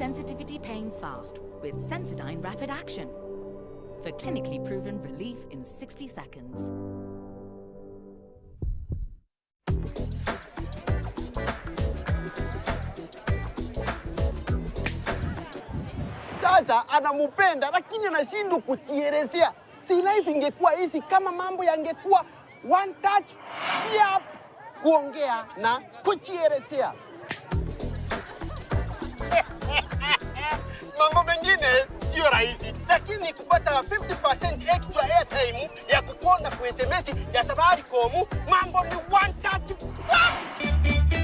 sensitivity pain fast with Sensodyne Rapid Action for clinically proven relief in 60 seconds. Sasa anamupenda lakini anashindwa kujielezea. Si life ingekuwa hizi kama mambo yangekuwa one touch yap, kuongea na kujielezea. Mambo mengine sio rahisi, lakini kupata 50% extra airtime ya kuponda kwa SMS ya Safaricom, mambo ni one touch.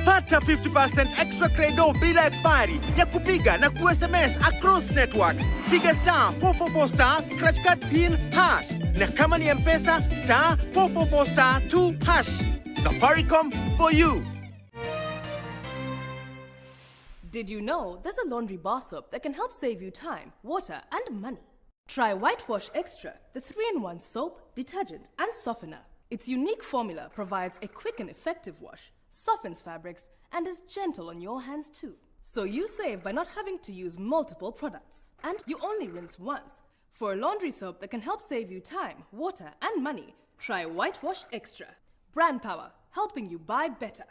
Pata 50% extra credo bila expiry ya kupiga na ku-SMS across networks. Piga star 444 star scratch card pin hash. Na kama ni M-Pesa star 444 star 2 hash. Safaricom for you. Did you know there's a laundry bar soap that can help save you time, water, and money? Try Whitewash Extra, the 3-in-1 soap, detergent, and softener. Its unique formula provides a quick and effective wash, softens fabrics, and is gentle on your hands too. So you save by not having to use multiple products. And you only rinse once. For a laundry soap that can help save you time, water, and money, try Whitewash Extra. Brand power, helping you buy better.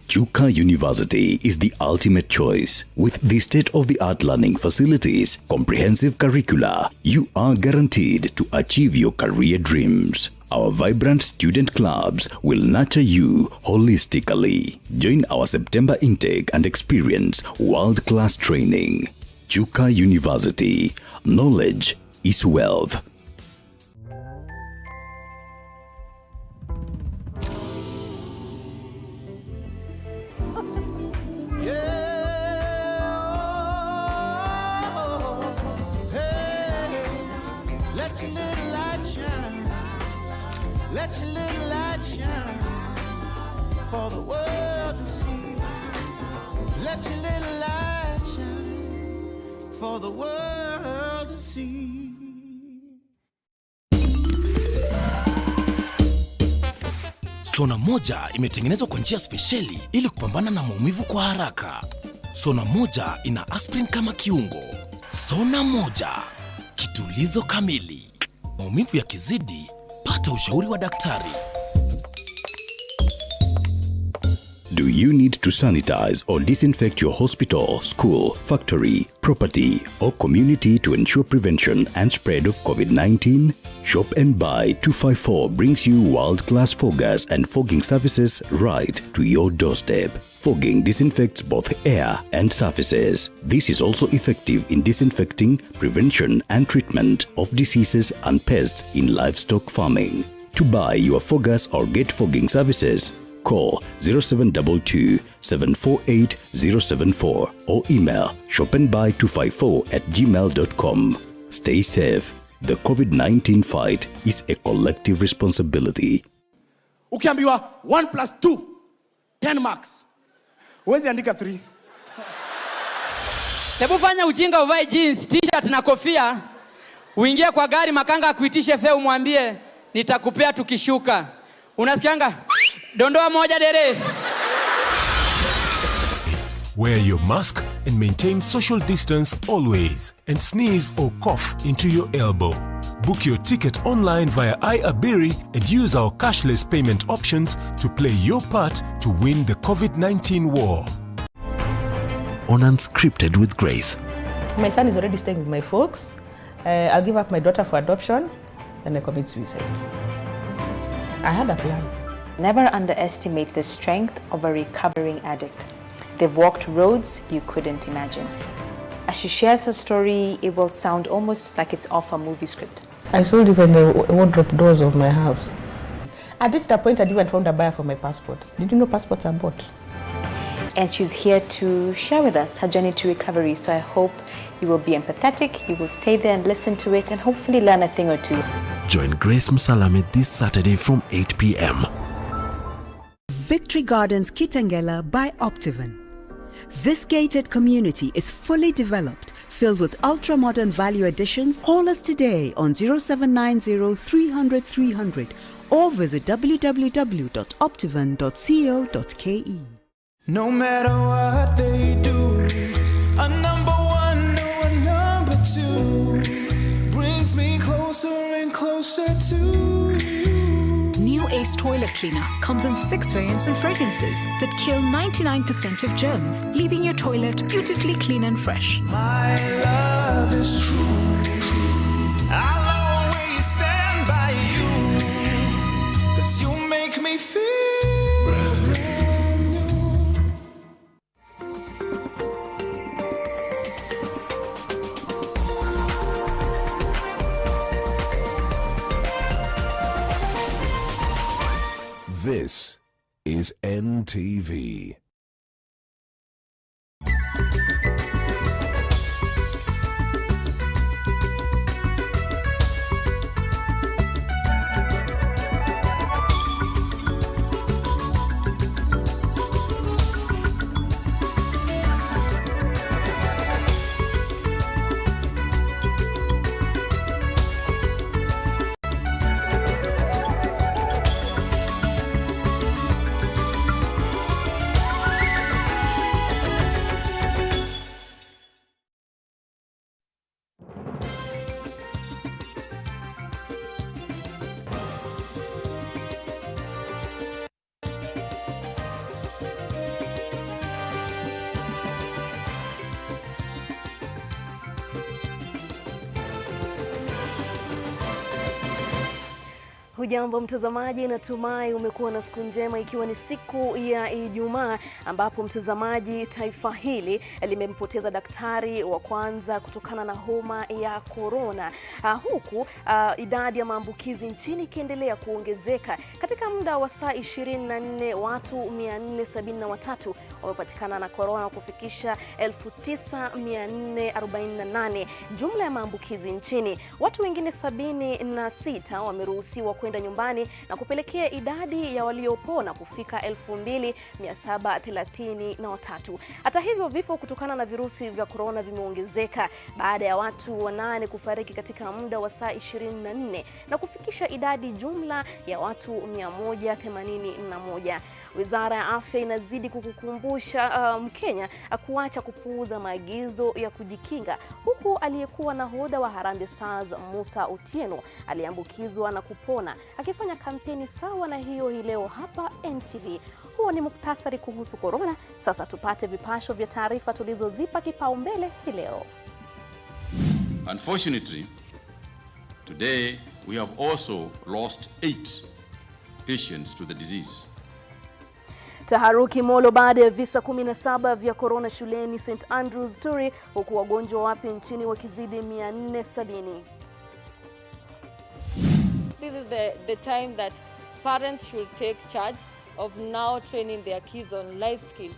Chuka University is the ultimate choice. With the state-of-the-art learning facilities, comprehensive curricula, you are guaranteed to achieve your career dreams. Our vibrant student clubs will nurture you holistically. Join our September intake and experience world-class training. Chuka University. Knowledge is wealth. Let your little light shine for the world to see. Let your little light shine for the world to see. Sona moja imetengenezwa kwa njia spesheli ili kupambana na maumivu kwa haraka. Sona moja ina aspirin kama kiungo. Sona moja, kitulizo kamili. Maumivu yakizidi, pata ushauri wa daktari. Do you need to sanitize or disinfect your hospital, school, factory, property, or community to ensure prevention and spread of COVID-19? Shop and Buy 254 brings you world-class foggers and fogging services right to your doorstep. Fogging disinfects both air and surfaces. This is also effective in disinfecting, prevention, and treatment of diseases and pests in livestock farming. To buy your foggers or get fogging services, call 0722 748 074 or email shopandbuy254@gmail.com. Stay safe. The COVID-19 fight is a collective responsibility. Ukiambiwa 1 + 2 10 marks. Huwezi andika 3. Hebu fanya ujinga, uvae jeans, t-shirt na kofia. Uingie kwa gari, makanga akuitishe fare, umwambie nitakupea tukishuka. Unasikianga? Dondoa moja dere. Wear your mask and maintain social distance always. And sneeze or cough into your elbow. Book your ticket online via iAbiri and use our cashless payment options to play your part to win the COVID-19 war. On Unscripted with Grace. My son is already staying with my folks. I'll give up my daughter for adoption and I commit suicide. I had a plan. Never underestimate the strength of a recovering addict. They've walked roads you couldn't imagine. As she shares her story, it will sound almost like it's off a movie script. I sold even the wardrobe doors of my house. At that point, I even found a buyer for my passport. Did you know passports are bought? And she's here to share with us her journey to recovery. So I hope you will be empathetic, you will stay there and listen to it and hopefully learn a thing or two. Join Grace Msalame this Saturday from 8 p.m. Victory Gardens Kitengela by Optivan. This gated community is fully developed, filled with ultra-modern value additions. Call us today on 0790 300 300 or visit www.optivan.co.ke. No matter what they do, a number one or a number two brings me closer and closer to you. New Ace Toilet Cleaner comes in 6 variants and fragrances that kill 99% of germs, leaving your toilet beautifully clean and fresh. My love is true. I'll always stand by you, 'cause you make me feel brand new. This is NTV. Hujambo mtazamaji, natumai umekuwa na siku njema, ikiwa ni siku ya Ijumaa ambapo mtazamaji, taifa hili limempoteza daktari wa kwanza kutokana na homa ya corona, huku idadi ya maambukizi nchini ikiendelea kuongezeka. Katika muda wa saa 24 watu 473 wamepatikana na corona kufikisha 9448 jumla ya maambukizi nchini. Watu wengine 76 wameruhusiwa kwenda nyumbani na kupelekea idadi ya waliopona kufika 2733. Hata hivyo, vifo kutokana na virusi vya corona vimeongezeka baada ya watu 8 kufariki katika muda wa saa 24 na kufikisha idadi jumla ya watu 181. Wizara ya Afya inazidi kukukumbusha Mkenya kuacha kupuuza maagizo ya kujikinga, huku aliyekuwa nahodha wa Harambee Stars Musa Otieno aliambukizwa na kupona, akifanya kampeni sawa na hiyo hii leo hapa NTV. Huo ni muktasari kuhusu corona. Sasa tupate vipasho vya taarifa tulizozipa kipaumbele hii leo. Unfortunately, today we have also lost 8 patients to the disease. Taharuki Molo baada ya visa 17 vya corona shuleni St Andrews Turi, huku wagonjwa wapya nchini wakizidi 470. This is the time that parents should take charge of now training their kids on life skills.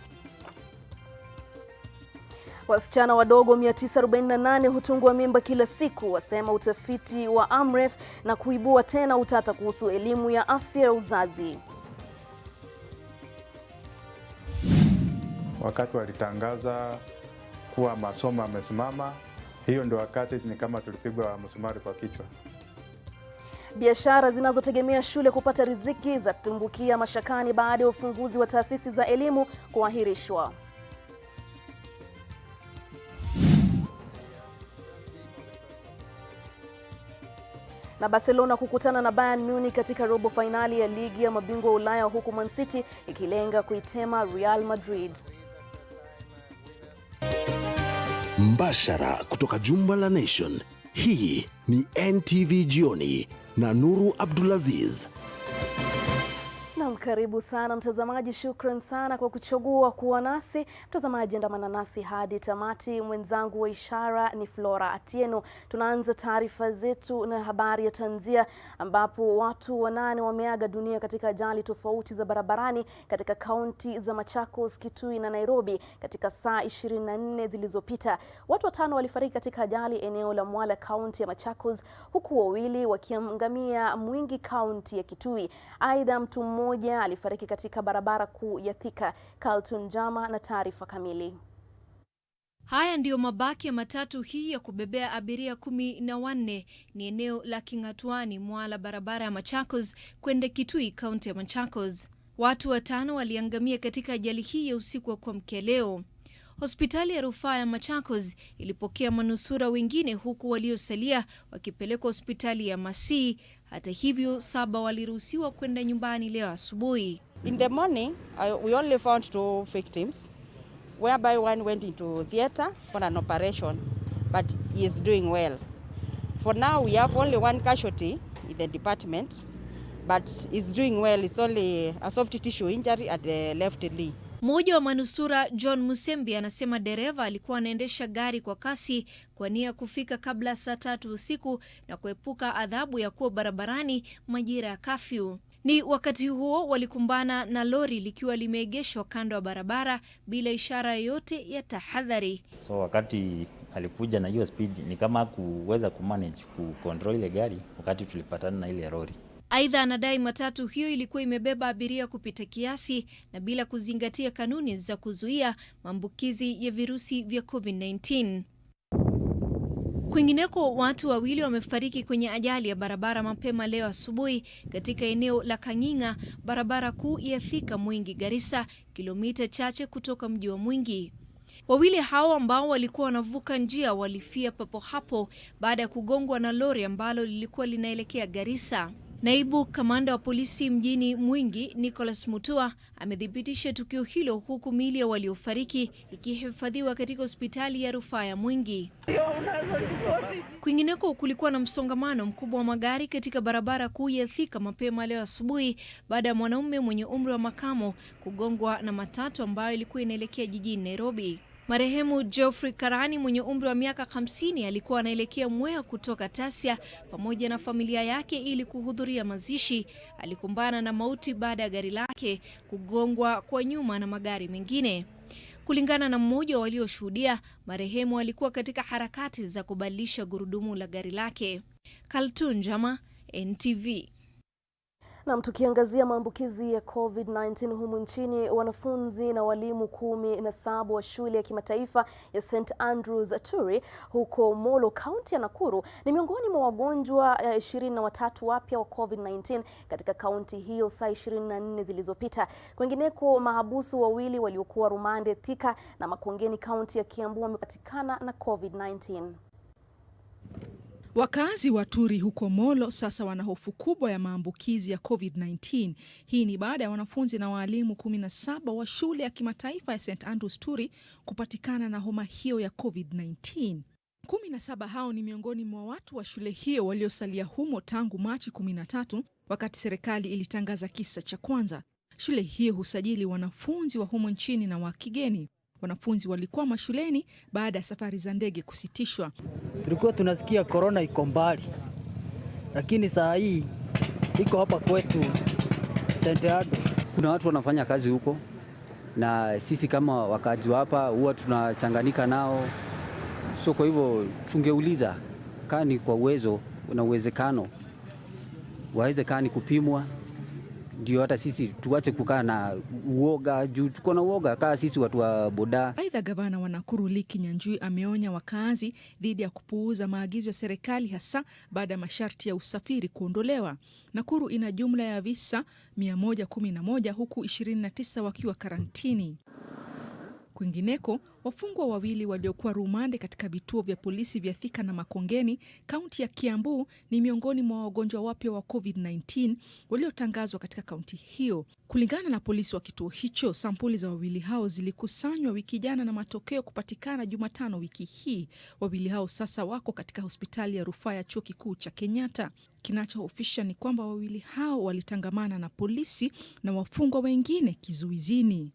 Wasichana wadogo 948 hutungwa mimba kila siku, wasema utafiti wa Amref, na kuibua tena utata kuhusu elimu ya afya ya uzazi. Wakati walitangaza kuwa masomo yamesimama, hiyo ndio wakati ni kama tulipigwa msumari kwa kichwa. Biashara zinazotegemea shule kupata riziki za tumbukia mashakani baada ya ufunguzi wa taasisi za elimu kuahirishwa. Na Barcelona kukutana na Bayern Munich katika robo finali ya ligi ya mabingwa Ulaya, huku Man City ikilenga kuitema Real Madrid. Mbashara kutoka jumba la Nation. Hii ni NTV Jioni na Nuru Abdulaziz. Karibu sana mtazamaji, shukran sana kwa kuchagua kuwa nasi. Mtazamaji, andamana nasi hadi tamati. Mwenzangu wa ishara ni Flora Atieno. Tunaanza taarifa zetu na habari ya tanzia, ambapo watu 8 wameaga dunia katika ajali tofauti za barabarani katika kaunti za Machakos, Kitui na Nairobi katika saa 24 zilizopita. Watu 5 walifariki katika ajali eneo la Mwala, kaunti ya Machakos, huku 2 wakiangamia Mwingi, kaunti ya Kitui. Aidha, mtu mmoja alifariki katika barabara kuu ya Thika. Carlton Jama na taarifa kamili. Haya ndiyo mabaki ya matatu hii ya kubebea abiria 14 ni eneo la King'atuani, Mwala, barabara ya Machakos kwenda Kitui, kaunti ya Machakos. Watu 5 waliangamia katika ajali hii ya usiku wa kuamkia leo. Hospitali ya rufaa ya Machakos ilipokea manusura wengine huku waliosalia wakipelekwa hospitali ya Masii. Hata hivyo 7 waliruhusiwa kwenda nyumbani leo asubuhi. In the morning, we only found 2 victims, whereby one went into theater for an operation, but he is doing well. For now, we have only 1 casualty in the department, but he's doing well. It's only a soft tissue injury at the left leg. Mmoja wa manusura John Musembi anasema dereva alikuwa anaendesha gari kwa kasi kwa nia kufika kabla saa 3 usiku na kuepuka adhabu ya kuwa barabarani majira ya kafyu. Ni wakati huo walikumbana na lori likiwa limeegeshwa kando ya barabara bila ishara yoyote ya tahadhari. So wakati alikuja na hiyo speed ni kama kuweza kumanage kucontrol ile gari wakati tulipatana na ile lori. Aidha, anadai matatu hiyo ilikuwa imebeba abiria kupita kiasi na bila kuzingatia kanuni za kuzuia maambukizi ya virusi vya COVID-19. Kwingineko, watu 2 wamefariki kwenye ajali ya barabara mapema leo asubuhi katika eneo la Kang'ing'a, barabara kuu ya Thika Mwingi Garissa, kilomita chache kutoka mji wa Mwingi. 2 hao ambao walikuwa wanavuka njia walifia papo hapo baada ya kugongwa na lori ambalo lilikuwa linaelekea Garissa. Naibu kamanda wa polisi mjini Mwingi, Nicholas Mutua, amethibitisha tukio hilo huku miili ya waliofariki ikihifadhiwa katika hospitali ya rufaa ya Mwingi. Kwingineko, kulikuwa na msongamano mkubwa wa magari katika barabara kuu ya Thika mapema leo asubuhi baada ya mwanaume mwenye umri wa makamo kugongwa na matatu ambayo ilikuwa inaelekea jijini Nairobi. Marehemu Geoffrey Karani mwenye umri wa miaka 50 alikuwa anaelekea Mwea kutoka Tasia pamoja na familia yake ili kuhudhuria mazishi. Alikumbana na mauti baada ya gari lake kugongwa kwa nyuma na magari mengine. Kulingana na mmoja walioshuhudia, marehemu alikuwa katika harakati za kubadilisha gurudumu la gari lake. Kaltun Jama, NTV. Na tukiangazia maambukizi ya COVID-19 humu nchini, wanafunzi na walimu 17 wa shule ya kimataifa ya St Andrews Turi huko Molo, kaunti ya Nakuru ni miongoni mwa wagonjwa 23 wapya wa COVID-19 katika kaunti hiyo saa 24 zilizopita. Kwingineko, mahabusu 2 waliokuwa rumande Thika na Makongeni, kaunti ya Kiambu, wamepatikana na COVID-19. Wakazi wa Turi huko Molo sasa wana hofu kubwa ya maambukizi ya COVID-19. Hii ni baada ya wanafunzi na walimu 17 wa shule ya kimataifa ya St Andrews Turi kupatikana na homa hiyo ya COVID-19. 17 hao ni miongoni mwa watu wa shule hiyo waliosalia humo tangu Machi 13 wakati serikali ilitangaza kisa cha kwanza. Shule hiyo husajili wanafunzi wa humo nchini na wa kigeni. Wanafunzi walikuwa mashuleni baada ya safari za ndege kusitishwa. Tulikuwa tunasikia corona iko mbali, lakini saa hii iko hapa kwetu St Andrews. Kuna watu wanafanya kazi huko na sisi kama wakazi hapa huwa tunachanganyika nao. So kwa hivyo tungeuliza kani kwa uwezo na uwezekano waweze kani kupimwa, ndio hata sisi tuache kukaa na uoga, juu tuko na uoga kaa sisi watu wa boda. Aidha, gavana wa Nakuru Liki Nyanjui ameonya wakazi dhidi ya kupuuza maagizo ya serikali, hasa baada ya masharti ya usafiri kuondolewa. Nakuru ina jumla ya visa 111 huku 29 wakiwa karantini. Kwingineko, wafungwa 2 waliokuwa rumande katika vituo vya polisi vya Thika na Makongeni, kaunti ya Kiambu, ni miongoni mwa wagonjwa wapya wa COVID-19 waliotangazwa katika kaunti hiyo. Kulingana na polisi wa kituo hicho, sampuli za 2 hao zilikusanywa wiki jana na matokeo kupatikana Jumatano wiki hii. 2 hao sasa wako katika hospitali ya rufaa ya chuo kikuu cha Kenyatta. Kinachohofisha ni kwamba 2 hao walitangamana na polisi na wafungwa wengine kizuizini.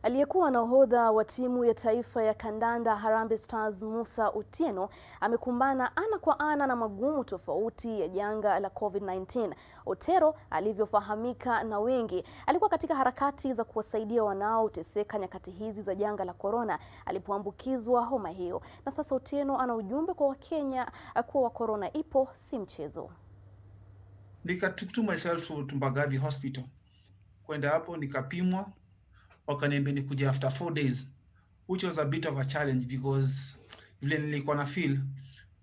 Aliyekuwa nahodha wa timu ya taifa ya kandanda Harambee Stars Musa Otieno amekumbana ana kwa ana na magumu tofauti ya janga la COVID-19. Otero, alivyofahamika na wengi, alikuwa katika harakati za kuwasaidia wanaoteseka nyakati hizi za janga la corona alipoambukizwa homa hiyo. Na sasa Otieno ana ujumbe kwa Wakenya kuwa corona ipo si mchezo. Took myself to Mbagathi Hospital. Kwenda hapo nikapimwa, wakaniambia nikuja after 4 days. which was a bit of a challenge because vile nilikuwa na feel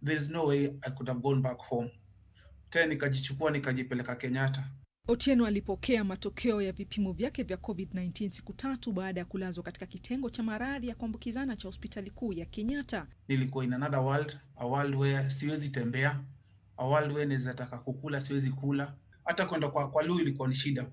there is no way I could have gone back home. Tena nikajichukua nikajipeleka Kenyatta. Otieno alipokea matokeo ya vipimo vyake vya COVID-19 siku 3 baada ya kulazwa katika kitengo cha maradhi ya kuambukizana cha hospitali kuu ya Kenyatta. Nilikuwa in another world, a world where siwezi tembea, a world where naweza taka kukula siwezi kula, hata kwenda kwa loo ilikuwa ni shida.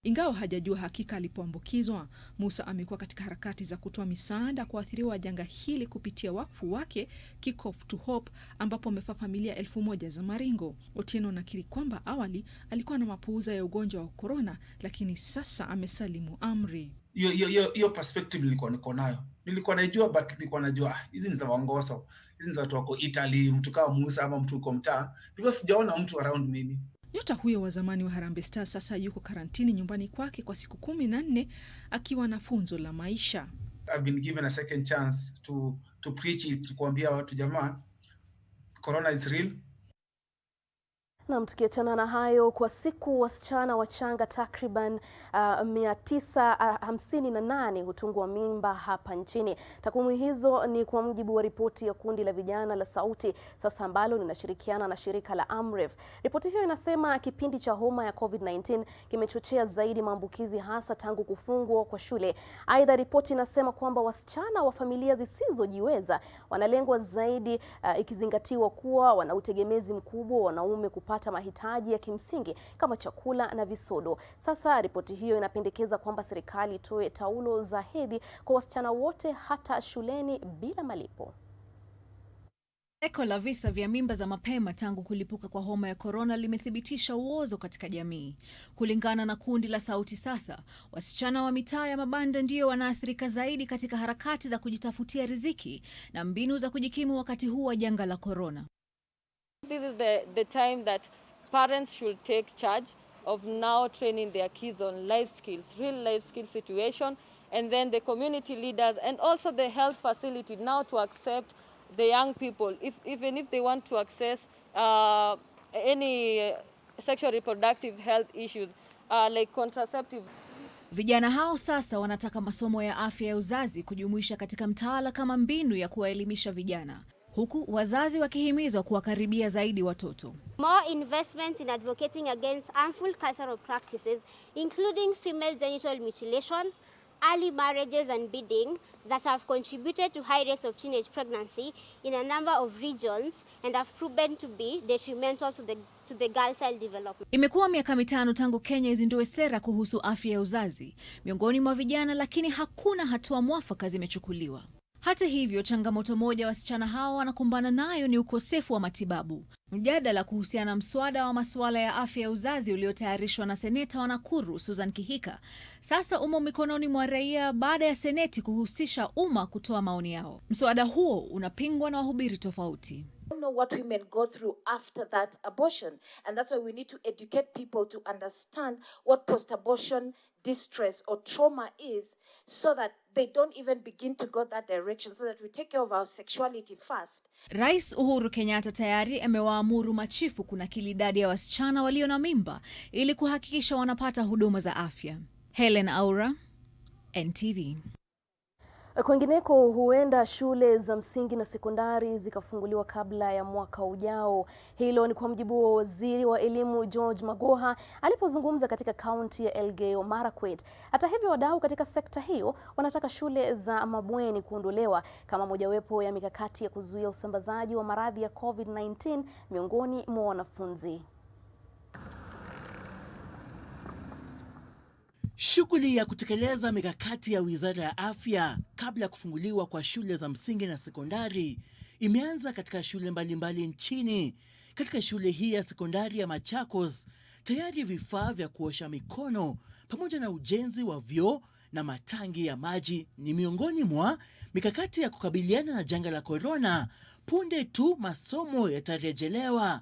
Ingawa hajajua hakika alipoambukizwa, Musa amekuwa katika harakati za kutoa misaada kwa waathiriwa wa janga hili kupitia wakfu wake Kick Off to Hope, ambapo amefaa familia 1000 za Maringo. Otieno anakiri kwamba awali alikuwa na mapuuza ya ugonjwa wa corona, lakini sasa amesalimu amri. Hiyo perspective niko nayo. Nilikuwa najua but nilikuwa najua hizi ni za Wangoso, hizi ni za watu wako Italy, mtu kama Musa ama mtu uko mtaa, because sijaona mtu around mimi. Nyota huyo wa zamani wa Harambee Stars sasa yuko karantini nyumbani kwake kwa siku 14 akiwa na funzo la maisha. I've been given a second chance to preach it, kuambia watu jamaa, corona is real. Na tukiachana na hayo, kwa siku wasichana wachanga takriban 958 hutungwa mimba hapa nchini. Takwimu hizo ni kwa mujibu wa ripoti ya kundi la vijana la Sauti Sasa ambalo linashirikiana na shirika la Amref. Ripoti hiyo inasema kipindi cha homa ya COVID-19 kimechochea zaidi maambukizi hasa tangu kufungwa kwa shule. Aidha, ripoti inasema kwamba wasichana wa familia zisizojiweza wanalengwa zaidi, ikizingatiwa kuwa wana utegemezi mkubwa wa wanaume kupata mahitaji ya kimsingi kama chakula na visodo. Sasa ripoti hiyo inapendekeza kwamba serikali itoe taulo za hedhi kwa wasichana wote hata shuleni bila malipo. Eko la visa vya mimba za mapema tangu kulipuka kwa homa ya corona limethibitisha uozo katika jamii. Kulingana na kundi la Sauti Sasa, wasichana wa mitaa ya mabanda ndio wanaathirika zaidi katika harakati za kujitafutia riziki na mbinu za kujikimu wakati huu wa janga la corona. This is the time that parents should take charge of now training their kids on life skills, real life skill situation, and then the community leaders and also the health facility now to accept the young people, even if they want to access any sexual reproductive health issues like contraceptive. Vijana hao sasa wanataka masomo ya afya ya uzazi kujumuisha katika mtaala kama mbinu ya kuwaelimisha vijana, huku wazazi wakihimizwa kuwakaribia zaidi watoto. More investment in advocating against harmful cultural practices, including female genital mutilation, early marriages and bidding that have contributed to high rates of teenage pregnancy in a number of regions and have proven to be detrimental to the girl child development. Imekuwa miaka 5 tangu Kenya izindue sera kuhusu afya ya uzazi miongoni mwa vijana, lakini hakuna hatua mwafaka zimechukuliwa. Hata hivyo, changamoto moja wasichana hao wanakumbana nayo ni ukosefu wa matibabu. Mjadala kuhusiana na mswada wa masuala ya afya ya uzazi uliotayarishwa na seneta wa Nakuru Susan Kihika sasa umo mikononi mwa raia baada ya seneti kuhusisha umma kutoa maoni yao. Mswada huo unapingwa na wahubiri tofauti. Know what women go through after that abortion, and that's why we need to educate people to understand what post-abortion distress or trauma is, so that they don't even begin to go that direction, so that we take care of our sexuality first. Rais Uhuru Kenyatta tayari amewaamuru machifu kunakili idadi ya wasichana walio na mimba ili kuhakikisha wanapata huduma za afya. Helen Aura, NTV. Kwingineko, huenda shule za msingi na sekondari zikafunguliwa kabla ya mwaka ujao. Hilo ni kwa mujibu wa waziri wa elimu George Magoha alipozungumza katika kaunti ya Elgeyo Marakwet. Hata hivyo, wadau katika sekta hiyo wanataka shule za mabweni kuondolewa kama mojawapo ya mikakati ya kuzuia usambazaji wa maradhi ya COVID-19 miongoni mwa wanafunzi. Shughuli ya kutekeleza mikakati ya Wizara ya Afya kabla ya kufunguliwa kwa shule za msingi na sekondari imeanza katika shule mbalimbali nchini. Katika shule hii ya sekondari ya Machakos, tayari vifaa vya kuosha mikono pamoja na ujenzi wa vyoo na matangi ya maji ni miongoni mwa mikakati ya kukabiliana na janga la corona punde tu masomo yatarejelewa.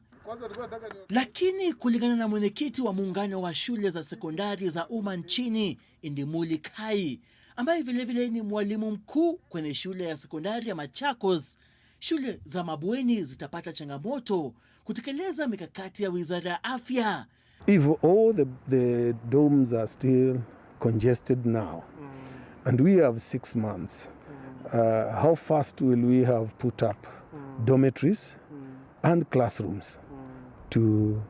Lakini kulingana na mwenyekiti wa muungano wa shule za sekondari za umma nchini, Indimuli Kai, ambaye vilevile ni mwalimu mkuu kwenye shule ya sekondari ya Machakos, shule za mabweni zitapata changamoto kutekeleza mikakati ya Wizara ya Afya. If all the dorms are still congested now, and we have 6 months how fast will we have put up dormitories and classrooms to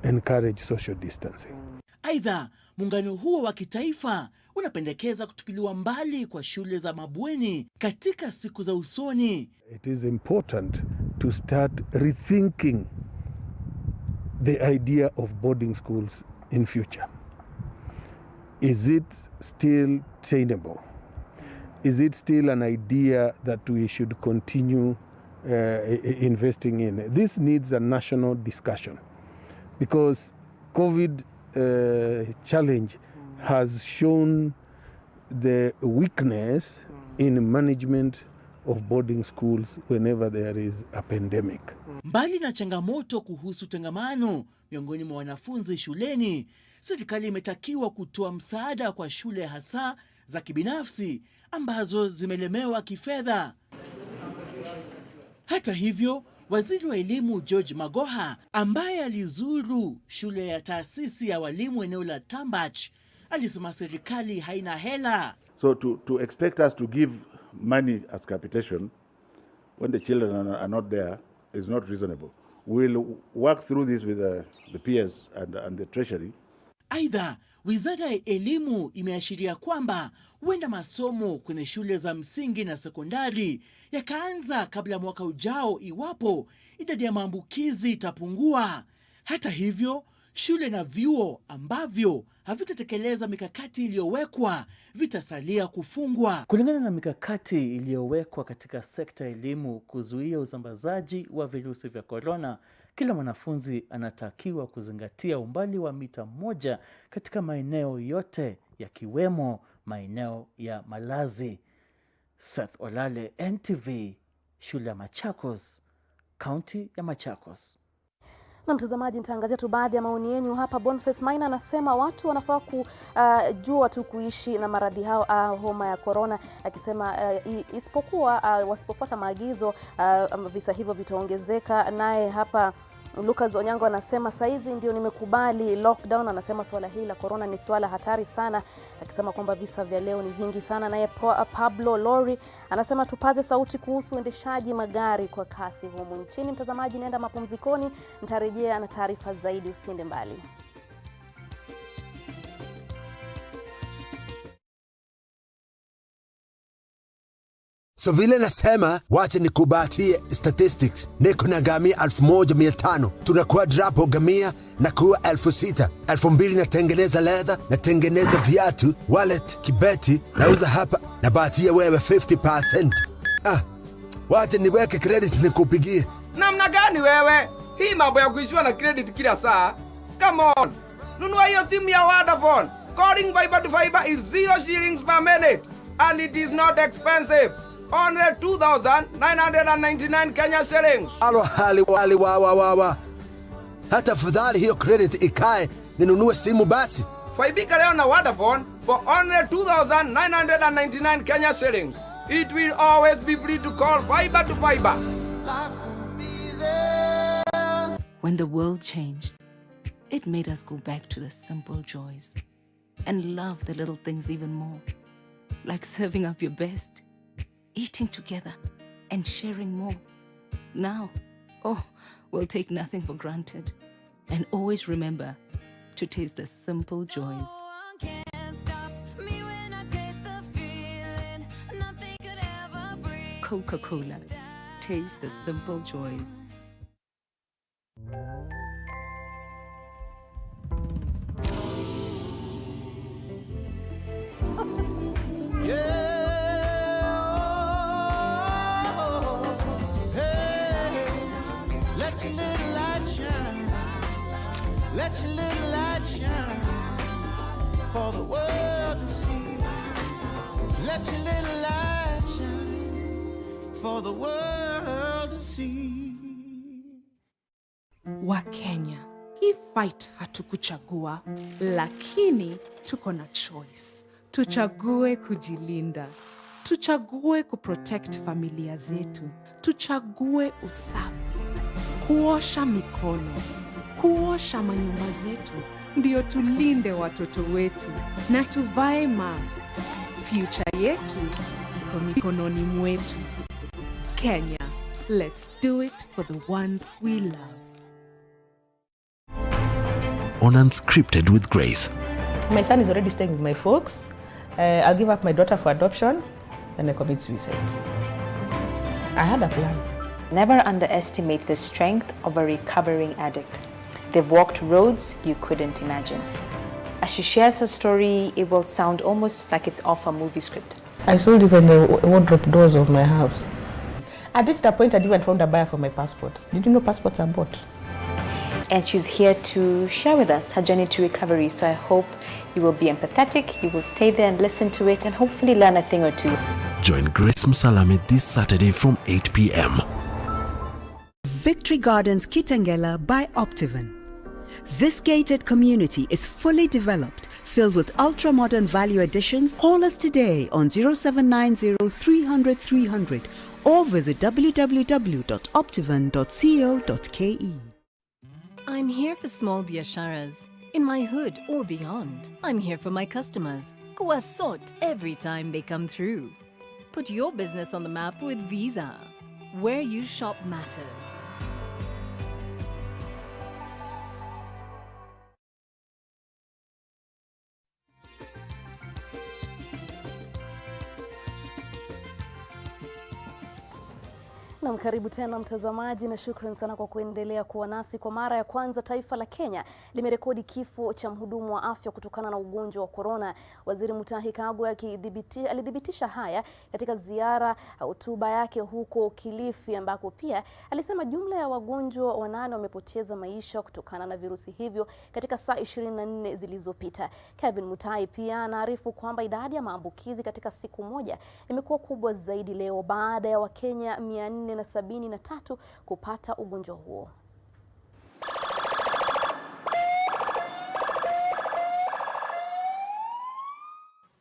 encourage social distancing. Aidha, muungano huo wa kitaifa unapendekeza kutupiliwa mbali kwa shule za mabweni katika siku za usoni. It is important to start rethinking the idea of boarding schools in future. Is it still tenable? Is it still an idea that we should continue investing in? This needs a national discussion because COVID challenge has shown the weakness in management of boarding schools whenever there is a pandemic. Mbali na changamoto kuhusu tangamano miongoni mwa wanafunzi shuleni, serikali imetakiwa kutoa msaada kwa shule hasa za kibinafsi ambazo zimelemewa kifedha. Hata hivyo, Waziri wa Elimu George Magoha ambaye alizuru shule ya taasisi ya walimu eneo la Tambach alisema serikali haina hela. So to expect us to give money as capitation when the children are not there is not reasonable. We'll work through this with the peers and the treasury. Aidha, Wizara ya Elimu imeashiria kwamba huenda masomo kwenye shule za msingi na sekondari yakaanza kabla mwaka ujao iwapo idadi ya maambukizi itapungua. Hata hivyo, shule na vyuo ambavyo havitatekeleza mikakati iliyowekwa vitasalia kufungwa. Kulingana na mikakati iliyowekwa katika sekta ya elimu kuzuia usambazaji wa virusi vya korona, kila mwanafunzi anatakiwa kuzingatia umbali wa mita 1 katika maeneo yote yakiwemo maeneo ya malazi. Seth Olale, NTV, shule ya Machakos, kaunti ya Machakos. Na mtazamaji, nitaangazia tu baadhi ya maoni yenu hapa. Boniface Maina anasema watu wanafaa kujua tu kuishi na maradhi hao, homa ya corona, akisema isipokuwa wasipofuata maagizo visa hivyo vitaongezeka. Naye hapa Lucas Onyango anasema saizi ndio nimekubali lockdown. Anasema swala hili la corona ni swala hatari sana, akisema kwamba visa vya leo ni vingi sana. Naye Pablo Lori anasema tupaze sauti kuhusu uendeshaji magari kwa kasi humu nchini. Mtazamaji, naenda mapumzikoni, nitarejea na taarifa zaidi, usiende mbali. So vile nasema, wacha nikubatie statistics. Niko na gamia 1,500. Tunakuwa drapo gamia na kuwa 6,000. 2,000 natengeneza leather, natengeneza viatu, wallet, kibeti, nauza hapa. Nabatia wewe 50%. Wacha niweke credit nikupigie. Namna gani wewe? Hii mambo ya kuishiwa na credit kila saa? Come on. Nunua hiyo simu ya Vodafone. Calling fiber to fiber is 0 shillings per minute. And it is not expensive. Only 2,999 Kenya shillings. Alo hali wa. Hata fadhali hiyo credit ikae ninunue simu basi. Faibika leo na Vodafone for only 2,999 Kenya shillings. It will always be free to call fiber to fiber. When the world changed, it made us go back to the simple joys and love the little things even more. Like serving up your best, eating together, and sharing more. Now, we'll take nothing for granted. And always remember to taste the simple joys. Coca-Cola. Taste the simple joys. Let your little light shine. Let your little light shine for the world to see. Let your little light shine for the world to see. Wakenya, hii fight hatukuchagua, lakini tuko na choice. Tuchague kujilinda. Tuchague kuprotect familia zetu. Tuchague usafi. Kuosha mikono. Kuosha manyumba zetu. Ndio tulinde watoto wetu. Na tuvae mask. Future yetu iko mikononi mwetu. Kenya, let's do it for the ones we love. On Unscripted with Grace. My son is already staying with my folks. I'll give up my daughter for adoption and I commit suicide. I had a plan. Never underestimate the strength of a recovering addict. They've walked roads you couldn't imagine. As she shares her story, it will sound almost like it's off a movie script. I sold even the wardrobe doors of my house. At that point, I even found a buyer for my passport. Did you know passports are bought? And she's here to share with us her journey to recovery. So I hope you will be empathetic, you will stay there and listen to it and hopefully learn a thing or two. Join Grace Msalame this Saturday from 8 p.m. Victory Gardens Kitengela by Optivan. This gated community is fully developed, filled with ultra-modern value additions. Call us today on 0790 300 300 or visit www.optivan.co.ke. I'm here for small biasharas, in my hood or beyond. I'm here for my customers. Kuwasort every time they come through. Put your business on the map with Visa. Where you shop matters. Na karibu tena mtazamaji, na shukrani sana kwa kuendelea kuwa nasi. Kwa mara ya kwanza taifa la Kenya limerekodi kifo cha mhudumu wa afya kutokana na ugonjwa wa corona. Waziri Mutahi Kagwe alidhibitisha haya katika ziara hotuba yake huko Kilifi, ambako pia alisema jumla ya wagonjwa 8 wamepoteza maisha kutokana na virusi hivyo katika saa 24 zilizopita. Kevin Mutahi pia anaarifu kwamba idadi ya maambukizi katika siku moja imekuwa kubwa zaidi leo baada ya Wakenya 473 kupata ugonjwa huo.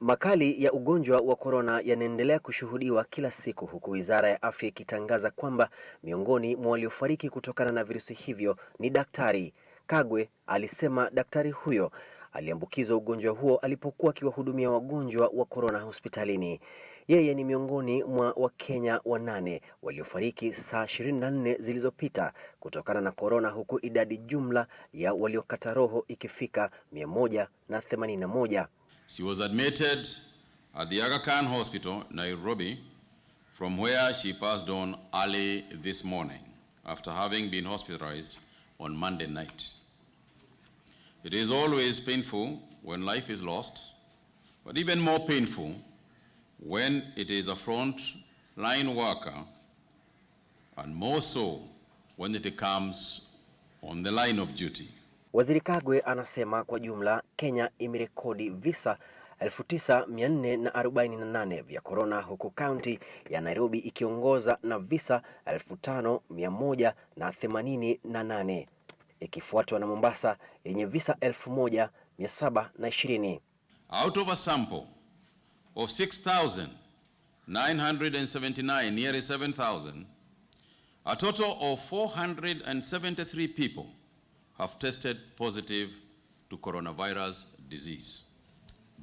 Makali ya ugonjwa wa corona yanaendelea kushuhudiwa kila siku, huku Wizara ya Afya ikitangaza kwamba miongoni mwa waliofariki kutokana na virusi hivyo ni daktari. Kagwe alisema daktari huyo aliambukizwa ugonjwa huo alipokuwa akiwahudumia wagonjwa wa corona hospitalini. Yeye ni miongoni mwa Wakenya 8 waliofariki saa 24 zilizopita kutokana na corona, huku idadi jumla ya waliokata roho ikifika 181. She was admitted at the Aga Khan Hospital, Nairobi, from where she passed on early this morning after having been hospitalized on Monday night. It is always painful when life is lost, but even more painful when it is a front-line worker, and more so when it comes on the line of duty. Waziri Kagwe anasema kwa jumla Kenya imerekodi visa 9448 vya corona, huku kaunti ya Nairobi ikiongoza na visa 5188, ikifuatwa na Mombasa yenye visa 1720. Out of a sample of 6,979, nearly 7,000, a total of 473 people have tested positive to coronavirus disease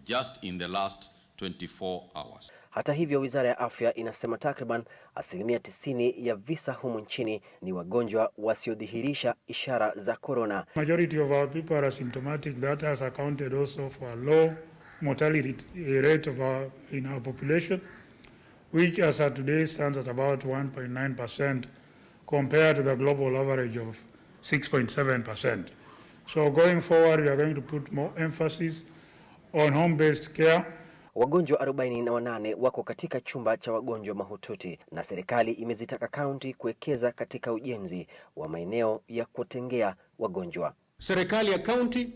just in the last 24 hours. Hata hivyo, Wizara ya Afya inasema takriban 90% ya visa humu nchini ni wagonjwa wasiodhihirisha ishara za corona. Majority of our people are asymptomatic. That has accounted also for a low mortality rate in our population, which as of today stands at about 1.9% compared to the global average of 6.7%. So going forward, we are going to put more emphasis on home-based care. Wagonjwa 48 wako katika chumba cha wagonjwa mahututi, na serikali imezitaka kaunti kuwekeza katika ujenzi wa maeneo ya kutengea wagonjwa. Serikali ya kaunti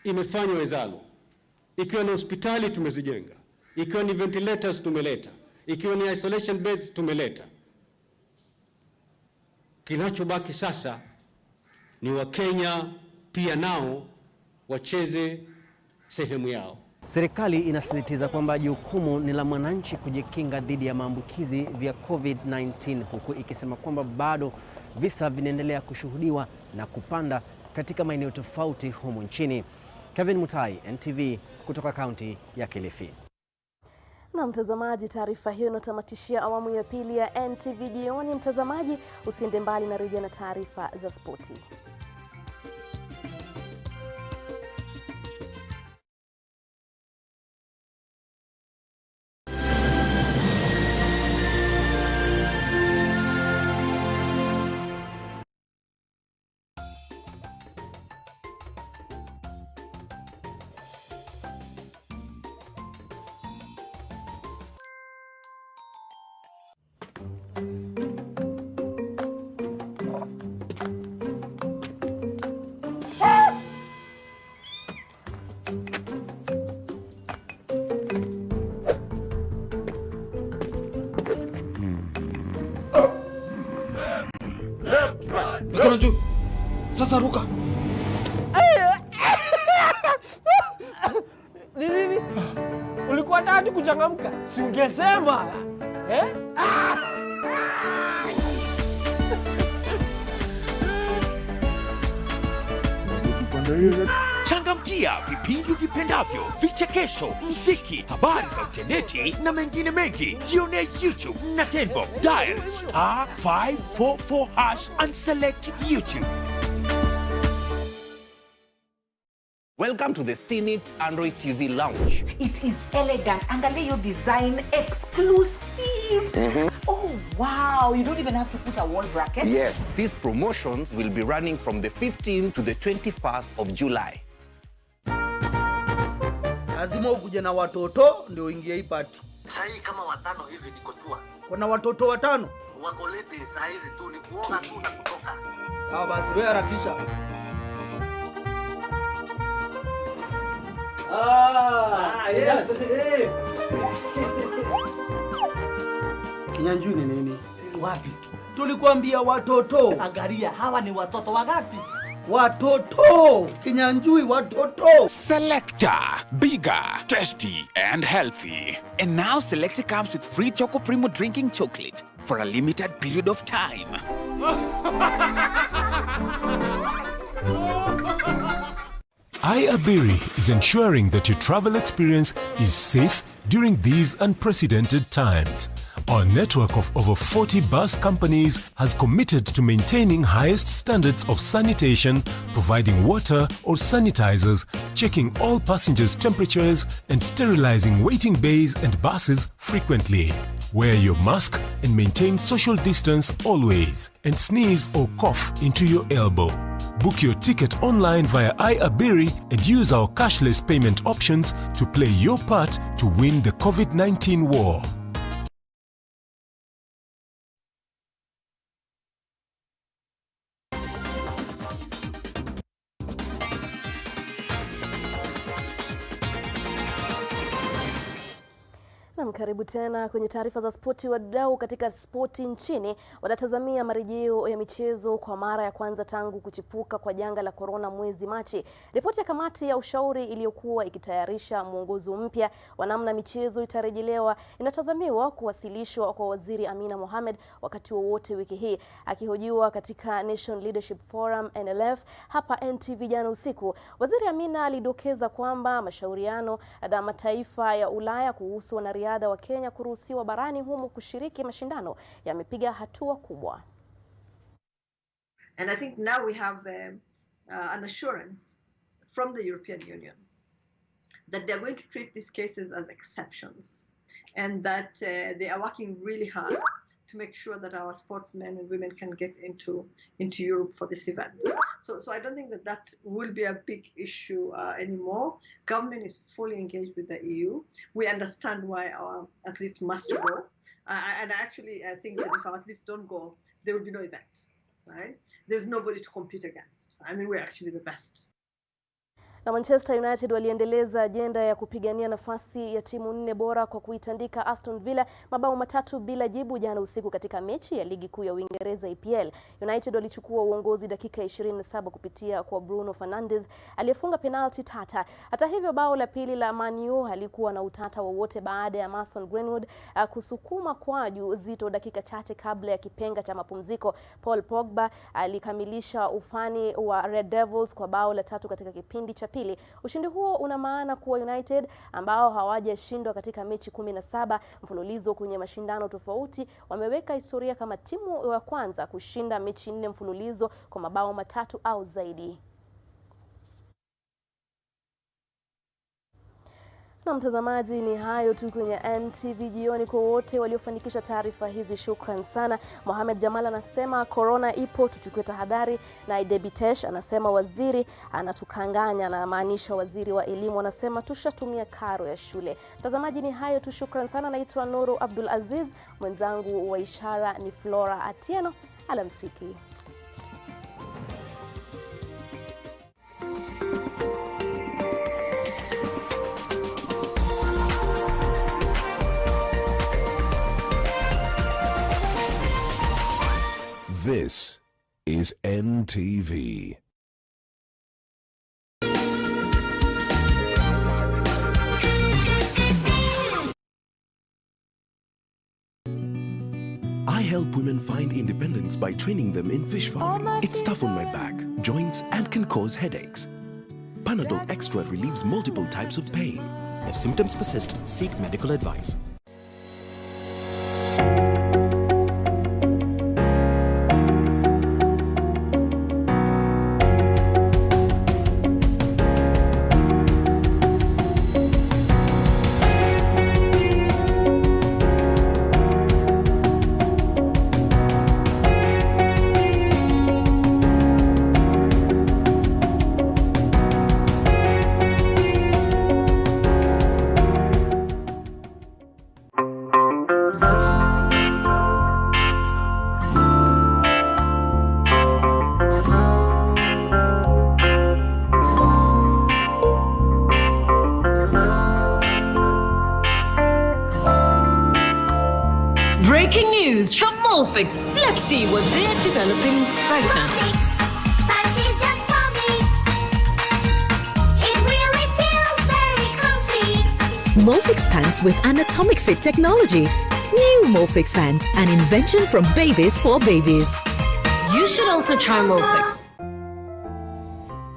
imefanya wezalo. Ikiwa ni hospitali tumezijenga, ikiwa ni ventilators tumeleta, ikiwa ni isolation beds tumeleta. Kinachobaki sasa ni Wakenya pia nao wacheze sehemu yao. Serikali inasisitiza kwamba jukumu ni la mwananchi kujikinga dhidi ya maambukizi vya COVID-19, huku ikisema kwamba bado visa vinaendelea kushuhudiwa na kupanda katika maeneo tofauti humu nchini. Kevin Mutai, NTV, kutoka kaunti ya Kilifi. Na mtazamaji, taarifa hiyo inatamatishia awamu ya pili ya NTV jioni. Mtazamaji, usiende mbali na rejea na taarifa za spoti. Mikono juu. Sasa ruka. Nini? Ulikuwa tayari kuchangamka? Si ungesema. Changamkia vipindi vipendavyo, vichekesho, muziki, habari za utendeti na mengine mengi. Jione YouTube na Tenbo. Dial *544# and select YouTube. Welcome to the Cynics Android TV launch. It is elegant. Angalia your design, exclusive. Oh wow, you don't even have to put a wall bracket. Yes, these promotions will be running from the 15th to the 21st of July. Lazima ukuje na watoto ndio uingie hii party. Sahi kama watano hivi niko tua. Kuna watoto watano? Wako lete saa hizi tu ni kuoga tu na kutoka. Sawa basi, wewe harakisha. Yes. Kinyanjui ni nini? Wapi? Tulikuambia watoto. Angalia, hawa ni watoto wangapi? Watoto. Kinyanjui watoto. Selector, bigger, tasty and healthy. And now Selector comes with free Choco Primo drinking chocolate for a limited period of time. iAbiri is ensuring that your travel experience is safe during these unprecedented times. Our network of over 40 bus companies has committed to maintaining highest standards of sanitation, providing water or sanitizers, checking all passengers' temperatures, and sterilizing waiting bays and buses frequently. Wear your mask and maintain social distance always, and sneeze or cough into your elbow. Book your ticket online via iAbiri and use our cashless payment options to play your part to win the COVID-19 war. Karibu tena kwenye taarifa za spoti. Wadau katika spoti nchini watatazamia marejeo ya michezo kwa mara ya kwanza tangu kuchipuka kwa janga la korona mwezi Machi. Ripoti ya kamati ya ushauri iliyokuwa ikitayarisha mwongozo mpya wa namna michezo itarejelewa inatazamiwa kuwasilishwa kwa Waziri Amina Mohamed wakati wowote wiki hii. Akihojiwa katika Nation Leadership Forum NLF hapa NTV jana usiku, Waziri Amina alidokeza kwamba mashauriano na mataifa ya Ulaya kuhusu wanariadha wa Kenya kuruhusiwa barani humu kushiriki mashindano yamepiga hatua kubwa. And I think now we have an assurance from the European Union that they're going to treat these cases as exceptions, and that they are working really hard to make sure that our sportsmen and women can get into Europe for this event. So I don't think that will be a big issue anymore. Government is fully engaged with the EU. We understand why our athletes must go. And actually, I think that if our athletes don't go, there will be no event, right? There's nobody to compete against. I mean, we're actually the best. Na Manchester United waliendeleza ajenda ya kupigania nafasi ya timu 4 bora kwa kuitandika Aston Villa mabao 3 bila jibu jana usiku katika mechi ya ligi kuu ya Uingereza EPL. United walichukua uongozi dakika 27 kupitia kwa Bruno Fernandes aliyefunga penalti tata. Hata hivyo, bao la pili la Man U halikuwa na utata wowote baada ya Mason Greenwood kusukuma kwaju zito dakika chache kabla ya kipenga cha mapumziko. Paul Pogba alikamilisha ufani wa Red Devils kwa bao la 3 katika kipindi cha pili. Ushindi huo una maana kuwa United ambao hawajashindwa katika mechi 17 mfululizo kwenye mashindano tofauti wameweka historia kama timu ya kwanza kushinda mechi 4 mfululizo kwa mabao 3 au zaidi. Na mtazamaji, ni hayo tu kwenye NTV jioni. Kwa wote waliofanikisha taarifa hizi, shukran sana. Mohamed Jamal anasema corona ipo, tuchukue tahadhari. Na Idebitesh anasema waziri anatukanganya, na maanisha waziri wa elimu, anasema tushatumia karo ya shule. Mtazamaji, ni hayo tu, shukran sana. Naitwa Nuru Abdul Aziz, mwenzangu wa ishara ni Flora Atieno. Alamsiki. This is NTV. I help women find independence by training them in fish farming. It's tough on my back, joints, and can cause headaches. Panadol Extra relieves multiple types of pain. If symptoms persist, seek medical advice. Breaking news from Molfix. Let's see what they're developing right now. Molfix pants with anatomic fit technology. New Molfix pants, an invention from babies for babies. You should also try Molfix.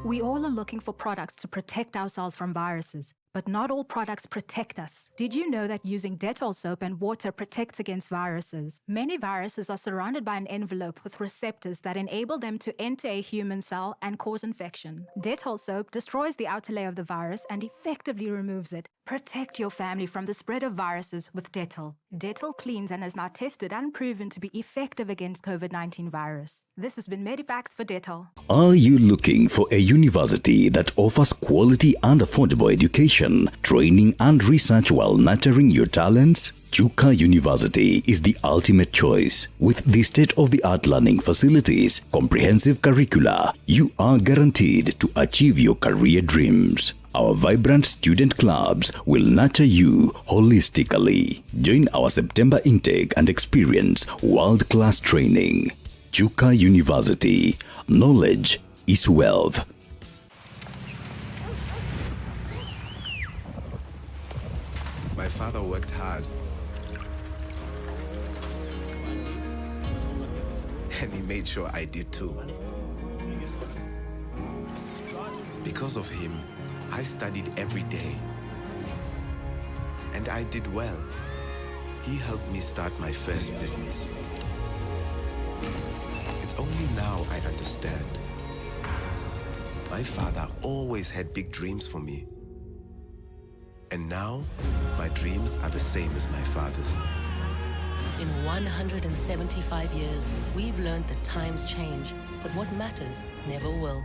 We all are looking for products to protect ourselves from viruses, but not all products protect us. Did you know that using Dettol soap and water protects against viruses? Many viruses are surrounded by an envelope with receptors that enable them to enter a human cell and cause infection. Dettol soap destroys the outer layer of the virus and effectively removes it. Protect your family from the spread of viruses with Dettol. Dettol cleans and is now tested and proven to be effective against COVID-19 virus. This has been Medivax for Dettol. Are you looking for a university that offers quality and affordable education, training and research while nurturing your talents? Chuka University is the ultimate choice. With the state-of-the-art learning facilities, comprehensive curricula, you are guaranteed to achieve your career dreams. Our vibrant student clubs will nurture you holistically. Join our September intake and experience world-class training. Chuka University. Knowledge is wealth. My father worked hard. And he made sure I did too. Because of him, I studied every day. And I did well. He helped me start my first business. It's only now I understand. My father always had big dreams for me. And now, my dreams are the same as my father's. In 175 years, we've learned that times change, but what matters never will.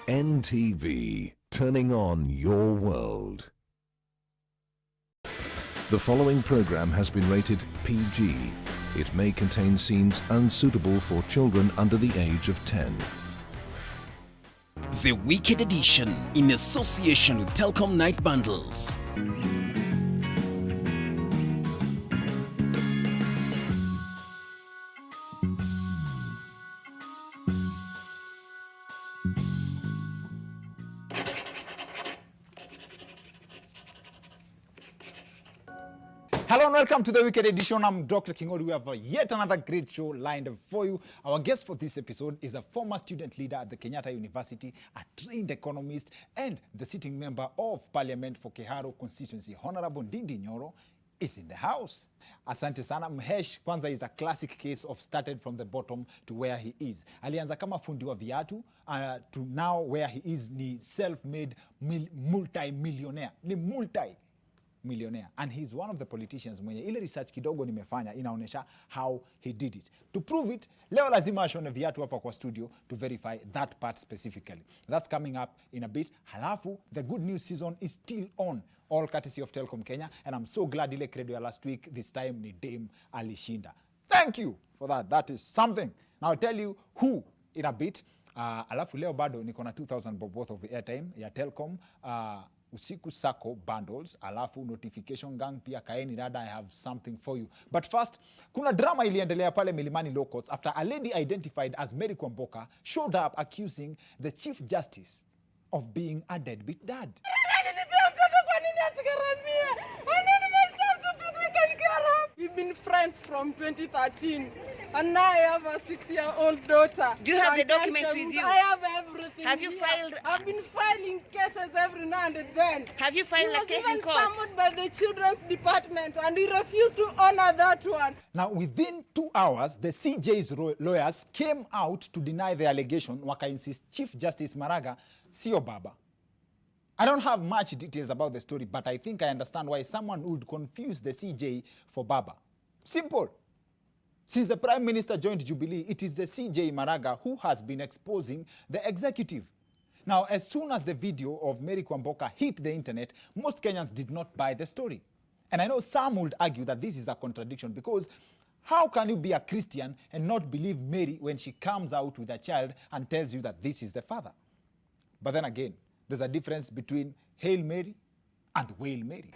NTV, turning on your world. The following program has been rated PG. It may contain scenes unsuitable for children under the age of 10. The Wicked Edition in association with Telkom Night Bundles. Hello and welcome to the Weekend Edition. I'm Dr. Kingori. We have yet another great show lined up for you. Our guest for this episode is a former student leader at the Kenyatta University, a trained economist, and the sitting member of Parliament for Keharo constituency. Honorable Ndindi Nyoro is in the house. Asante sana. Mhesh kwanza is a classic case of started from the bottom to where he is. Alianza kama fundi wa viatu to now where he is ni self-made multi-millionaire. Ni multi-millionaire. And he's one of the politicians mwenye ile research kidogo nimefanya inaonesha how he did it. To prove it, leo lazima ashone viatu hapa kwa studio to verify that part specifically. That's coming up in a bit. Halafu, the good news season is still on. All courtesy of Telkom Kenya. And I'm so glad ile credo ya last week, this time ni Dame alishinda. Thank you for that. That is something. Now I'll tell you who in a bit. Alafu leo bado niko na 2,000 bob worth of airtime ya Telkom. Usiku Sako bundles, alafu notification gang pia kaeni rada, I have something for you. But first, kuna drama iliendelea pale Milimani Law Courts after a lady identified as Mary Kwamboka showed up accusing the Chief Justice of being a deadbeat dad. We've been friends from 2013, and now I have a 6-year-old daughter. Do you have the documents with you? I have everything. Have you here. filed? I've been filing cases every now and then. Have you filed a case in court? He was even summoned by the Children's Department, and he refused to honor that one. Now, within 2 hours, the CJ's lawyers came out to deny the allegation. Waka insist Chief Justice Maraga sio baba. I don't have much details about the story, but I think I understand why someone would confuse the CJ for Baba. Simple. Since the Prime Minister joined Jubilee, it is the CJ Maraga who has been exposing the executive. Now, as soon as the video of Mary Kwamboka hit the internet, most Kenyans did not buy the story. And I know some would argue that this is a contradiction because how can you be a Christian and not believe Mary when she comes out with a child and tells you that this is the father? But then again, there's a difference between Hail Mary and Wail Mary.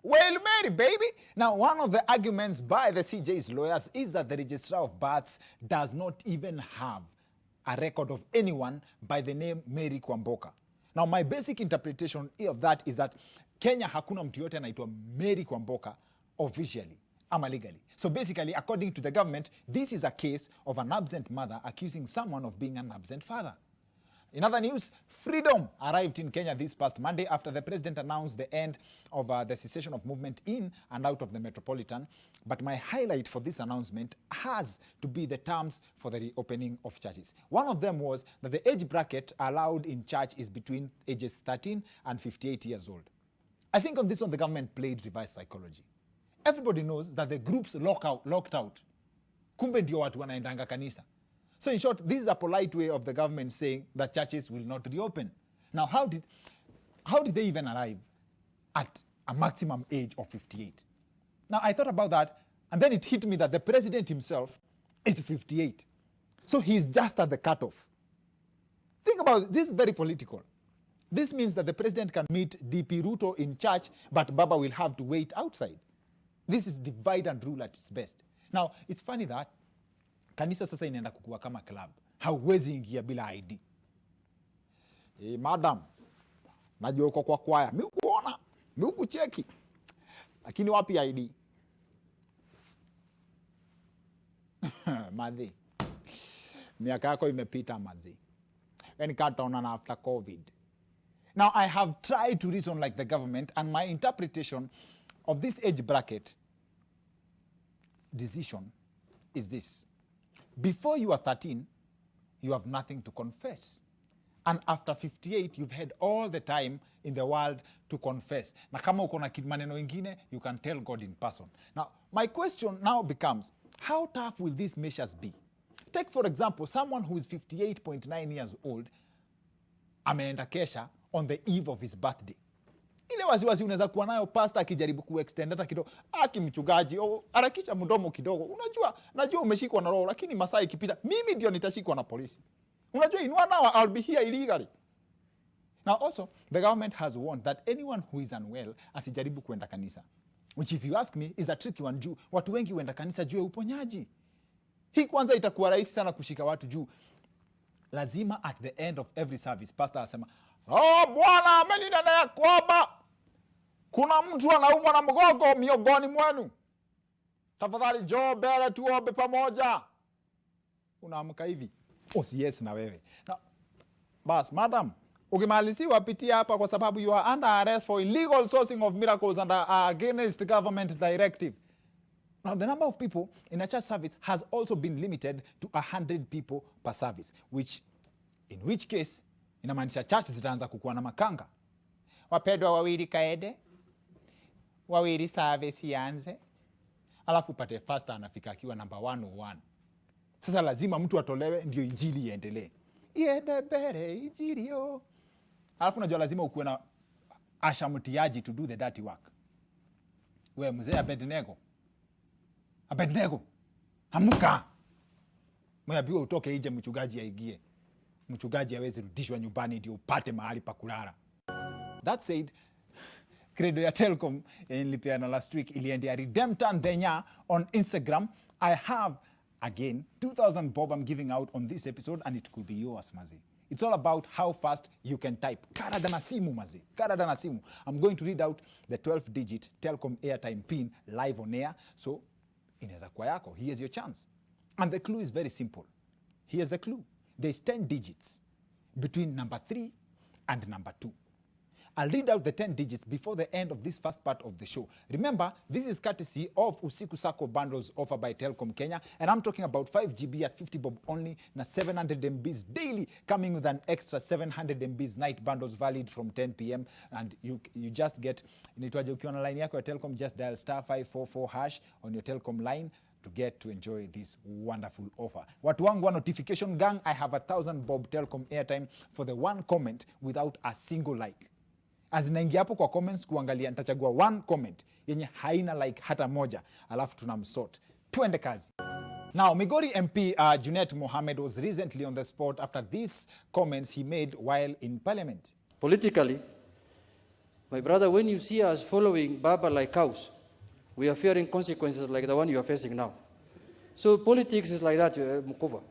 Wail Mary, baby! Now, one of the arguments by the CJ's lawyers is that the Registrar of Births does not even have a record of anyone by the name Mary Kwamboka. Now, my basic interpretation of that is that Kenya hakuna mtu yote anaitwa Mary Kwamboka officially ama legally. So basically, according to the government, this is a case of an absent mother accusing someone of being an absent father. In other news, freedom arrived in Kenya this past Monday after the president announced the end of the cessation of movement in and out of the metropolitan. But my highlight for this announcement has to be the terms for the reopening of churches. One of them was that the age bracket allowed in church is between ages 13 and 58 years old. I think on this one, the government played reverse psychology. Everybody knows that the groups locked out. Kumbe ndio watu wanaendanga kanisa. So in short, this is a polite way of the government saying that churches will not reopen. Now, how did they even arrive at a maximum age of 58? Now, I thought about that, and then it hit me that the president himself is 58. So he's just at the cutoff. Think about it. This is very political. This means that the president can meet DP Ruto in church, but Baba will have to wait outside. This is divide and rule at its best. Now, it's funny that kanisa sasa inaenda kukua kama club. Hauwezi ingia bila ID. Madam, najua uko kwa kwaya. Mimi kuona, mimi kucheki. Lakini wapi ID? Madhi. Miaka yako imepita madhi. Yaani kataona after COVID. Now, I have tried to reason like the government, and my interpretation of this age bracket decision is this. Before you are 13, you have nothing to confess. And after 58, you've had all the time in the world to confess. Na kama uko na maneno ingine, you can tell God in person. Now, my question now becomes, how tough will these measures be? Take, for example, someone who is 58.9 years old, ameenda kesha on the eve of his birthday. Ile wasiwasi unaweza kuwa nayo pasta akijaribu kuextend hata kidogo, mchungaji harakisha mdomo kidogo. Najua umeshikwa na roho, lakini masaa ikipita mimi ndio nitashikwa na polisi. Unajua in 1 hour I'll be here illegally. Now also, the government has warned that anyone who is unwell asijaribu kuenda kanisa. Which if you ask me is a tricky one juu watu wengi huenda kanisa juu ya uponyaji. Hii kwanza itakuwa rahisi sana kushika watu juu lazima at the end of every service pastor asema, Bwana ameninena ya kwamba Kuna mtu anaumwa na mgongo miongoni mwenu? Tafadhali njoo mbele tuombe pamoja. Unaamka hivi. Yes na wewe. Na bas, madam, ukimaliziwa pitia hapa kwa sababu you are under arrest for illegal sourcing of miracles under against government directive. Now, the number of people in a church service has also been limited to 100 people per service, in which case, inamaanisha church zitaanza kukuwa na makanga. Wapendwa wawili kaede, wawili service yanze, alafu upate first anafika akiwa number 101. Sasa lazima mtu atolewe ndio injili iendelee. Iende mbele injili yo. Alafu unajua lazima ukuwe na ashamutiaji to do the dirty work. Wewe mzee Abednego, amuka. Mwaambiwa utoke nje mchungaji aingie. Mchungaji hawezi rudishwa nyumbani ndio upate mahali pa kulala. That said, credo ya Telkom nilipeana last week iliendea Redemptan Denya on Instagram. I have again 2,000 bob I'm giving out on this episode and it could be yours, mazi. It's all about how fast you can type. Karadana simu, mazi. Karadana simu. I'm going to read out the 12-digit Telkom airtime pin live on air. So, inaweza kwa yako. Here's your chance. And the clue is very simple. Here's the clue. There's 10 digits between number 3 and number 2. I'll read out the 10 digits before the end of this first part of the show. Remember, this is courtesy of Usiku Sako bundles offered by Telkom Kenya, and I'm talking about 5 GB at 50 bob only, na 700 MBs daily, coming with an extra 700 MBs night bundles valid from 10 p.m. And you just get, inaitwaje ukiwa na line yako ya Telkom, just dial *544# on your Telkom line to get to enjoy this wonderful offer. Watu wangu wa notification gang, I have 1,000 bob Telkom airtime for the one comment without a single like. As naingia hapo kwa comments kuangalia, nitachagua one comment yenye haina like hata moja, alafu tunamsort. Tuende kazi. Now, Migori MP Junet Mohammed was recently on the spot after these comments he made while in parliament. Politically, my brother, when you see us following Baba like cows, we are fearing consequences like the one you are facing now. So politics is like that, Mkuba.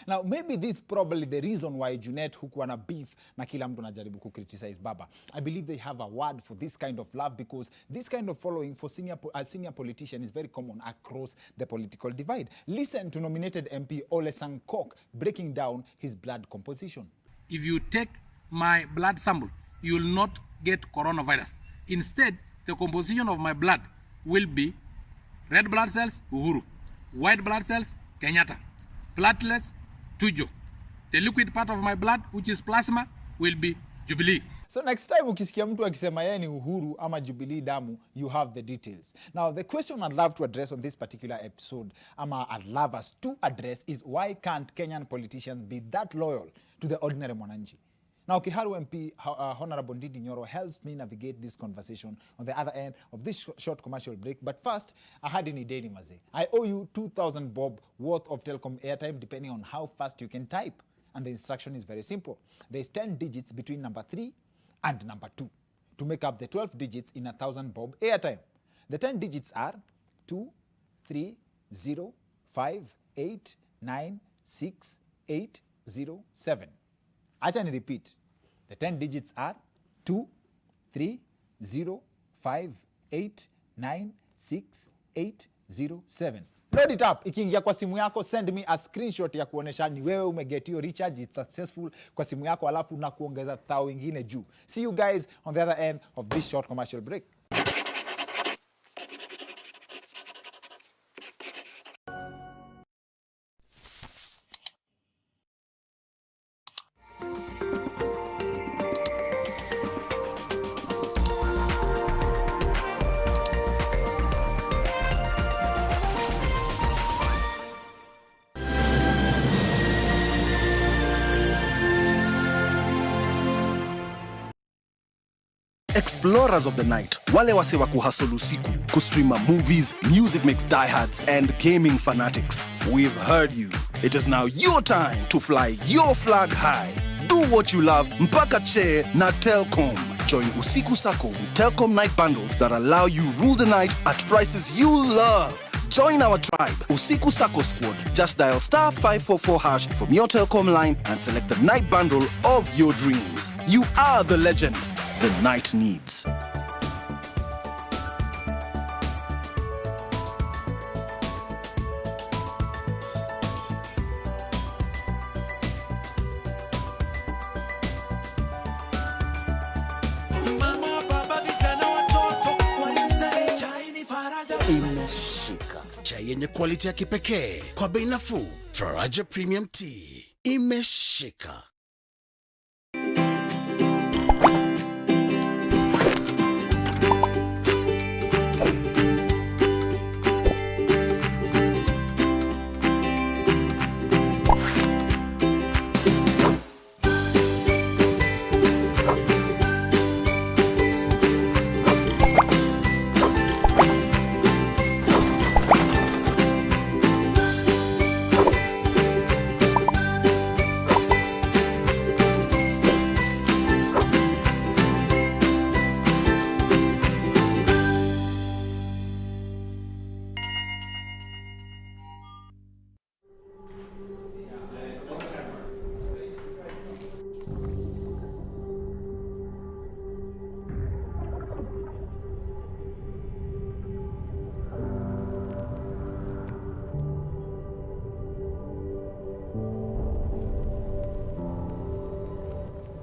Now, maybe this is probably the reason why Junet hukuwa na beef na kila mtu anajaribu ku-criticize Baba. I believe they have a word for this kind of love because this kind of following for a senior politician is very common across the political divide. Listen to nominated MP Ole Sankok breaking down his blood composition. If you take my blood sample, you will not get coronavirus. Instead, the composition of my blood will be red blood cells, Uhuru, white blood cells, Kenyatta, platelets, Tujo. The liquid part of my blood, which is plasma, will be Jubilee. So next time ukisikia mtu akisema yeye ni Uhuru ama Jubilee damu, you have the details. Now, the question I'd love to address on this particular episode, ama I'd love us to address, is why can't Kenyan politicians be that loyal to the ordinary mwananchi? Now, Kiharu MP, Honorable Ndindi Nyoro, helps me navigate this conversation on the other end of this short commercial break. But first, ahadi ni deni maze. I owe you 2,000 bob worth of Telkom airtime depending on how fast you can type. And the instruction is very simple. There's 10 digits between number 3 and number 2 to make up the 12 digits in 1,000 bob airtime. The 10 digits are 2, 3, 0, 5, 8, 9, 6, 8, 0, 7. Acha ni repeat. The 10 digits are 2, 3, 0, 5, 8, 9, 6, 8, 0, 7. Load it up. Ikiingia kwa simu yako, send me a screenshot ya kuonesha ni wewe umeget your recharge, it's successful kwa simu yako, alafu na kuongeza thao ingine juu. See you guys on the other end of this short commercial break. Explorers of the night, wale wase wa kuhustle usiku, kustreama movies, music mix diehards, and gaming fanatics. We've heard you. It is now your time to fly your flag high. Do what you love, mpaka che na Telkom. Join Usiku Sako with Telkom night bundles that allow you rule the night at prices you love. Join our tribe, Usiku Sako Squad. Just dial *544# from your Telkom line and select the night bundle of your dreams. You are the legend the night needs. yenye quality ya kipekee kwa bei nafuu. Faraja Premium Tea imeshika.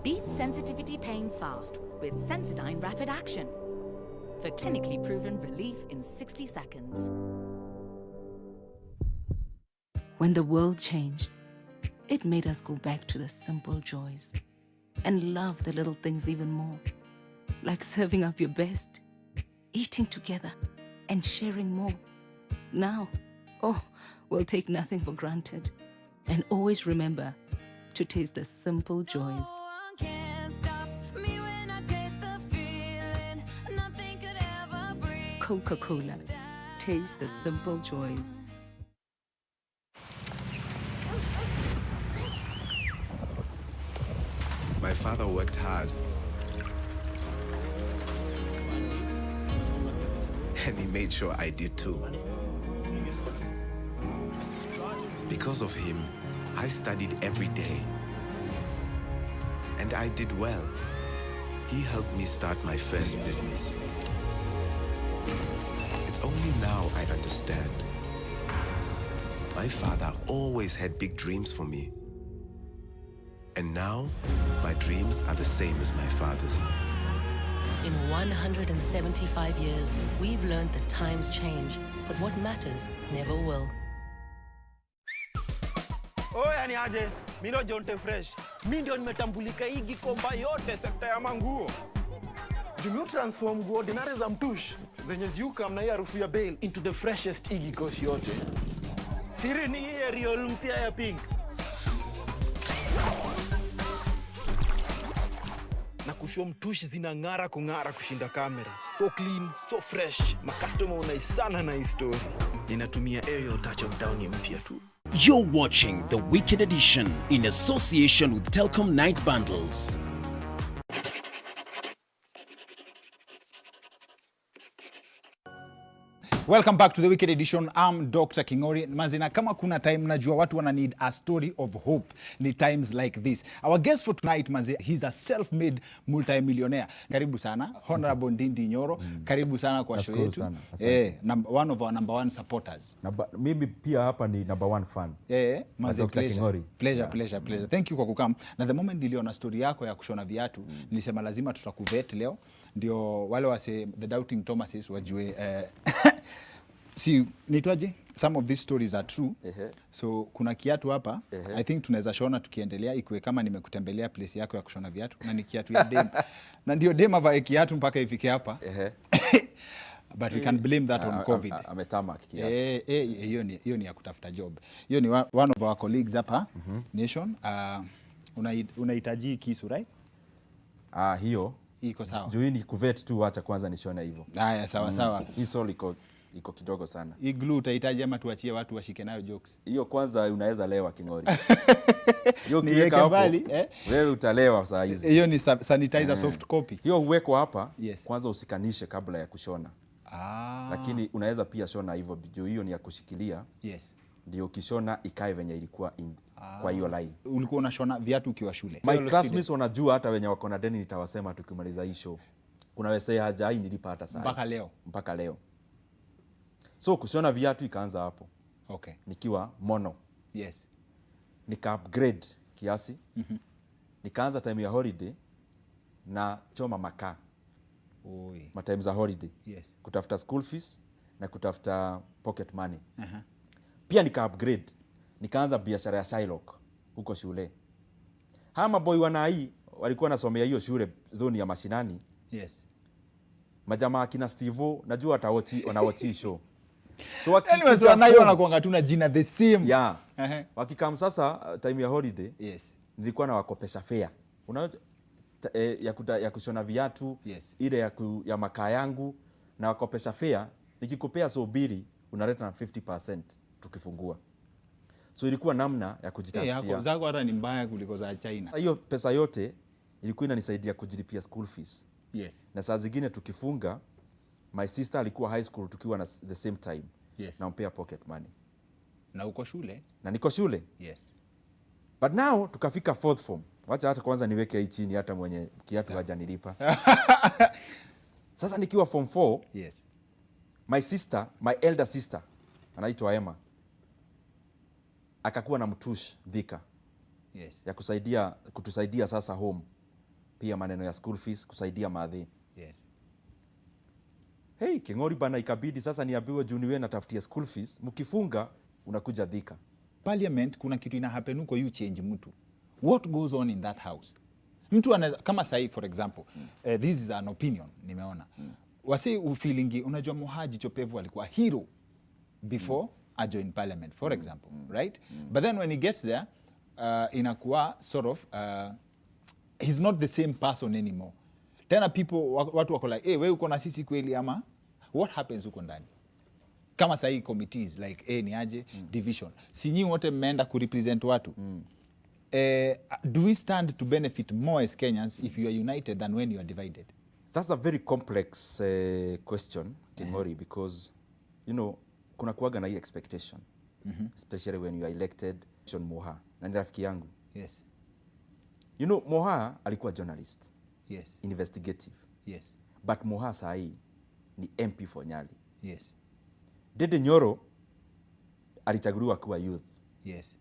Beat sensitivity pain fast with Sensodyne Rapid Action for clinically proven relief in 60 seconds. When the world changed, it made us go back to the simple joys and love the little things even more, like serving up your best, eating together, and sharing more. Now, we'll take nothing for granted and always remember to taste the simple joys. Coca-Cola. Taste the simple joys. My father worked hard. And he made sure I did too. Because of him, I studied every day. And I did well. He helped me start my first business. It's only now I understand. My father always had big dreams for me. And now, my dreams are the same as my father's. In 175 years, we've learned that times change, but what matters never will. Oya ni aje, mimi ndo Jonte Fresh. Mimi ndio nimetambulika hii Gikomba yote sekta ya manguo. Jumio transform nguo ordinary za mtush zenye ziuka mna hii harufu ya bail into the freshest igikosh yote. Siri ni hii Ariel mpya ya pink. Na kushow mtush zinang'ara kung'ara kushinda kamera. So clean, so fresh. Makastoma unaisana na hii story. Ninatumia Ariel touch of down mpya tu. You're watching The Wicked Edition in association with Telkom Night Bundles. Welcome back to the Wicked Edition. I'm Dr. Kingori. Mazina, kama kuna time najua watu wana need a story of hope ni times like this. Our guest for tonight, Mazi, he's a self-made multi-millionaire. Karibu sana, Honorable Ndindi Nyoro. Karibu sana kwa show yetu. One of our number one supporters. Mimi pia hapa ni number one fan. Mazi, Dr. Kingori. Pleasure. Thank you kwa kukam. Na the moment niliona story yako ya kushona viatu, nilisema lazima tutakuvet leo. Ndio wale wase the doubting Thomases wajue si nitwaje, some of these stories are true. So kuna kiatu hapa, I think tunaweza shona tukiendelea ikuwe kama nimekutembelea place yako ya kushona viatu na ni kiatu ya dem. Na ndio dem avae kiatu mpaka ifike hapa. But we can blame that on COVID. Ametama kiasi. Hiyo ni ya kutafuta job. Hiyo ni one of our colleagues hapa Nation. Unahitaji kisu, right? Hiyo iko sawa. Juu ni kuvet tu, acha kwanza nishone hivyo. Haya, sawa. Hii soli iko kidogo sana. Hii glue utahitaji ama tuachie watu washike nayo jokes? Hiyo kwanza unaweza lewa Kingori. Hiyo kiweka hapo. Wewe utalewa saa hizi. Hiyo ni sanitizer soft copy. Hiyo uweko hapa, kwanza usikanishe kabla ya kushona. Lakini unaweza pia shona hivyo, juu hiyo ni ya kushikilia. Ndio ukishona ikae venye ilikuwa kwa hiyo line. Ulikuwa unashona viatu ukiwa shule? My classmates wanajua, hata wenye wako na deni nitawasema tukimaliza hii show. Kuna wese haja hii nilipa hata saa. Mpaka leo. So kushona viatu ikaanza hapo. Nikiwa mono. Nika upgrade kiasi. Nikaanza time ya holiday na choma makaa. Ma time za holiday. Kutafuta school fees na kutafuta pocket money. Pia nika upgrade, nikaanza biashara ya Shylock huko shule. Hama boy wanai walikuwa nasomea hiyo shule zoni ya mashinani. Yes. Majamaa kina Steve, najua wanawachi show. So wanai wanakuanga tu na jina the same. Yeah. Wakikam sasa time ya holiday. Yes. Nilikuwa na wakopesha fare. Unaona ya kushona viatu, yes. Ile ya makaa yangu na wakopesha fare, nikikopea sobiri unaleta na 50% tukifungua. So ilikuwa namna ya kujitafutia. Zako hata ni mbaya kuliko za China. Hiyo pesa yote ilikuwa inanisaidia kujilipia school fees. Yes. Na saa zingine tukifunga, my sister alikuwa high school tukiwa na the same time. Yes. Na mpea pocket money. Na uko shule? Na niko shule. Yes. But now tukafika fourth form. Wacha hata kwanza niweke hii chini hata mwenye kiatu haja nilipa. Sasa nikiwa form 4, yes. My elder sister anaitwa Emma. Akakuwa na mtush Dhika. Yes. Ya kutusaidia sasa home. Pia maneno ya school fees kusaidia madhi. Yes. Hey, Kingori bana ikabidi sasa niambiwe juu niwe natafutia school fees, mkifunga unakuja Dhika. Parliament kuna kitu ina happen huko, you change mtu. What goes on in that house? Mtu kama sahi for example, this is an opinion nimeona. Wasi feelingi unajua Mohaji Chopevu alikuwa hero before a join parliament for example, right? But then when he gets there, inakuwa sort of he's not the same person anymore. Tena watu wako like, hey, wewe uko na sisi kweli ama what happens huko ndani? Kama sahi committees like ni aje division. Si nyinyi wote mmeenda ku represent watu. Do we stand to benefit more as Kenyans if you are united than when you are divided? That's a very complex question, Kingori, because you know kuna kuaga na hii expectation, especially when you are elected. Moha na ni rafiki yangu. Yes. You know Moha alikuwa journalist. Yes. Investigative. Yes. But Moha sahi ni MP for Nyali. Yes. Dede Nyoro alichaguliwa kuwa youth. Yes.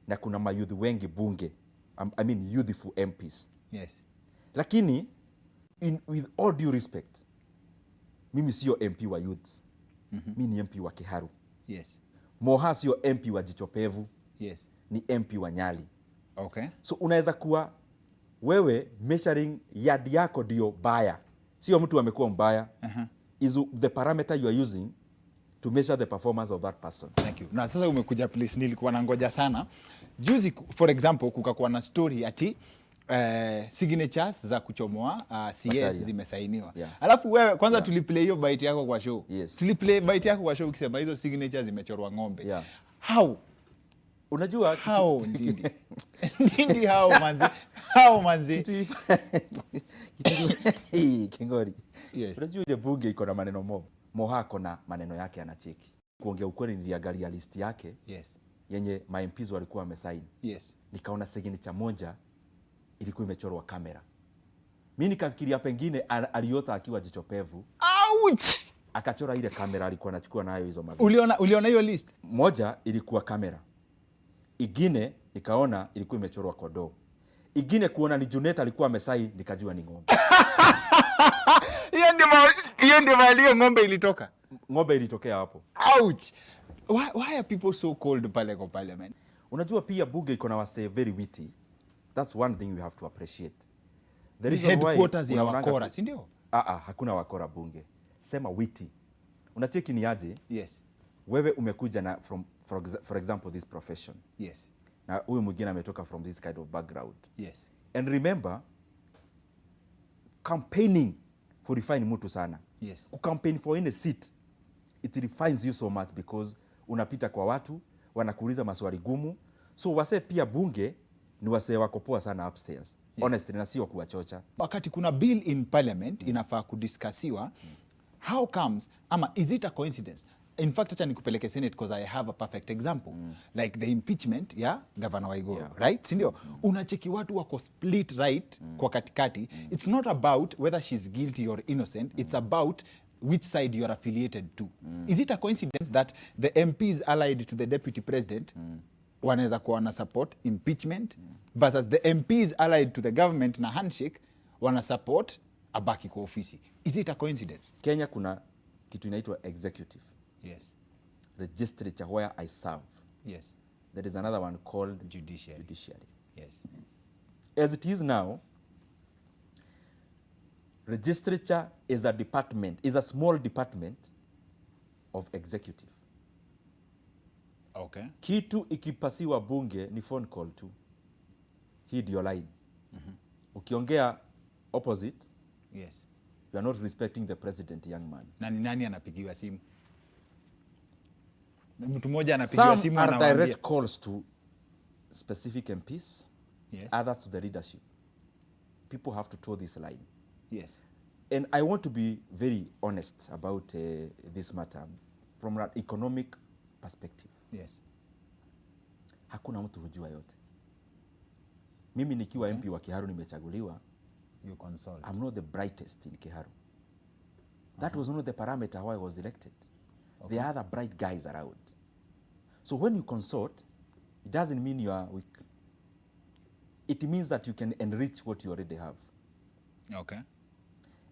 Na kuna mayouth wengi bunge. I mean youthful MPs. Yes. Lakini with all due respect, mimi sio MP wa youth. Mimi ni MP wa Kiharu. Yes. Moha sio MP wa Jichopevu. Yes. Ni MP wa Nyali. Okay. So unaweza kuwa wewe measuring yard yako ndio baya. Sio mtu amekuwa mbaya. Is the parameter you are using to measure the performance of that person. Thank you. Na sasa umekuja place nilikuwa nangoja sana. Juzi for example kukakuwa na story ati signatures za kuchomoa CS zimesainiwa. Yeah. Alafu wewe kwanza tuliplay hiyo bite yako kwa show. Yes. Tuliplay bite yako kwa show ukisema hizo signatures zimechorwa ng'ombe. Yeah. How? Unajua how ndindi? Ndindi how manzi? How manzi? Kingori. Yes. Unajua ile bunge iko na maneno mob. Moha kona maneno yake anacheki. Kuongea ukweli niliangalia list yake. Yes. Yenye my MPs walikuwa wamesign. Yes. Nikaona signature moja ilikuwa imechorwa kamera. Mimi nikafikiria pengine aliota akiwa Jichopevu. Ouch! Akachora ile kamera alikuwa anachukua nayo hizo mavi. Uliona hiyo list? Moja ilikuwa kamera. Igine nikaona ilikuwa imechorwa kodoo. Igine kuona ni Junet alikuwa amesign nikajua ni ng'ombe. Hiyo ndio mahali ng'ombe ilitoka. Ng'ombe ilitokea hapo. Ouch! Why are people so cold pale kwa parliament? Unajua pia bunge iko na wase very witty. That's one thing we have to appreciate. The headquarters ya wakora, si ndio? Hakuna wakora bunge. Sema witty. Unacheki ni aje? Yes. Wewe umekuja na for example this profession. Yes. Na huyu mwingine ametoka from this kind of background. Yes. And remember, campaigning hurefine mtu sana. Yes. Kucampaign for any seat, it refines you so much because unapita kwa watu, wanakuuliza maswali gumu. So wase pia bunge ni wase wako poa sana upstairs. Yes. Honestly, na sio kuwachocha. Wakati kuna bill in parliament inafaa kudiskasiwa, how comes ama is it a coincidence? In fact, acha nikupeleke Senate because I have a perfect example. Like the impeachment ya Governor Waiguru, right? Sindio? Unacheki watu wako split right kwa katikati. It's not about whether she's guilty or innocent. It's about which side you are affiliated to. Is it a coincidence that the MPs allied to the deputy president wanaweza kuwa na support impeachment versus the MPs allied to the government na handshake wana support abaki kwa ofisi? Is it a coincidence? Kenya kuna kitu inaitwa executive Yes. Legislature, where I serve. Yes. There is another one called Judiciary. Yes. As it is now, legislature is a department, is a small department of executive. Okay. Kitu ikipasiwa bunge ni phone call tu. Hii ndio line. Ukiongea opposite, yes, you are not respecting the president, young man. Na nani anapigiwa simu? Mtu mmoja anapigiwa simu anawaambia. Some are direct anawaambia calls to specific MPs, yes, others to the leadership. People have to toe this line. Yes. And I want to be very honest about this matter from an economic perspective. Yes. Hakuna mtu hujua yote. Mimi nikiwa MP wa Kiharu nimechaguliwa. You consult. I'm not the brightest in Kiharu. That was not the parameter how I was elected. There are other bright guys around. So when you consult, it doesn't mean you are weak. It means that you can enrich what you already have. Okay.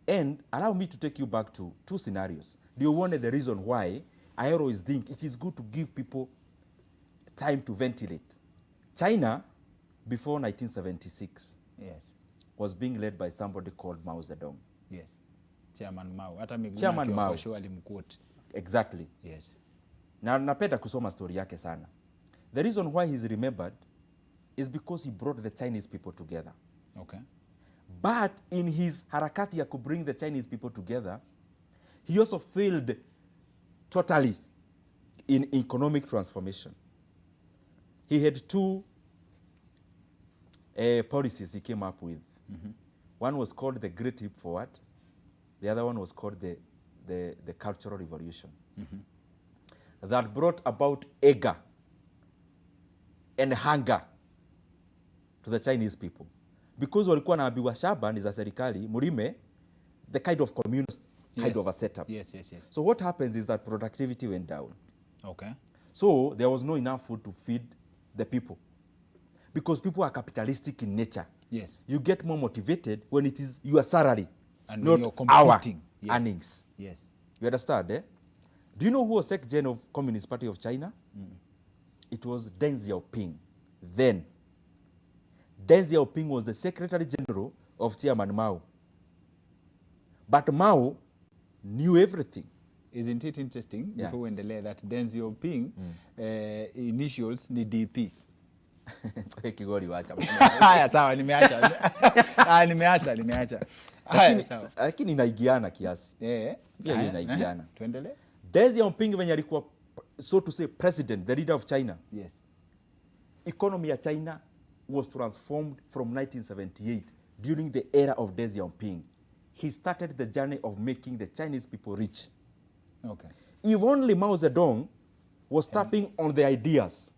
And allow me to take you back to two scenarios. Do you want the reason why I always think it is good to give people time to ventilate? China, before 1976, yes, was being led by somebody called Mao Zedong. Yes. Chairman Mao. Hata Miguna Chairman Mao. alimquote. Exactly. Yes. Na napenda kusoma story yake sana. The reason why he's remembered is because he brought the Chinese people together. Okay. But in his harakati ya to bring the Chinese people together, he also failed totally in economic transformation. He had two policies he came up with. One was called the Great Leap Forward. The other one was called the Cultural Revolution. That brought about anger and hunger to the Chinese people. Because walikuwa naambiwa shamba ni za serikali, mlime, the kind of communist kind of a setup. Yes, yes, yes. So what happens is that productivity went down. Okay. So there was no enough food to feed the people. Because people are capitalistic in nature. Yes. You get more motivated when it is your salary, and not you're our competing. Yes. earnings. Yes. You understand, eh? Do you know who was Secretary of Communist Party of China? It was Deng Xiaoping. Then, Deng Xiaoping was the Secretary General of Chairman Mao. But Mao knew everything. Isn't it interesting, Yeah. before we endelee, that Deng Xiaoping initials ni DP? Kigoli wacha. Haya, sawa, nimeacha. Nimeacha. Haya, sawa. Lakini inaigiana kiasi. Yeah. Yeah, inaigiana. Tuendelee. Deng Xiaoping venye alikuwa, so to say, president, the leader of China. Yes. Economy of China was transformed from 1978 during the era of Deng Xiaoping. He started the journey of making the Chinese people rich. Okay. If only Mao Zedong was tapping on the ideas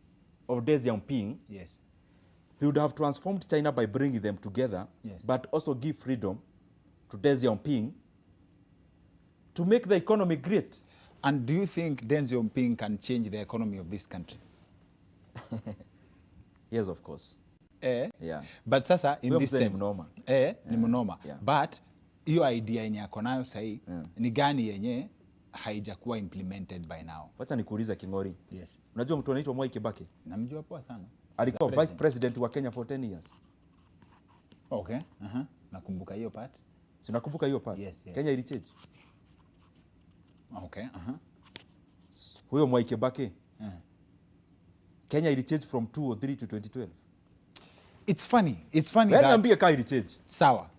of Deng Xiaoping, yes, he would have transformed China by bringing them together, yes, but also give freedom to Deng Xiaoping to make the economy great. And do you think Deng Xiaoping can change the economy of this country? Yes, of course. Yeah. But sasa in this sense, ni mnoma. Ni mnoma. Yeah. But hiyo idea yenye ako nayo sahi ni gani yenye haijakuwa implemented by now? Wacha nikuulize King'ori. Yes. Unajua mtu anaitwa Mwai Kibaki? Namjua poa sana. Alikuwa vice president wa Kenya for 10 years. Okay. Nakumbuka hiyo part. Si nakumbuka hiyo part? Yes, yes. Kenya ilichange. Okay. Huyo Mwai Kibaki. Kenya ilichange from 2003 to 2012. It's funny that niambie kama ilichange. Sawa.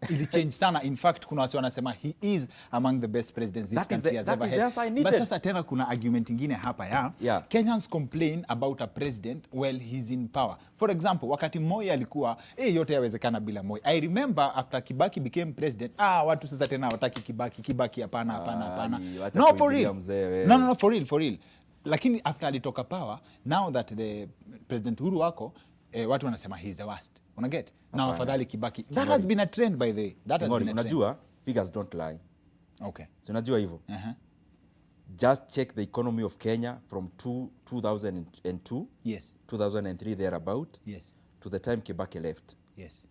Ilichange sana. In fact, kuna watu wanasema he is among the best presidents this country has ever had. But sasa tena kuna argument ingine hapa yeah. Kenyans complain about a president while he's in power. For example, wakati Moi alikuwa yote yawezekana bila Moi. I remember after Kibaki became president, watu sasa tena wataki Kibaki hapana. No, for real. No, for real. Lakini after alitoka power, now that the President Uhuru wako, watu wanasema he's the worst. Unaget? Now afadhali Kibaki. That has been a trend, by the way. That has been a trend. Unajua, figures don't lie. Okay. So unajua hivyo. Just check the economy of Kenya from 2002, yes, 2003 thereabout, yes, to the time Kibaki left. Yes.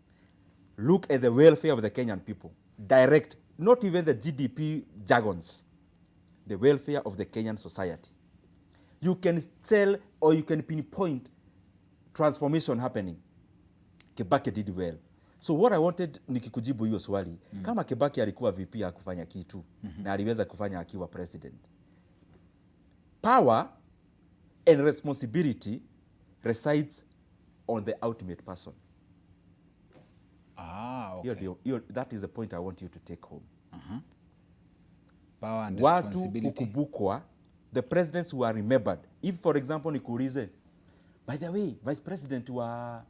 Look at the welfare of the Kenyan people. Direct, not even the GDP jargons. the welfare of the Kenyan society. You can tell or you can pinpoint transformation happening. Kibaki did well. So what I wanted nikikujibu hiyo swali, kama Kibaki alikuwa VP ya kufanya kitu na aliweza kufanya akiwa president. Power and responsibility resides on the ultimate person. Okay. That is the point I want you to take home. Power and watu responsibility. Ukubukwa, the presidents who are remembered. If for example nikuulize, by the way, vice president wa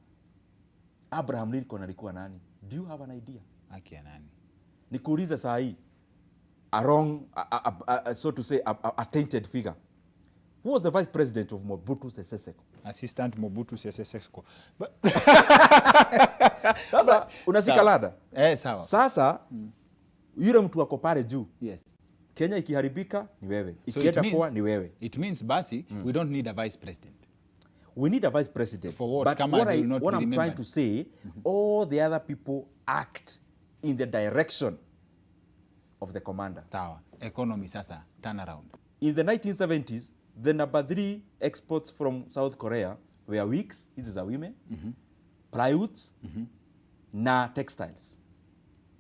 Abraham Lincoln alikuwa nani? Do you have an idea? Akia nani? Nikuulize saa hii, a wrong, so to say, a tainted figure. Who was the vice president of Mobutu Sese Seko? Assistant Mobutu Sese Seko. Sasa unashika lada. Sawa. Sasa yule mtu wako pale juu. Yes. Kenya ikiharibika ni wewe. Ikienda poa ni wewe. It means basi we don't need a vice president. We need a vice president. For what? But what I'm trying to say, all the other people act in the direction of the commander. Sawa. Economy sasa turn around. In the 1970s, the number 3 exports from South Korea were wigs, this is a women, plywoods, na textiles.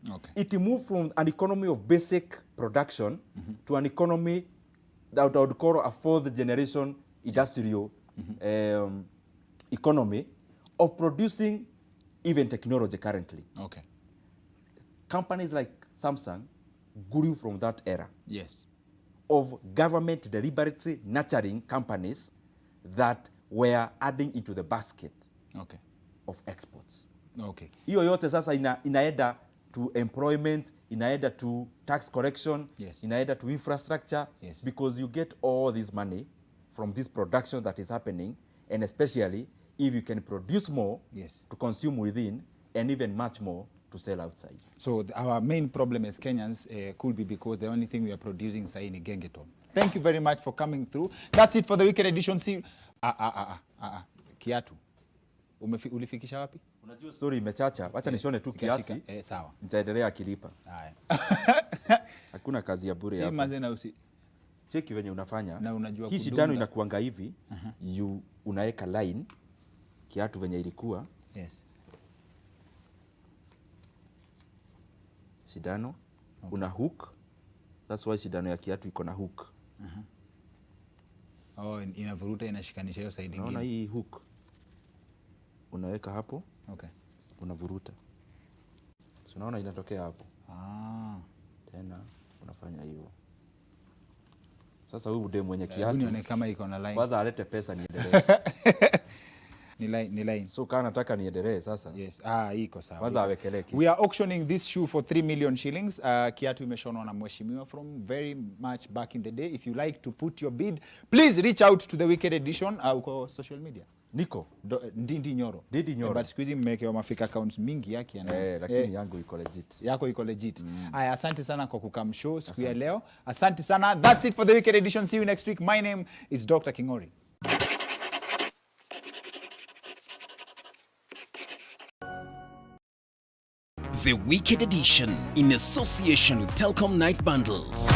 Okay. It moved from an economy of basic production to an economy that I would call a fourth generation industrial economy of producing even technology currently. Okay. Companies like Samsung grew from that era. Yes. Of government deliberately nurturing companies that were adding into the basket of exports. Okay. Hiyo yote sasa inaenda to employment, inaenda to tax correction, inaenda to infrastructure, because you get all this money from this production that is happening, and especially if you can produce more to consume within and even much more to sell outside. So our main problem as Kenyans could be because the only thing we are producing is in gengeton. Thank you very much for coming through. That's it for the weekend edition. See, Kiatu. Ulifikisha wapi? Unajua story imechacha. Wacha nishone tu kiasi. Sawa. Nitaendelea akilipa. Haya. Hakuna kazi ya bure hapa. Cheki venye unafanya. Na unajua hii shindano inakuanga hivi. Unaeka line kiatu venye ilikuwa. Yes. Shindano una hook. That's why shindano ya kiatu iko na hook. Inavuruta inashikanisha hiyo side nyingine. Naona hii hook. Unaweka hapo. Okay. Unavuruta. So unaona inatokea hapo. Tena unafanya hivyo. Sasa huyu demu mwenye kiatu. Nione kama iko na line. Kwanza alete pesa niendelee. Ni line. So kana nataka niendelee sasa. Yes. Iko sawa. Kwanza awekeleke. We are auctioning this shoe for 3 million shillings. Kiatu imeshonwa na mheshimiwa from very much back in the day. If you like to put your bid, please reach out to the weekend edition uko social media. Niko Ndindi Nyoro. But siku hizi mmewekewa mafake accounts mingi yake lakini yangu iko legit. Yako iko legit. Aya, asante sana kwa kukam show siku ya leo. Asante sana. That's it for the weekend edition. See you next week. My name is Dr. Kingori. The Wicked Edition in association with Telkom Night Bundles.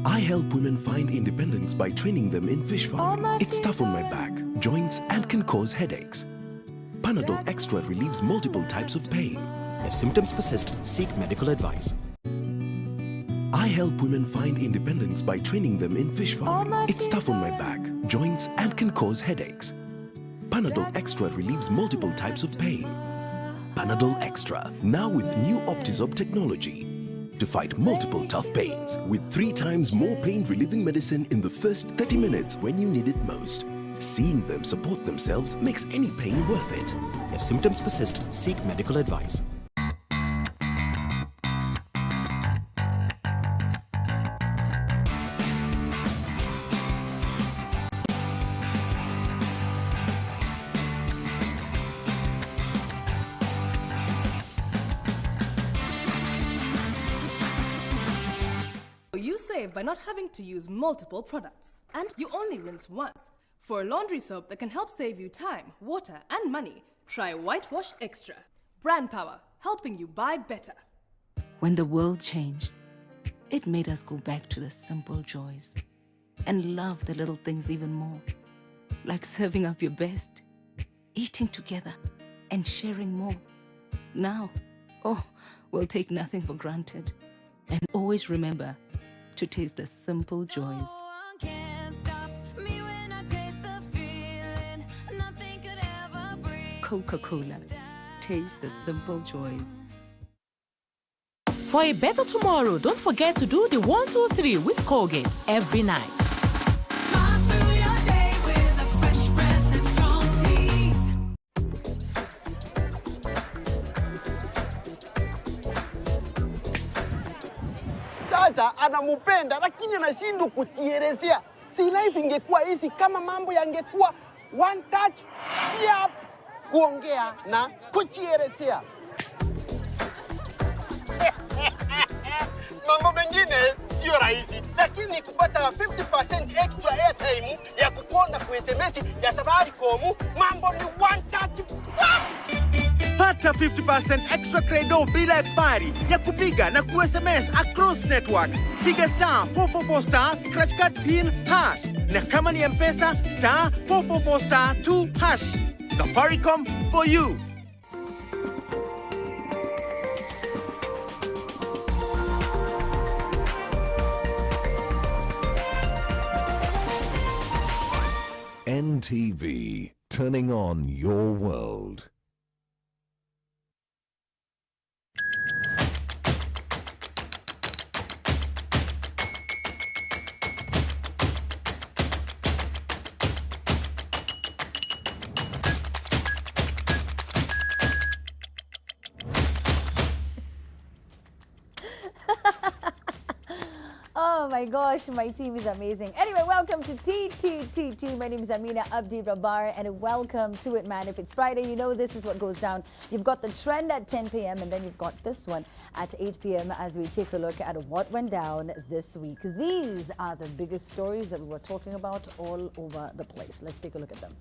I help women find independence by training them in fish farming. It's tough on my back, joints, and can cause headaches. Panadol Extra relieves multiple types of pain. If symptoms persist, seek medical advice. I help women find independence by training them in fish farming. It's tough on my back, joints, and can cause headaches. Panadol Extra relieves multiple types of pain. Panadol Extra, now with new Optizorb technology, to fight multiple tough pains with 3 times more pain-relieving medicine in the first 30 minutes when you need it most. Seeing them support themselves makes any pain worth it. If symptoms persist, seek medical advice. You save by not having to use multiple products. And you only rinse once. For a laundry soap that can help save you time, water, and money, try Whitewash Extra. Brand power, helping you buy better. When the world changed, it made us go back to the simple joys and love the little things even more. Like serving up your best, eating together, and sharing more. Now, we'll take nothing for granted. And always remember to taste the simple joys. Coca-Cola. Taste the simple joys. For a better tomorrow, don't forget to do the 1, 2, 3 with Colgate every night. Sasa anamupenda lakini anashindwa kujielezea. Si life ingekuwa hizi kama mambo yangekuwa one touch, yap, kuongea na kujielezea. Mambo mengine sio rahisi, lakini kupata 50% extra airtime ya kukonda kwa SMS ya Safaricom, mambo ni one touch. Pata 50% extra credo bila expiry ya kupiga na ku-SMS across networks. Piga *444* scratch card pin hash. Na kama ni M-Pesa *444*2#. Safaricom for you. NTV, turning on your world. Oh my gosh, my team is amazing. Anyway, welcome to TTTT. My name is Amina Abdi Rabar and welcome to it, man. If it's Friday, you know this is what goes down. You've got the trend at 10 p.m. and then you've got this one at 8 p.m. as we take a look at what went down this week. These are the biggest stories that we were talking about all over the place. Let's take a look at them.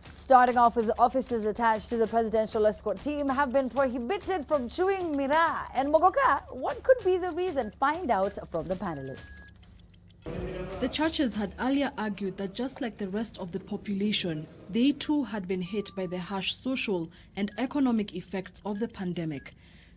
Starting off with officers attached to the presidential escort team have been prohibited from chewing miraa. And Mogoka, what could be the reason? Find out from the panelists. The churches had earlier argued that just like the rest of the population, they too had been hit by the harsh social and economic effects of the pandemic.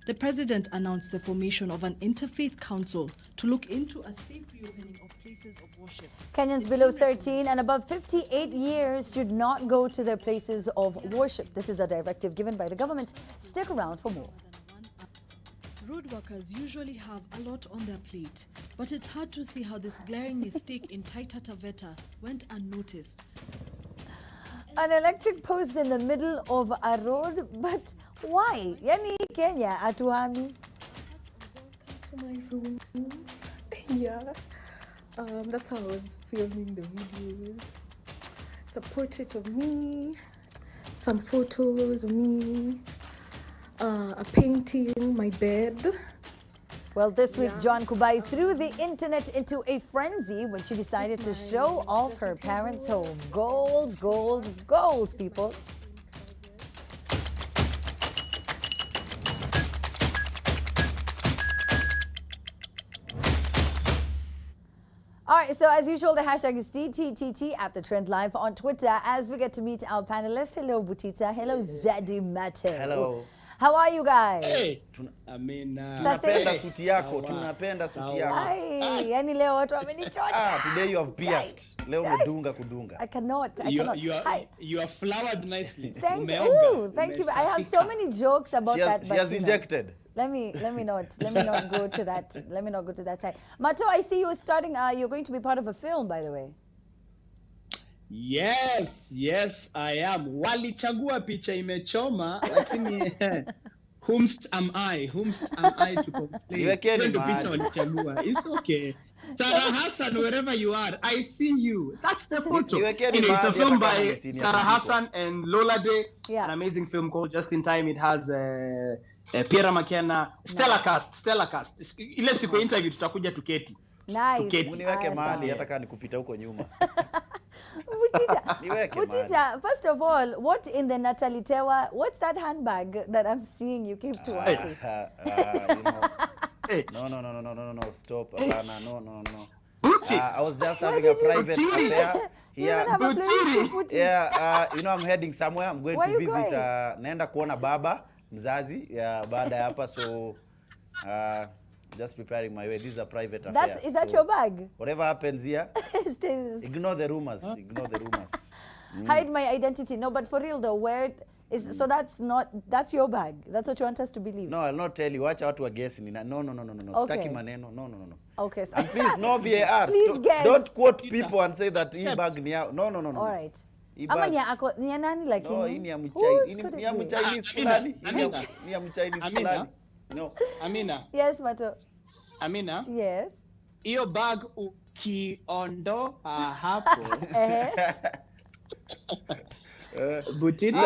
The president announced the formation of an interfaith council to look into a safe reopening of places of worship. Kenyans below 13 and above 58 years should not go to their places of worship. This is a directive given by the government. Stick around for more. Road workers usually have a lot on their plate, but it's hard to see how this glaring mistake in Taita Taveta went unnoticed. An electric post in the middle of a road, but why? Yani Kenya atuhami. My room. Yeah. That's how I was filming the videos. It's a portrait of me, some photos of me, a painting, my bed. Well, this week, John Kubai threw the internet into a frenzy when she decided to show off her parents' home. Goals, goals, goals, people. All right, so as usual, the hashtag is TTTT at the Trend Live on Twitter as we get to meet our panelists. Hello, Butita. Hello, Zadi Mate. Hello. How are you guys? Hey. Tunapenda suti yako, tunapenda suti yako. Ay, yani leo watu wamenichocha. Today you have pierced. Leo umedunga kudunga. I cannot. You are flowered nicely. Thank you. Thank you. I have so many jokes about that. She has injected. Let me not go to that. Let me not go to that side. Mato, I see you starting. You're going to be part of a film, by the way. Yes, I am. Walichagua picha imechoma, lakini Whomst am I to complain? It's okay. Sarah Hassan, wherever you are, I see you. That's the photo. It's a film by Sarah Hassan and Lola Day. Yeah. An amazing film called Just in Time. It has Pierre McKenna, stellar cast. Ile siku interview tutakuja tuketi. Nice. Uniweke mahali hata kama nikupita huko nyuma. Butita, first of all, what in the Natalie Tewa, what's that handbag that I'm seeing you keep to work with? No, stop. No. I was just having a private affair here. I'm heading somewhere. I'm going to visit, naenda kuona baba, mzazi, baada ya hapa, so just preparing my way. This is a private affair. Is that your bag? Whatever happens here, ignore the rumors. Hide my identity. No, but for real though, where is so that's your bag. That's what you want us to believe. No, I'll not tell you. Watch out to guess. No. Okay. Sitaki maneno. No. Okay. So and please, no VAR. Please guess. Don't quote people and say that hii bag ni yao. No. All right. Ama ni nani lakini? No, hii ni ya Mchinese fulani. Ni ya Mchinese fulani. No. Amina. Yes, Mato. Amina. Yes. Hiyo bag ukiondoa hapo. Butita.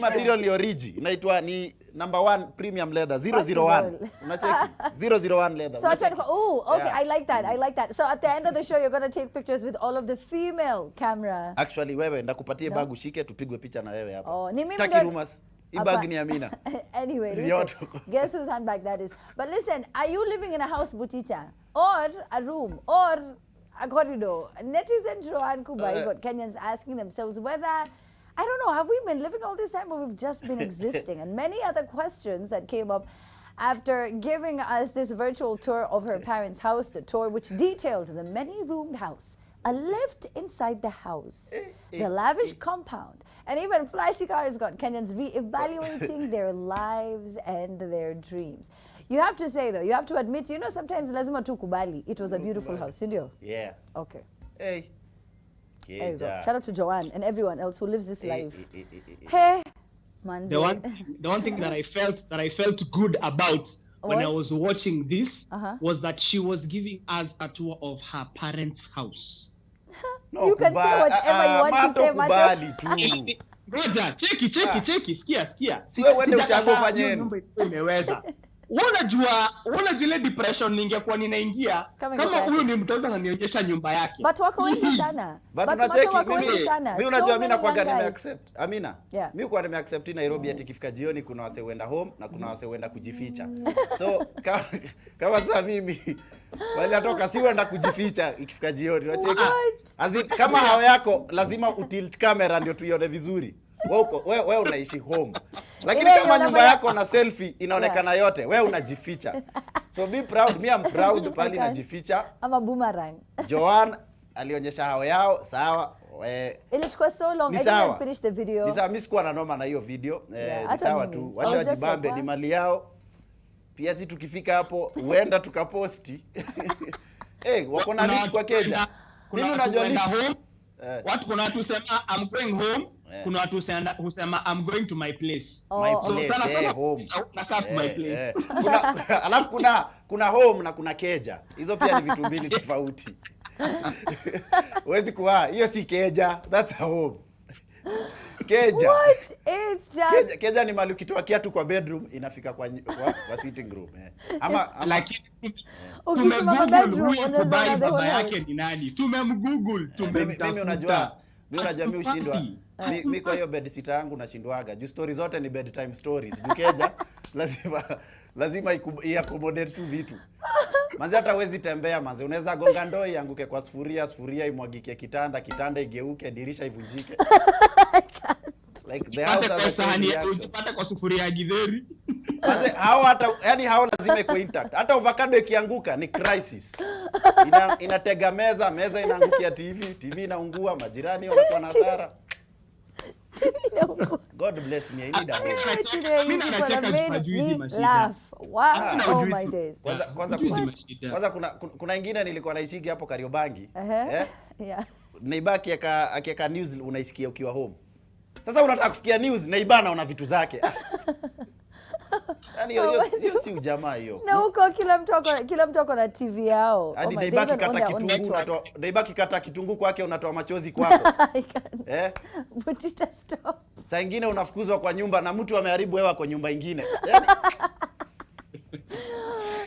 Material ni origi. Inaitwa ni number 1 premium leather 001. Unacheki? 001 leather. So okay, yeah. I like that. So at the end of the show you're going to take pictures with all of the female camera. Actually wewe ndakupatie bag ushike tupigwe picha na wewe hapa. Oh, ni mimi ndo rumors. Hii bag ni Amina. Anyway, listen, guess whose handbag that is. But listen, are you living in a house, Butita, or a room, or a corridor? Netizen Joanne Kubai got Kenyans asking themselves whether, I don't know, have we been living all this time or we've just been existing? And many other questions that came up after giving us this virtual tour of her parents' house, the tour which detailed the many-roomed house, a lift inside the house, the lavish compound, and even flashy cars got Kenyans re-evaluating their lives and their dreams. You have to say though, you have to admit, sometimes lazima tu kubali, it was a beautiful house, sindio? Yeah. Okay. Hey. There you go. Shout out to Joanne and everyone else who lives this life. Hey, man. The one thing that I felt good about when I was watching this was that she was giving us a tour of her parents' house. No, you can say whatever you want to say, Mato. Ngoja, cheki, sikia. Wewe uende ushago fanyeni. Imeweza. Unajua ile depression ningekuwa ninaingia kama huyu ni mtoto ananionyesha nyumba yake. But wako wengi sana. But unacheki mimi unajua mimi nakuwa nimeaccept. Amina. Mimi kwa nimeaccept Nairobi ati ikifika jioni kuna wase huenda home na kuna wase huenda kujificha. So kama sasa mimi wale atoka si huenda kujificha ikifika jioni. Unacheki? Kama hao yako lazima utilt camera ndio tuione vizuri. Wewe unaishi home. Lakini kama nyumba yako na selfie inaonekana yote, wewe unajificha. So be proud, me I'm proud pali najificha. Ama boomerang. Joanne alionyesha hao yao, sawa. Ilichukua so long, I didn't finish the video. Ni sawa, mimi sikuwa na noma na hiyo video. Ni sawa tu. Wacha wajibambe ni mali yao. Pia sisi tukifika hapo, huenda tukaposti. Wako na lift kwa keja. Mimi unajua lift home. Watu kuna watu sema I'm going home. Kuna watu husema I'm going to my place. So sana home. Nakaa to my place. Alafu kuna home na kuna keja. Hizo pia ni vitu mbili tofauti. Huwezi kuwa hiyo si keja, that's a home. Keja. What? It's just keja ni mahali ukitoa kiatu kwa bedroom inafika kwa sitting room. Ama lakini ukisema bedroom unaweza baba yake ni nani? Tumemgoogle, tumemtafuta. Mimi unajua mimi ushindwa. Mimi kwa hiyo bed sitter yangu nashindwaga. Juu story zote ni bedtime stories. Dukeja lazima i-accommodate tu vitu. Manze hata huwezi tembea manze. Unaweza gonga ndoo ianguke kwa sufuria imwagike kitanda igeuke, dirisha ivunjike. Like the house has unapata kwa sufuria ya githeri. Manze hao lazima iko intact. Hata avocado ikianguka ni crisis. Inatega meza inaangukia TV inaungua, majirani wanakuwa na hasara. God bless me, I need a home. Laugh. Wow, oh my days. Kwanza kuna ingine nilikuwa naishiki hapo Kariobangi. Yeah. Naibaki akieka news unaisikia ukiwa home. Sasa unataka kusikia news na ibana una vitu zake. Yaani hiyo si ujamaa hiyo. Na huko kila mtu ako na TV yao. Hadi Daibaki kata kitunguu unatoa Daibaki kata kitunguu kwake unatoa machozi kwako. Butita stop. Saa nyingine unafukuzwa kwa nyumba na mtu ameharibu hewa kwa nyumba nyingine. Yaani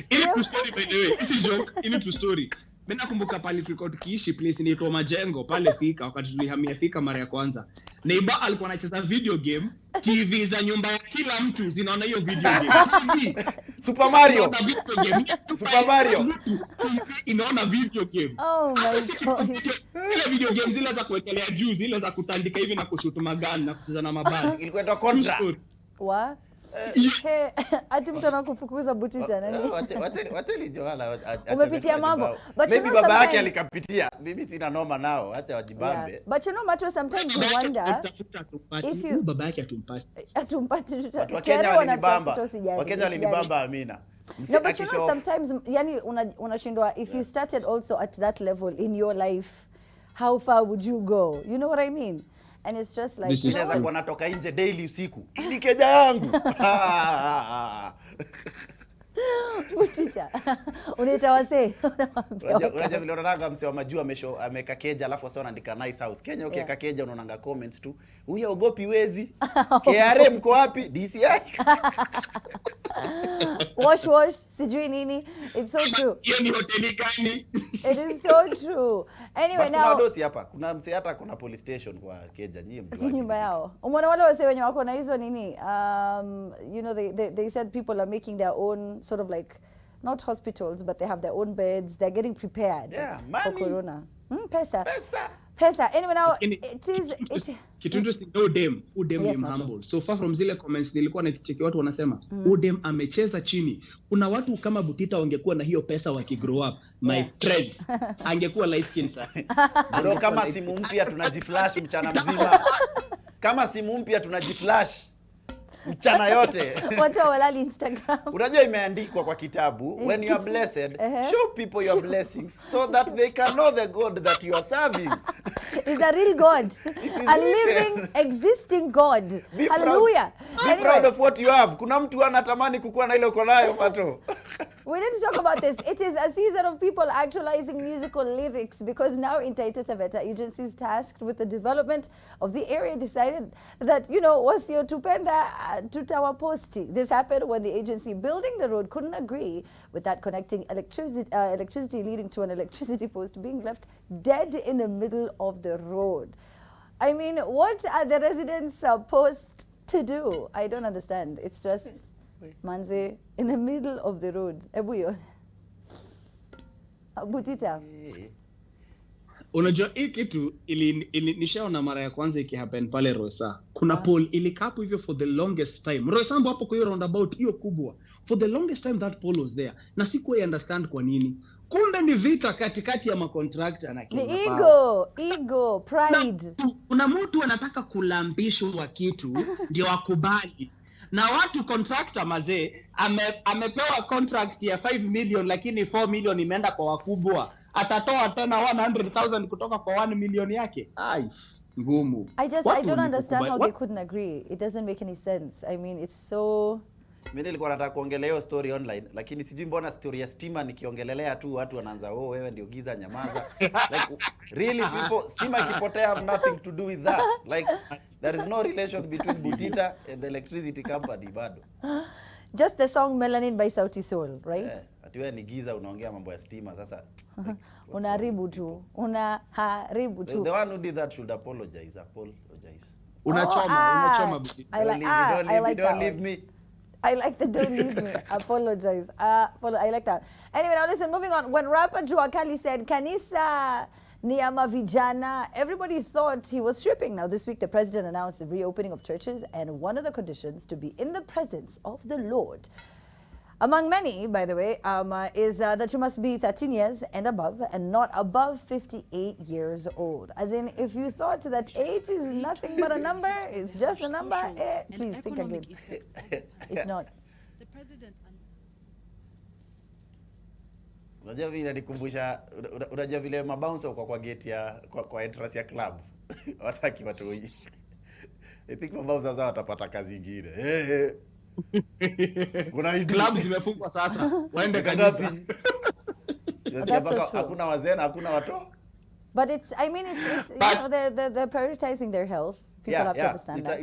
Ini true story by the way. Isi joke, ini true story. Mimi nakumbuka pale tulikuwa tukiishi place inaitwa Majengo pale Thika wakati tulihamia Thika mara ya kwanza. Neighbor alikuwa anacheza video game, TV za nyumba ya kila mtu zinaona hiyo video game. TV Super Mario. Super Mario. Inaona video game. Oh my god. Ile video game zile za kuwekelea juu, zile za kutandika hivi na kushoot magani na kucheza na mabasi. Ilikuwa ndo contra. Wa? Ati mtu anakufukuza Butita nani? Wateli Joala. Umepitia mambo. But maybe baba yake alikapitia. Mimi sina noma nao, hata wajibambe. Yeah. But you know Matro, sometimes you wonder if you baba yake atumpati. Wakenya walinibamba. Wakenya walinibamba Amina. No, but you know sometimes yani unashindwa if you started also at that level in your life, how far would you go? You know what I mean? And it's just like unaweza kuwa natoka nje daily usiku. Ili keja yangu. Butita. Unaita wasee. Unajua vile unaanga msee wa majua ameka keja alafu wasa wanaandika nice house. Kenya ukiweka keja unaonanga comments tu. Huyu ogopi wezi. KRA mko wapi? DCI. Wash sijui nini. It's so true. Hiyo ni hoteli gani? It is so true. Anyway, now kuna dosi hapa. Kuna msee hata kuna police station kwa keja nyie mjua. Nyumba yao. Umeona wale wase wenye wako na hizo nini? You know they said people are making their own sort of like not hospitals but they have their own beds. They're getting prepared for corona. Pesa. Anyway, now kitu interesting Udem yes, ni humble. So far from zile comments nilikuwa nakicheki watu wanasema Udem amecheza chini. Kuna watu kama Butita wangekuwa na hiyo pesa wakigrow up. My friend angekuwa light skin sana. Bro, kama simu mpya tunajiflash mchana mzima. Kama simu mpya tunajiflash mchana yote. Watu walali Instagram. Unajua imeandikwa kwa kitabu, when you are blessed, show people your blessings so that they can know the God that you are serving. Is a real God. A living, existing God. Hallelujah. Be proud of what you have. Kuna mtu anatamani kukua na ile uko nayo pato. We need to talk about this. It is a season of people actualizing musical lyrics because now in Taita Taveta, agencies tasked with the development of the area decided that, you know, wasio tupenda tutawaposti. This happened when the agency building the road couldn't agree with that connecting electricity leading to an electricity post being left dead in the middle of the road. I mean, what are the residents supposed to do? I don't understand. It's just manze in the middle of the road. Ebuyo. Butita. Unajua hii kitu nishaona mara ya kwanza ikihappen pale Rosa. Kuna pole ilikapo hivyo for the longest time. Rosa hapo kwa hiyo roundabout hiyo kubwa. For the longest time that pole was there. Na sikuwa understand kwa nini. Kumbe ni vita katikati ya macontractor na Kenya. Ni ego, pride. Kuna mtu anataka kulambishwa kitu ndio wakubali. Na watu contractor mazee amepewa contract ya 5 million lakini 4 million imeenda kwa wakubwa. Atatoa tena 100,000 kutoka kwa 1 million yake. Ai, ngumu. I don't understand how they couldn't agree. It doesn't make any sense. I mean, it's so mimi nilikuwa nataka kuongelea hiyo story online lakini sijui mbona story ya stima nikiongelelea tu watu wanaanza wewe ndio giza nyamaza. Like really people stima ikipotea have nothing to do with that. Like there is no relation between Butita and the electricity company bado. Just the song Melanin by Sauti Sol, right? Ati wewe ni giza unaongea mambo ya stima sasa. Unaharibu tu. The one who did that should apologize. Unachoma Butita. I like don't leave me. I like the don't leave me. Apologize. I like that. Anyway, now listen, moving on. When rapper Juakali said, Kanisa Niyama Vijana, everybody thought he was stripping. Now, this week, the president announced the reopening of churches, and one of the conditions to be in the presence of the Lord, among many, by the way, is that you must be 13 years and above, and not above 58 years old. As in, if you thought that age is nothing but a number, it's just a number, please think again. It's not. The president Unajua vile nikumbusha, unajua vile mabounce kwa gate ya kwa entrance ya club. Wataki watu wengi. I think mabao sasa watapata kazi ingine. Kuna club zimefungwa sasa. Waende kanisa. Hakuna wazee na hakuna watoto. But it's they're prioritizing their health. People have to understand that.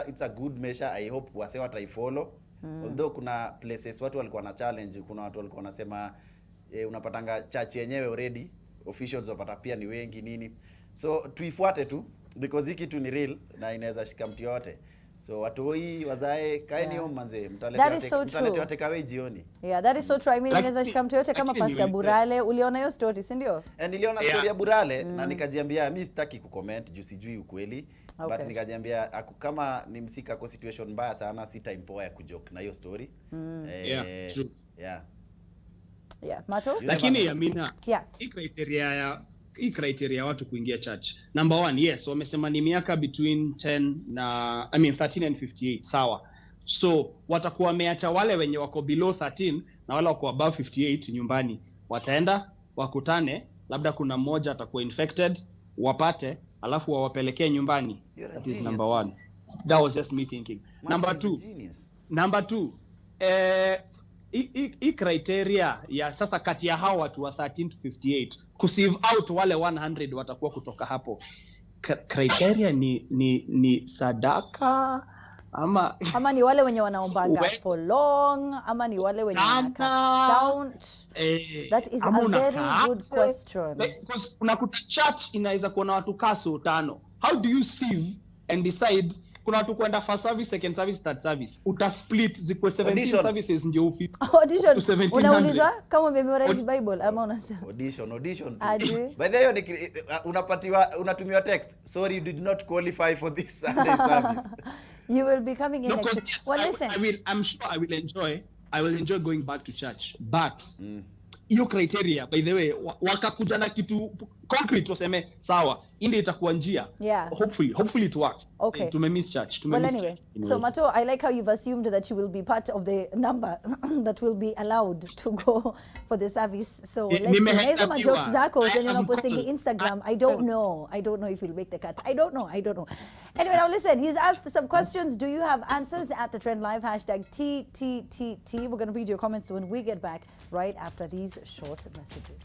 It's a good measure. I hope wase wataifollow. Although kuna places watu walikuwa na challenge, kuna watu walikuwa wanasema unapatanga church yenyewe already officials wapata pia ni wengi nini. So tuifuate tu because hiki tu ni real na inaweza shika mtu yote. So watoi wazae kaeni home manze, mtalete takeaway jioni. Yeah, that is so true. I mean inaweza shika mtu yote kama Pastor Burale. Uliona hiyo story, si ndio? Niliona story ya Burale na nikajiambia mimi sitaki kucomment juu sijui ukweli. But nikajiambia kama ni msika kwa situation mbaya sana sitaimpoa ya kujoke na hiyo story. True. Yeah, Mato? Lakini Amina, hii criteria ya watu kuingia church. Number 1, yes, wamesema ni miaka between 13 and 58, sawa. So, watakuwa wameacha wale wenye wako below 13 na wale wako above 58 nyumbani. Wataenda, wakutane, labda kuna mmoja atakuwa infected, wapate, alafu wawapelekee nyumbani. That is number 1. That was just me thinking. Number 2, hii criteria ya sasa kati ya hao watu wa 13 to 58 kusieve out wale 100 watakuwa kutoka hapo. Criteria ni sadaka ama ni wale wenye wanaombanga for long ama ni wale wenye count. That is a very good question. Because unakuta church inaweza kuwa na watu kaso 5. How do you sieve and decide kuna watu kwenda first service, second service, third service? Uta split zikwe 17 services ndio ufi. Audition. Unauliza kama memorize Bible ama unasema audition. By the way unatumiwa text. Sorry, you did not qualify for this Sunday service. You will be coming in next week. Well, listen. I'm sure I will enjoy going back to church. But hiyo criteria, by the way, wakakuja na kitu concrete waseme sawa, ndio itakuwa njia. Hopefully it works. Okay. Tumemiss church. Well, anyway. So Mato, I like how you've assumed that you will be part of the number that will be allowed to go for the service. So let's see. Some jokes zako zenye unaposting Instagram. I don't know if you'll make the cut. I don't know. Anyway, now listen. He's asked some questions. Do you have answers at the Trend Live #TTTT? We're going to read your comments when we get back right after these short messages.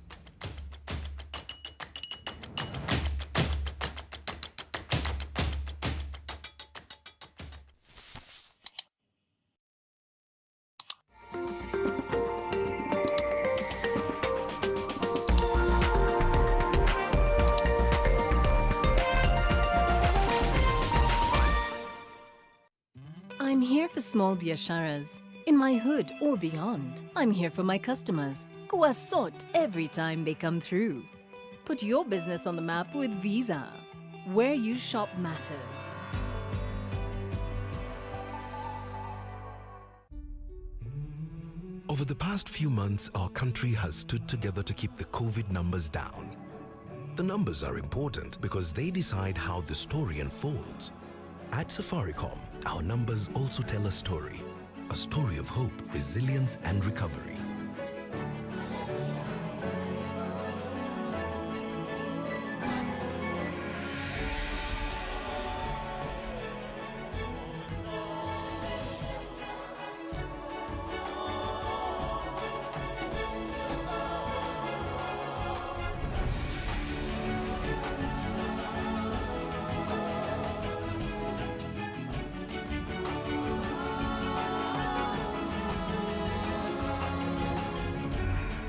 I'm here for small biasharas, in my hood or beyond. I'm here for my customers, who are sought every time they come through. Put your business on the map with Visa. Where you shop matters. Over the past few months, our country has stood together to keep the COVID numbers down. The numbers are important because they decide how the story unfolds. At Safaricom, our numbers also tell a story of hope, resilience, and recovery.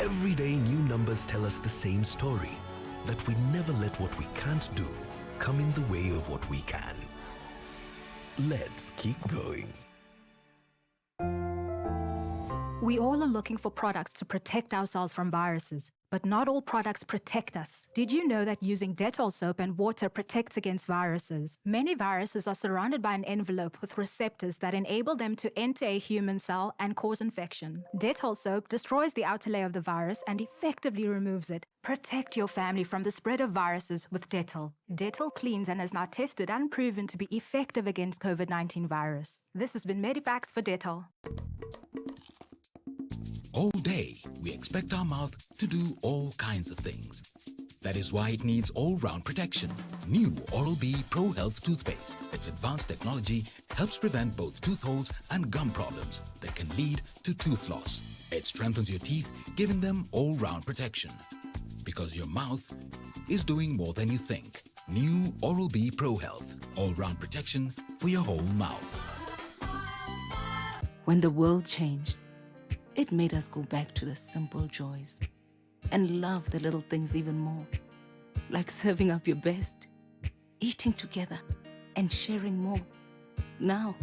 Every day, new numbers tell us the same story, that we never let what we can't do come in the way of what we can. Let's keep going. We all are looking for products to protect ourselves from viruses, but not all products protect us. Did you know that using Dettol soap and water protects against viruses? Many viruses are surrounded by an envelope with receptors that enable them to enter a human cell and cause infection. Dettol soap destroys the outer layer of the virus and effectively removes it. Protect your family from the spread of viruses with Dettol. Dettol cleans and is now tested and proven to be effective against COVID-19 virus. This has been Medivax for Dettol. All day, we expect our mouth to do all kinds of things. That is why it needs all-round protection. New Oral-B Pro Health toothpaste. Its advanced technology helps prevent both tooth holes and gum problems that can lead to tooth loss. It strengthens your teeth, giving them all-round protection. Because your mouth is doing more than you think. New Oral-B Pro Health. All-round protection for your whole mouth. When the world changed, it made us go back to the simple joys and love the little things even more. Like serving up your best, eating together, and sharing more. Now,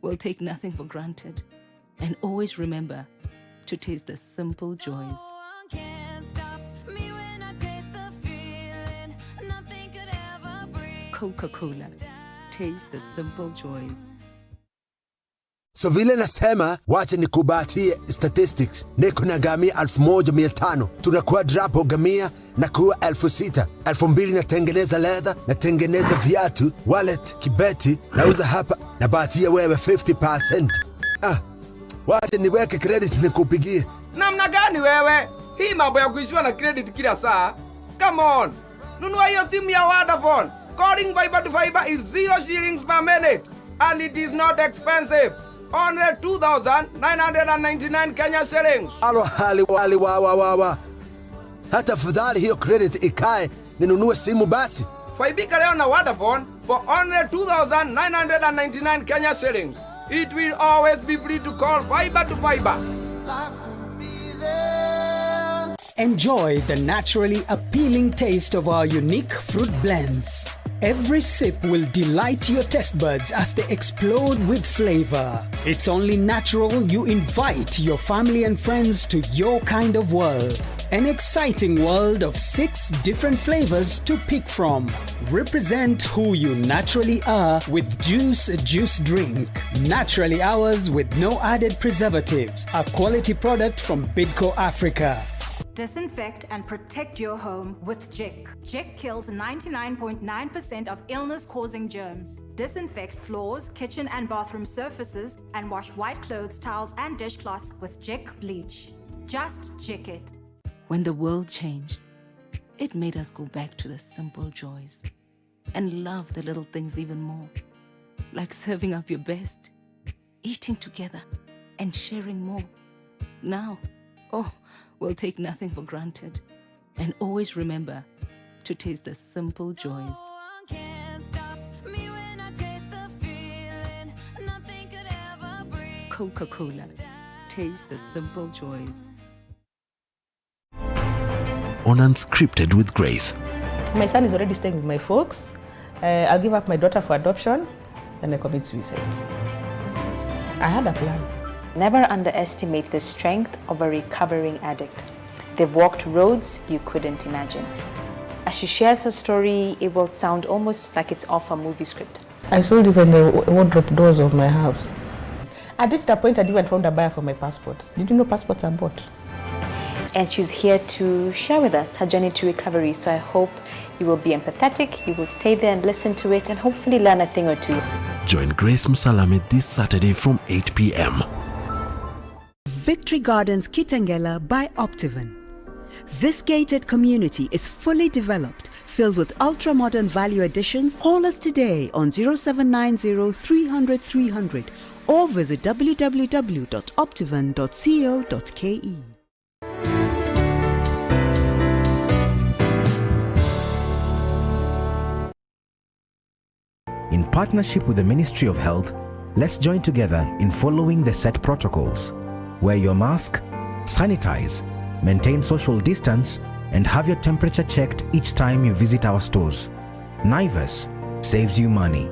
we'll take nothing for granted. And always remember to taste the simple joys. Coca-Cola. Taste the simple joys. So vile nasema, wacha nikubatie statistics. Niko na gamia 1,500. Tunakuwa drapo gamia na kuwa 6,000. 2,000 natengeneza leather, natengeneza viatu, wallet, kibeti, nauza hapa, na batia wewe 50%. Wacha niweke credit nikupigie. Namna gani wewe? Hii mambo ya kuishiwa na credit kila saa? Come on. Nunua hiyo simu ya Vodafone. Calling fiber to fiber is 0 shillings per minute. And it is not expensive. Only 2,999 Kenya shillings. Alo hali wa. Hata fadhali hiyo credit ikae ninunue simu basi. Faibika leo na Vodafone for only 2,999 Kenya shillings. It will always be free to call fiber to fiber. Enjoy the naturally appealing taste of our unique fruit blends. Every sip will delight your taste buds as they explode with flavor. It's only natural you invite your family and friends to your kind of world. An exciting world of 6 different flavors to pick from. Represent who you naturally are with Juice Drink. Naturally ours with no added preservatives. A quality product from Bidco Africa. Disinfect and protect your home with Jik. Jik kills 99.9% of illness-causing germs. Disinfect floors, kitchen and bathroom surfaces, and wash white clothes, towels, and dishcloths with Jik bleach. Just Jik it. When the world changed, it made us go back to the simple joys and love the little things even more. Like serving up your best, eating together, and sharing more. Now, we'll take nothing for granted. And always remember to taste the simple joys. Coca-Cola. Taste the simple joys. On Unscripted with Grace. My son is already staying with my folks. I'll give up my daughter for adoption and I commit suicide. I had a plan. Never underestimate the strength of a recovering addict. They've walked roads you couldn't imagine. As she shares her story, it will sound almost like it's off a movie script. I sold even the wardrobe doors of my house. At that point, I even found a buyer for my passport. Did you know passports are bought? And she's here to share with us her journey to recovery. So I hope you will be empathetic, you will stay there and listen to it, and hopefully learn a thing or two. Join Grace Musalame this Saturday from 8 p.m. Victory Gardens Kitengela by Optivan. This gated community is fully developed, filled with ultra-modern value additions. Call us today on 0790 300 300 or visit www.optivan.co.ke. In partnership with the Ministry of Health, let's join together in following the set protocols. Wear your mask, sanitize, maintain social distance, and have your temperature checked each time you visit our stores. Naivas saves you money.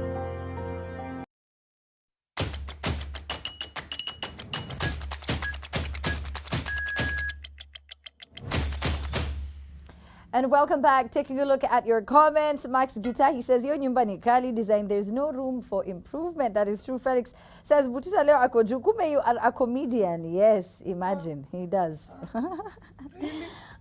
And welcome back. Taking a look at your comments. Max Gita, he says, yo nyumba ni kali design. There's no room for improvement. That is true. Felix says, Butita leo ako juu. Kumbe you are a comedian. Yes, imagine. He does.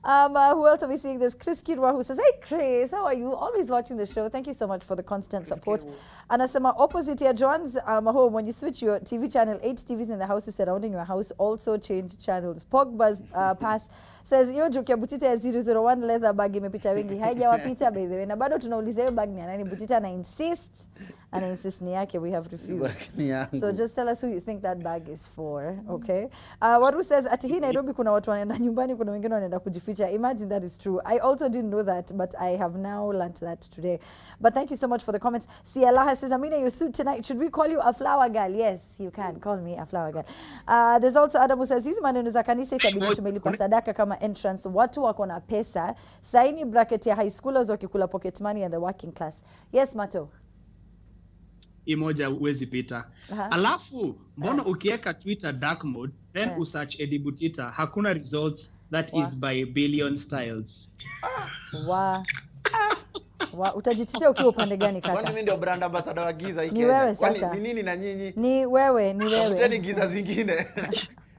Who else are we seeing this? Chris Kirwa, who says, hey Chris, how are you? Always watching the show. Thank you so much for the constant support. Anasema opposite ya John's home, when you switch your TV channel, 8 TVs in the houses surrounding your house also change channels. Pogba's pass says, yo joke ya Butita ya 001 leather bag imepita wengi. Haijawapita by the way. Na bado tunauliza hiyo bag ni nani? Butita ana insist ni yake, we have refused. So just tell us who you think that bag is for, okay? Waru says, ati hii Nairobi kuna watu wanaenda nyumbani, kuna wengine wanaenda kujificha. Imagine that is true. I also didn't know that, but I have now learned that today. But thank you so much for the comments. Sialaha says, Amina, your suit tonight, should we call you a flower girl? Yes, you can call me a flower girl. There's also Adam who says, hizi maneno za kanisa itabidi tumelipa sadaka kama entrance. Watu wako na pesa. Saini bracket ya high schoolers wakikula pocket money and the working class. Yes, Mato. Imoja uwezi pita. Alafu, mbona ukieka Twitter dark mode, then usearch Eddie Butita, hakuna results, that is by billion styles. Utajitetea ukiwa upande gani kaka? Kwani mimi ndio brand ambassador wa giza hii Kenya? Ni wewe sasa. Kwani ni nini na nyinyi? Ni wewe. Teni giza zingine.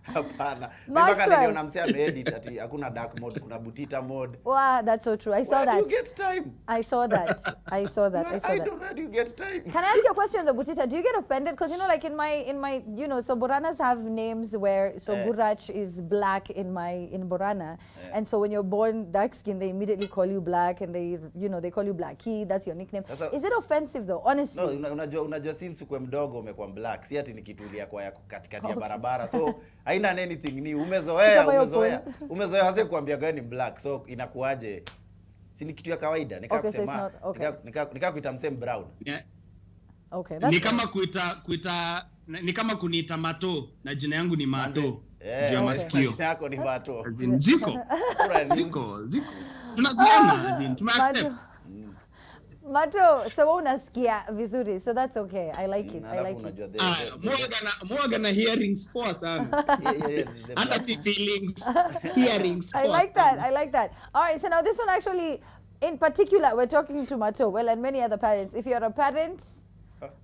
Hapana. Mpaka niliona msee ameedit ati hakuna dark mode, kuna Butita mode. Wow, that's so true. I saw that. You get time. I saw that. I don't know how you get time. Can I ask you a question, the Butita? Do you get offended? Because, you know, like in my, you know, so Boranas have names where, so Gurach is black in Borana. And so when you're born dark skin, they immediately call you black and they, you know, they call you Blackie. That's your nickname. Is it offensive though, honestly? No, unajua since kwa mdogo umekuwa black. Si ati nikitulia kwa katikati ya barabara. So, haina anything ni umezoea wase kuambia gani black, so inakuaje? Si ni kitu ya kawaida nikakusema nikakuita msem brown. Okay, that's ni kama kuniita Mato na jina yangu ni Mato. Ndio masikio. Jina yako ni Mato. Ziko. Tunaziona, tumeaccept. Mato, so unasikia vizuri, so that's okay. I like it. I like it. More than hearings poa sana. Hata si feelings. Hearings. I like that. All right, so now this one actually, in particular, we're talking to Mato, well, and many other parents. If you're a parent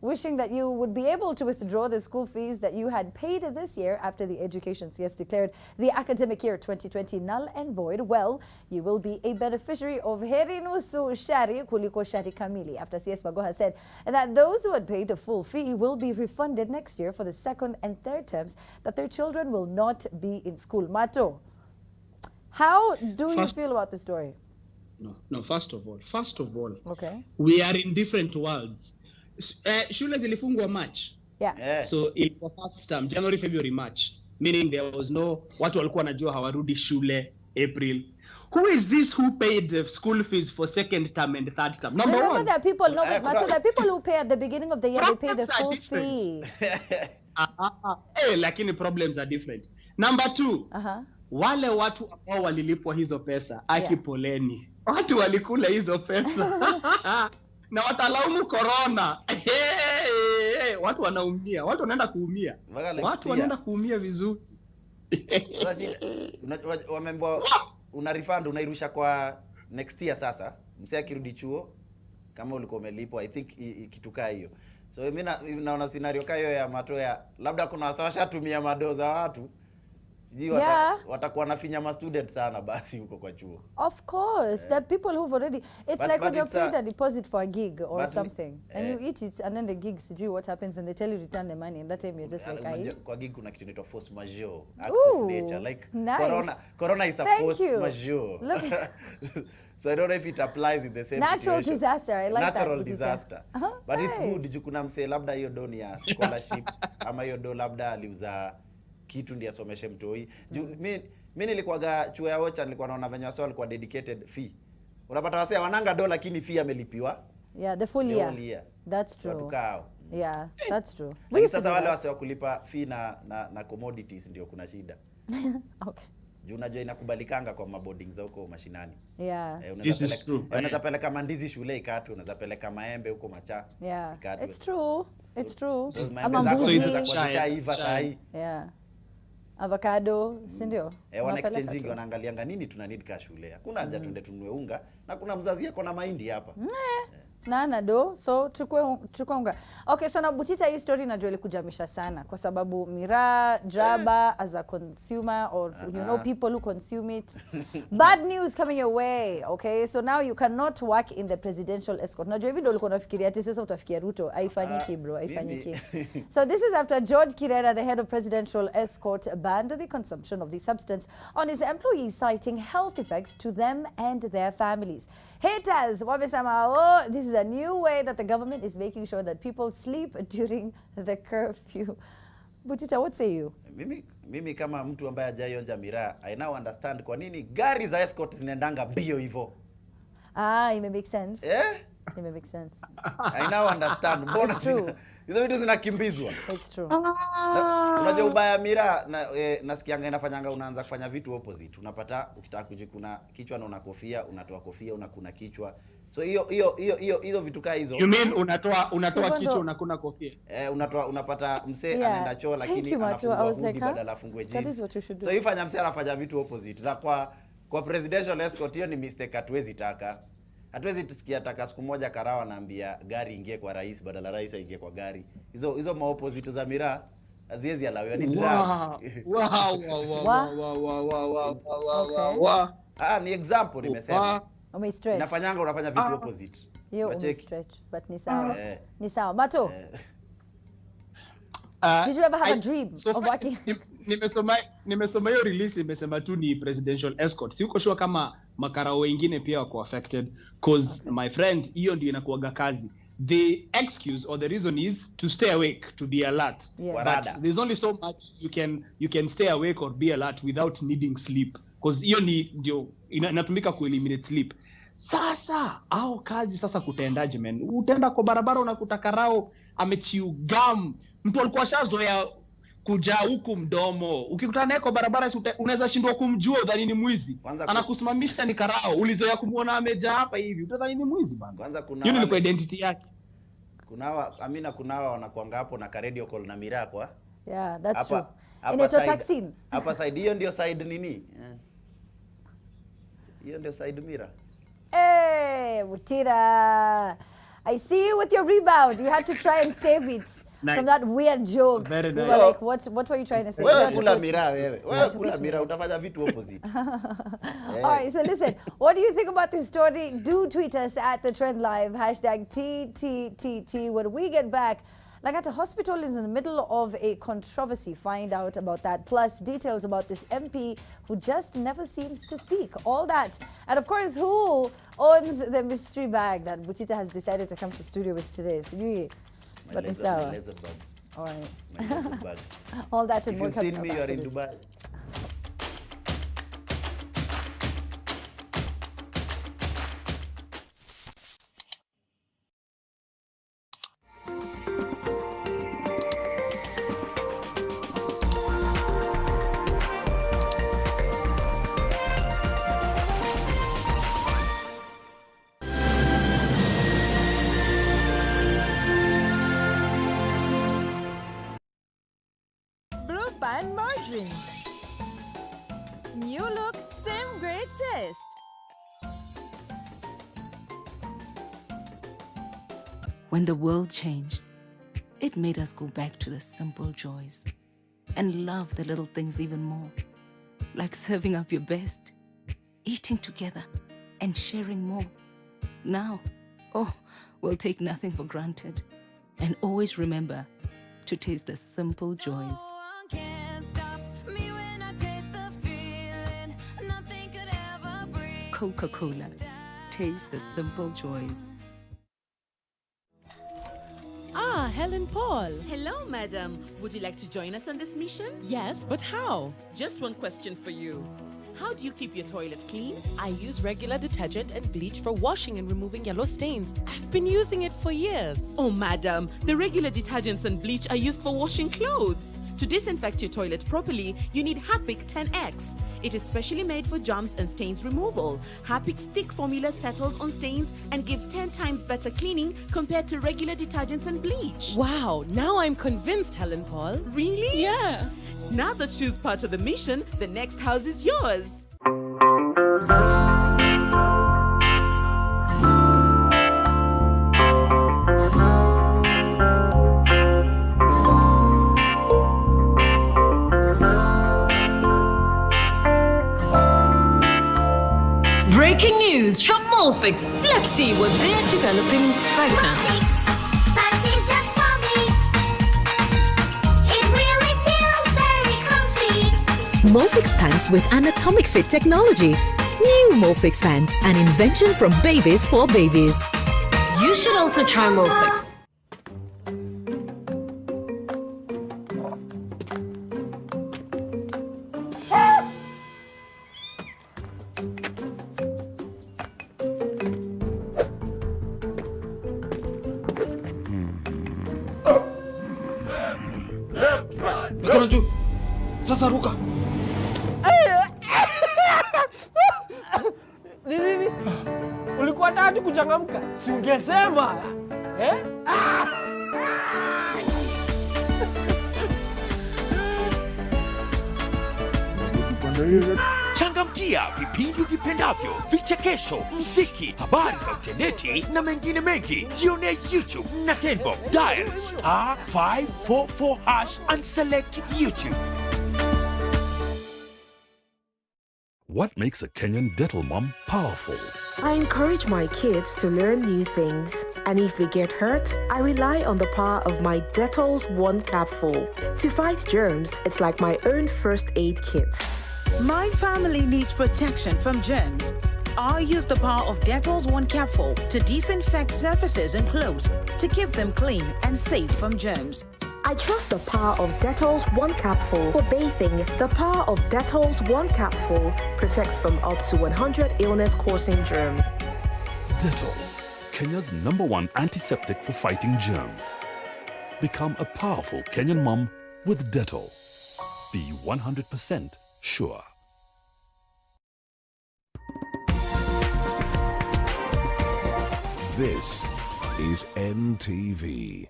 wishing that you would be able to withdraw the school fees that you had paid this year after the Education CS declared the academic year 2020 null and void, well, you will be a beneficiary of heri nusu shari kuliko shari kamili, after CS Bago has said that those who had paid the full fee will be refunded next year for the second and third terms that their children will not be in school. Mato, how do you feel about the story? No, first of all, okay, we are in different worlds. Shule zilifungwa March. Yeah. So it was first term, January, February, March. Meaning there was no, watu walikuwa najua hawarudi shule April. Who is this who paid the school fees for second term and third term? Number Remember one. There are people, no, but there are people who pay at the beginning of the year, they pay the full fee. Lakini problems are different. Number two, wale watu ambao walilipwa hizo pesa, poleni. Watu walikula hizo pesa. Na watalaumu corona. Watu wanaumia. Watu wanaenda kuumia. Watu wanaenda kuumia vizuri. Wameambiwa una refund unairusha kwa next year sasa. Msee akirudi chuo kama ulikuwa umelipwa, I think kitukaa hiyo. So mimi naona scenario kayo ya Mato ya labda kuna wasawasha tumia madoza watu. Watakuwa nafinya ma students sana basi huko kwa chuo. Of course, there are people who've already, it's like when you're paid a deposit for a gig or something and you eat it and then the gig you what happens and they tell you return the money and that time you're just like kwa gig kuna kitu inaitwa force majeure, act of nature, like nice. Corona is a force majeure. So I don't know if it applies in the same natural situation. Disaster, I like natural that. Disaster. But nice. It's good juu kuna msee labda hiyo doni ya scholarship ama hiyo do labda aliuza kitu ndiye asomeshe mtoi. Mimi nilikuwaga chuo ya Ocha, nilikuwa naona venye wasao walikuwa dedicated fee. Unapata wasee wananga do lakini fee amelipiwa. Yeah, the full year. That's true. Watukao. Yeah, that's true. Sasa wale wasee wakulipa fee na commodities ndio kuna shida. Okay. Juu unajua inakubalikanga kwa maboarding za huko mashinani. Yeah. This is true. Unaweza peleka mandizi shule ikatu, unaweza peleka maembe huko macha. Yeah. It's true. It's true. Ama mbuzi. Yeah. Avocado, sindio? Wana exchange wanaangalianga nini tuna need ka shule. Hakuna haja tunde tununue unga na kuna mzazi yako na mahindi hapa. Nana do, so chukue unga. Okay, so na Butita hii story najua ilikujamisha sana kwa sababu miraa, jaba as a consumer or you know people who consume it. Bad news coming your way, okay? So now you cannot work in the presidential escort. Najua hivi ndio ulikuwa unafikiria ati sasa utafikia Ruto. Haifanyiki bro, haifanyiki. So this is after George Kirera, the head of presidential escort, banned the consumption of the substance on his employees, citing health effects to them and their families. Haters, wamesema, oh, this is a new way that the government is making sure that people sleep during the curfew. Butita, what say you? Mimi kama mtu ambaye hajaionja miraa, I now understand kwa nini gari za escort zinaendanga bio hivyo. It may make sense. It may make sense. I now understand. Mbona hizo vitu zinakimbizwa? It's true. Unajua ubaya miraa nasikianga inafanyanga unaanza kufanya vitu opposite. Unapata ukitaka kujikuna kichwa na una kofia, unatoa kofia, unakuna kichwa. So hiyo vitu kaa hizo. You mean unatoa kichwa unakuna kofia? Unapata msee anaenda choo lakini anafungua hoodie badala afungue jeans. That is what you should do. So ifanya msee anafanya vitu opposite. Na kwa presidential escort hiyo ni mistake hatuwezi taka. Hatuwezi tusikia taka siku moja Karawa anaambia gari ingie kwa rais badala rais aingie kwa gari. Hizo maopposite za miraa haziwezi alawiwa ni drug. Ni example nimesema. Umestretch. Inafanyanga unafanya vitu opposite. Hiyo umestretch, but ni sawa. Ni sawa. Mato. Did you ever have a dream of working? Nimesoma hiyo release imesema tu ni presidential escort. Si uko sure kama makarao wengine pia wako affected cause my friend hiyo ndio inakuaga kazi. The excuse or the reason is to stay awake, to be alert. But there's only so much you can stay awake or be alert without needing sleep because hiyo ndio inatumika ku eliminate sleep. Sasa au kazi sasa kutaendaje man? Utaenda kwa barabara unakuta karao amechiu gum. Mtu alikuwa shazoea kuja huku mdomo. Ukikutana naye kwa barabara unaweza shindwa kumjua udhani ni mwizi. Anakusimamisha ni karao. Ulizoea kumuona ameja hapa hivi. Utadhani ni mwizi bana. Kwanza kuna hiyo ni identity yake. Kunawa wanakuanga hapo na ka radio call na miraa kwa. Yeah, that's true. Inaitwa taxi. Hapa side hiyo ndio side nini? Hiyo ndio side miraa. Hey, Butita. I see you with your rebound. You had to try and save it. From that weird joke. Very nice. We were like, what were you trying to say? Wewe kula miraa wewe. Wewe kula miraa utafanya vitu opposite. All right, so listen, what do you think about this story? Do tweet us at the Trend Live, #TTTT. When we get back, like at a hospital is in the middle of a controversy. Find out about that. Plus details about this MP who just never seems to speak. All that. And of course, who owns the mystery bag that Butita has decided to come to studio with today? So but it's our. All right. All that and more coming up. If you've seen me, you're in Dubai. New look, same great taste. When the world changed, it made us go back to the simple joys and love the little things even more, like serving up your best, eating together, and sharing more. Now, we'll take nothing for granted and always remember to taste the simple joys. Coca-Cola. Taste the simple joys. Helen Paul. Hello, madam. Would you like to join us on this mission? Yes, but how? Just one question for you. How do you keep your toilet clean? I use regular detergent and bleach for washing and removing yellow stains. I've been using it for years. Oh, madam, the regular detergents and bleach are used for washing clothes. To disinfect your toilet properly, you need Harpic 10X. It is specially made for germs and stains removal. Harpic's thick formula settles on stains and gives 10 times better cleaning compared to regular detergents and bleach. Wow, now I'm convinced, Helen Paul. Really? Yeah. Now that she's part of the mission, the next house is yours. news from Molfix. Let's see what they're developing right now. Molfix pants with anatomic fit technology. New Molfix pants, an invention from babies for babies. You should also try Molfix. Mikono juu. Sasa ruka. Nini? Ulikuwa tatu kuchangamka? Si ungesema. Changamkia vipindi vipendavyo, vichekesho, muziki, habari za utendeti na mengine mengi. Jione YouTube na Tenbo. Dial *544# and select YouTube. What makes a Kenyan dental mom powerful? I encourage my kids to learn new things. And if they get hurt, I rely on the power of my Dettol's One Capful. To fight germs, it's like my own first aid kit. My family needs protection from germs. I use the power of Dettol's One Capful to disinfect surfaces and clothes to keep them clean and safe from germs. I trust the power of Dettol's One Capful for bathing. The power of Dettol's One Capful protects from up to 100 illness-causing germs. Dettol, Kenya's #1 antiseptic for fighting germs. Become a powerful Kenyan mom with Dettol. Be 100% sure. This is NTV.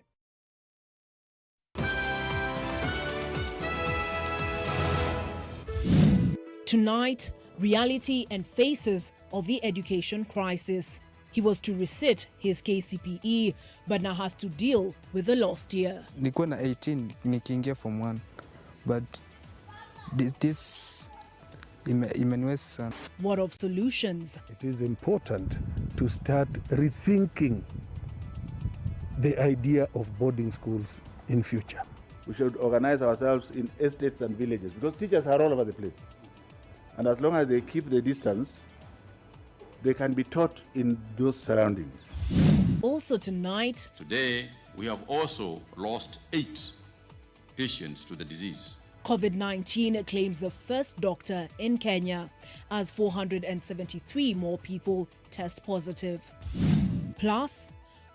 Tonight, reality and faces of the education crisis. He was to resit his KCPE, but now has to deal with the lost year. Nilikuwa na 18 nikiingia form 1, but this imeniweza sana. What of solutions? It is important to start rethinking the idea of boarding schools in future. We should organize ourselves in estates and villages because teachers are all over the place. And as long as they keep the distance, they can be taught in those surroundings. Also tonight, today we have also lost 8 patients to the disease. COVID-19 claims the first doctor in Kenya as 473 more people test positive. Plus,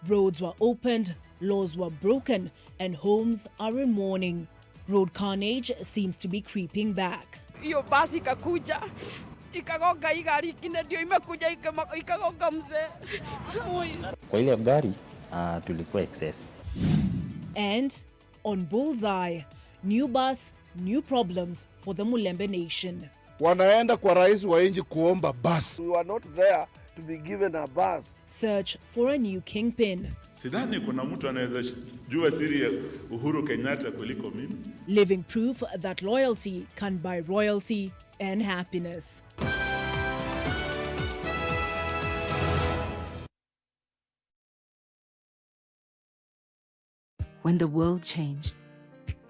roads were opened, laws were broken, and homes are in mourning. Road carnage seems to be creeping back. Hiyo basi ikakuja ikagonga hii gari ingine ndio imekuja ikagonga mzee. Kwa ile gari tulikuwa excess. And on Bullseye, new bus, new problems for the Mulembe nation. Wanaenda kwa rais wa nchi kuomba bus. We were not there to be given a bus. Search for a new kingpin. Sidhani kuna mtu anaweza jua siri ya Uhuru Kenyatta kuliko mimi. Living proof that loyalty can buy royalty and happiness. When the world changed,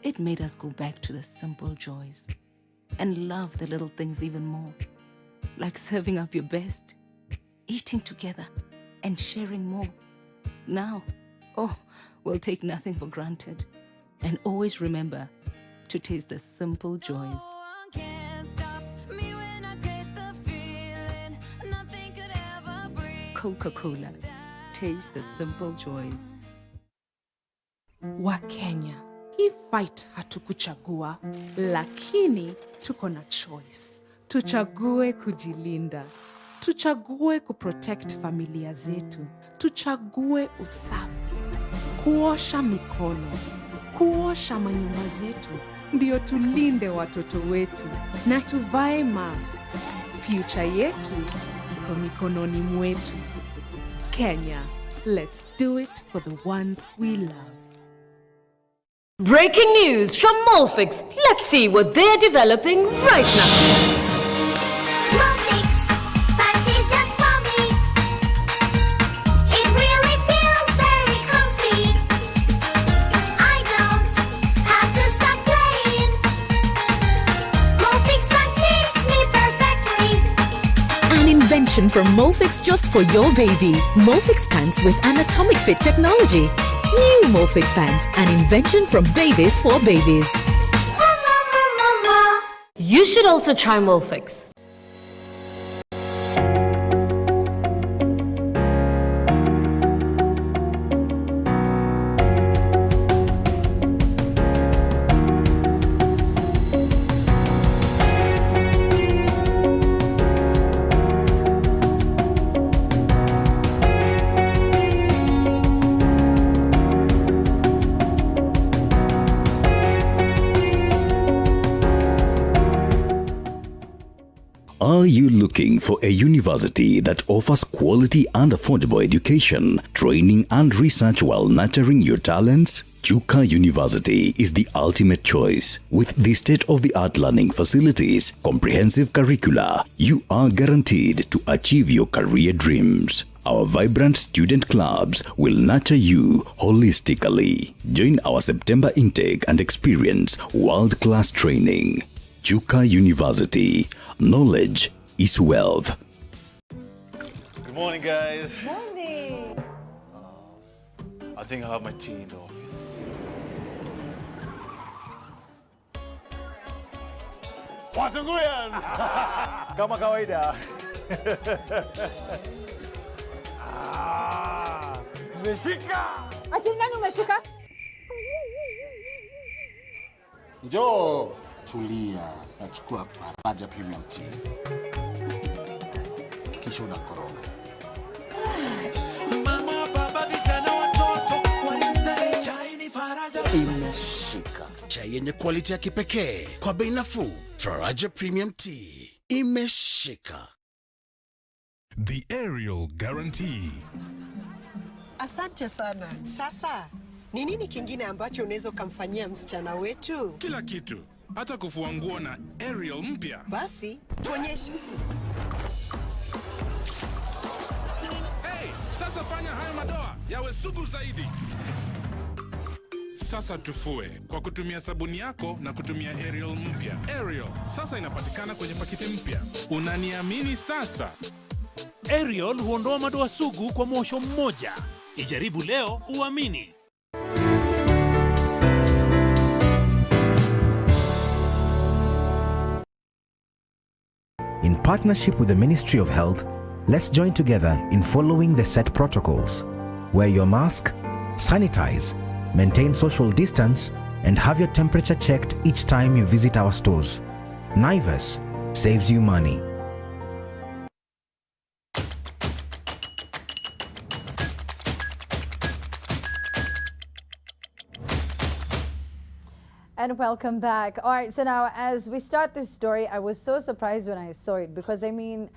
it made us go back to the simple joys and love the little things even more, like serving up your best, eating together, and sharing more. Now, we'll take nothing for granted and always remember to taste the simple joys. Coca-Cola, taste the simple joys. Wakenya, hii fight hatukuchagua, lakini tuko na choice. Tuchague kujilinda. Tuchague kuprotect familia zetu. Tuchague usafi. Kuosha mikono. Kuosha manyumba zetu. Ndio tulinde watoto wetu. Na tuvae mask. Future yetu iko mikononi mwetu. Kenya, let's do it for the ones we love. Breaking news from Molfix. Let's see what they're developing right now. Molfix, fancy's just for me. innovation from Molfix just for your baby. Molfix pants with anatomic fit technology. New Molfix pants, an invention from babies for babies. You should also try Molfix. Are you looking for a university that offers quality and affordable education, training and research while nurturing your talents? Chuka University is the ultimate choice. With the state-of-the-art learning facilities, comprehensive curricula, you are guaranteed to achieve your career dreams. Our vibrant student clubs will nurture you holistically. Join our September intake and experience world-class training. Chuka University. Knowledge is wealth. Good morning, guys. Morning. I think I have my tea in the office. Watunguyas! Kama kawaida. Umeshika! Ati nani umeshika? Njoo. Tulia, nachukua Faraja Premium Tea. Kisha unakoroga. Mama, baba, vijana, watoto, walisema chai ni Faraja. Imeshika. Chai yenye quality ya kipekee kwa bei nafuu. Faraja Premium Tea. Imeshika. The Aerial Guarantee. Asante sana. Sasa, ni nini kingine ambacho unaweza kumfanyia msichana wetu? Kila kitu. Hata kufua nguo na Aerial mpya. Basi, tuonyeshe. Hey, sasa fanya haya madoa yawe sugu zaidi. Sasa tufue kwa kutumia sabuni yako na kutumia Aerial mpya. Aerial sasa inapatikana kwenye pakiti mpya. Unaniamini sasa? Aerial huondoa madoa sugu kwa mwosho mmoja. Ijaribu leo uamini. In partnership with the Ministry of Health, let's join together in following the set protocols. Wear your mask, sanitize, maintain social distance, and have your temperature checked each time you visit our stores. Naivas saves you money. And welcome back. All right, so now as we start this story, I was so surprised when I saw it because, I mean,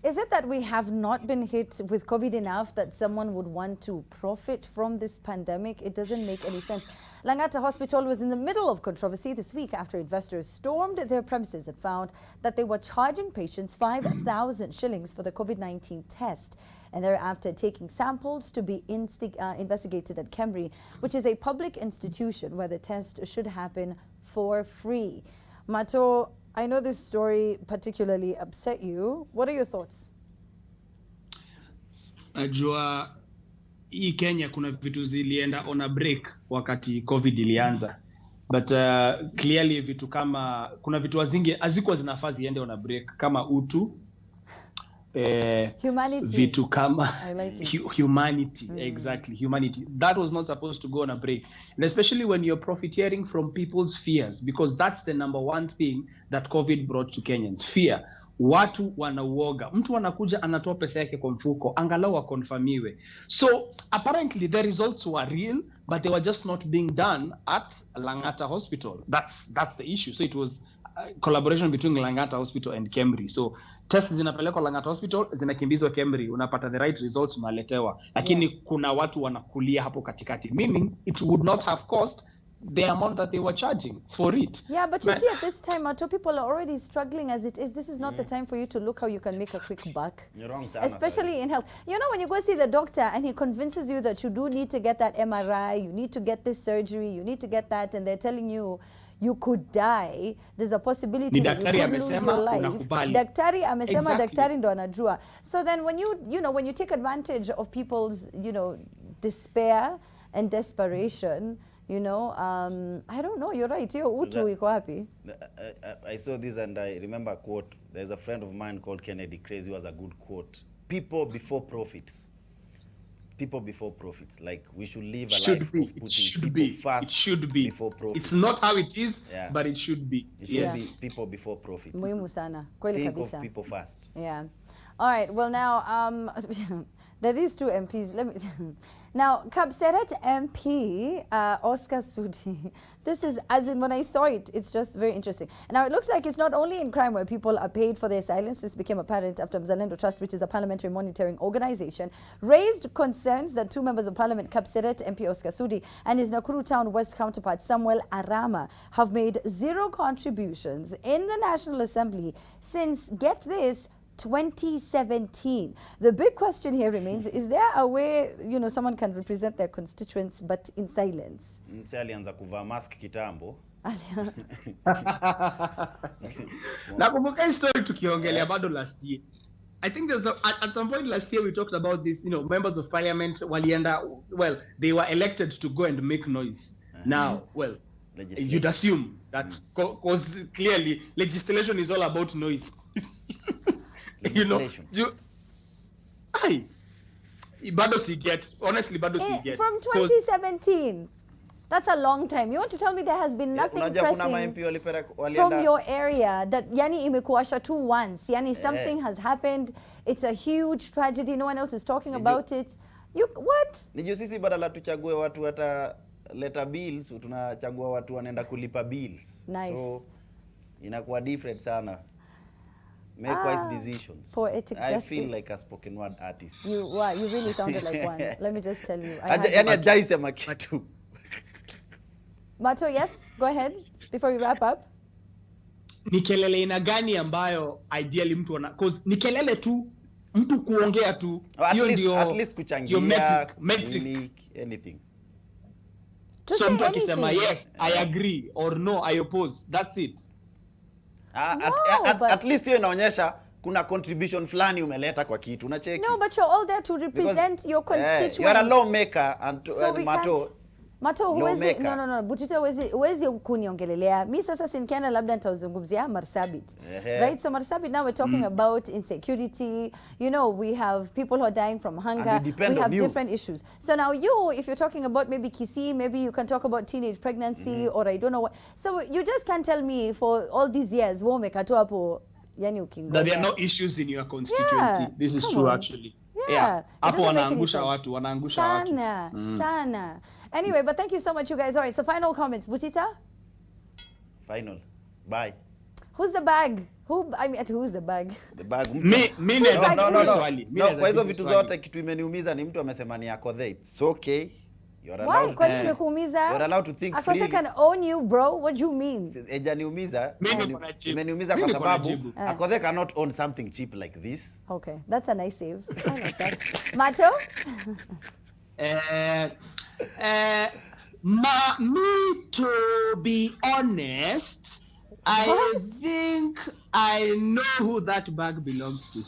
is it that we have not been hit with COVID enough that someone would want to profit from this pandemic? It doesn't make any sense. Langata Hospital was in the middle of controversy this week after investors stormed their premises and found that they were charging patients 5,000 shillings for the COVID-19 test, and thereafter taking samples to be investigated at Kemri, which is a public institution where the test should happen for free. Mato, I know this story particularly upset you. What are your thoughts? Najua hii Kenya kuna vitu zilienda on a break wakati COVID ilianza. But clearly vitu kama kuna vitu hazikuwa zinafaa ziende on a break kama utu. Humanity. Vitu kama like humanity, exactly, humanity. That was not supposed to go on a break. And especially when you're profiteering from people's fears, because that's the number one thing that COVID brought to Kenyans, fear. Watu wanauoga. Mtu anakuja anatoa pesa yake kwa mfuko, angalau akonfirmiwe. So apparently the results were real, but they were just not being done at Langata Hospital. That's the issue. So it was collaboration between Langata Hospital and Kemri. So tests zinapelekwa Langata Hospital, zinakimbizwa Kemri, unapata the right results unaletewa. Lakini kuna watu wanakulia hapo katikati. Meaning it would not have cost the amount that they were charging for it. Yeah, but you see at this time, Mato, people are already struggling as it is. This is not the time for you to look how you can make a quick buck. You're wrong, Sana, especially in health. You know, when you go see the doctor and he convinces you that you do need to get that MRI, you need to get this surgery, you need to get that, and they're telling you, you could die, there's a possibility that you could lose your life. Daktari amesema, daktari ndo anajua. So then when when you take advantage of people's, despair and desperation, I don't know, you're right. I saw this and I remember a quote. There's a friend of mine called Kennedy Crazy, was a good quote. People before profits. People before profits. Like, we should live a life of putting people first. It should be. Before profits. It's not how it is, but it should be. It should be people before profits. Muhimu sana. Kweli Think kabisa. of people first. Yeah. All right. Well, now, there is two MPs. Now, Kapseret MP, Oscar Sudi, this is, as in when I saw it, it's just very interesting. Now, it looks like it's not only in crime where people are paid for their silence. This became apparent after Mzalendo Trust, which is a parliamentary monitoring organization, raised concerns that two members of parliament, Kapseret MP Oscar Sudi and his Nakuru Town West counterpart, Samuel Arama, have made zero contributions in the National Assembly since, get this, 2017. The big question here remains, is there a way, someone can represent their constituents but in silence? Alianza kuvaa mask kitambo. Nakumbuka story tukiongelea bado last year. I think there's at some point last year we talked about this, members of parliament they were elected to go and make noise. Now, you'd assume that because clearly legislation is all about noise. Honestly, from 2017. That's a long time. You want to tell me there has been nothing pressing from your area that yani imekuasha tu once, yani something has happened, it's a huge tragedy, no one else is talking about it. What? Niju sisi badala tuchague watu hata leta bills, tunachagua watu wanaenda kulipa bills. Nice. So inakuwa different sana. Make wise decisions. Poetic justice. I feel like a spoken word artist. You really sounded like one. Let me just tell you. Mato, yes, go ahead before we wrap up. Ni kelele ina gani ambayo ideally mtu cause ni kelele tu, mtu kuongea tu. Hiyo ndio at least kuchangia metric anything. So mtu akisema yes, I agree or no, I oppose. That's it. At least hiyo inaonyesha kuna contribution fulani umeleta kwa kitu, unacheki. No, but you're all there to represent your constituents. You are a lawmaker and Mato, huwezi, no, Butita huwezi kuniongelelea. Mi sasa sinkiana labda nitazungumzia Marsabit. Right? So Marsabit, now we're talking about insecurity. We have people who are dying from hunger. We have different issues. So now if you're talking about maybe Kisii, maybe you can talk about teenage pregnancy or I don't know what. So you just can't tell me for all these years, that there are no issues in your constituency. This is true actually. Hapo wanaangusha watu, Sana. Anyway, but thank you so much, you guys. All right, so final comments. Butita? Final. Bye. Who's the bag? Who's the bag? The bag. No. Kwa hizo vitu zote kitu imeniumiza ni mtu amesema ni Akodhe. It's okay. Why? Kwa nini imekuumiza? You're allowed to think freely. Akodhe can own you, bro. What do you mean? Imeniumiza kwa sababu Akodhe cannot own something cheap like this. Okay, that's a nice save. I like that. Mato? Me, to be honest, I think I know who that bag belongs to.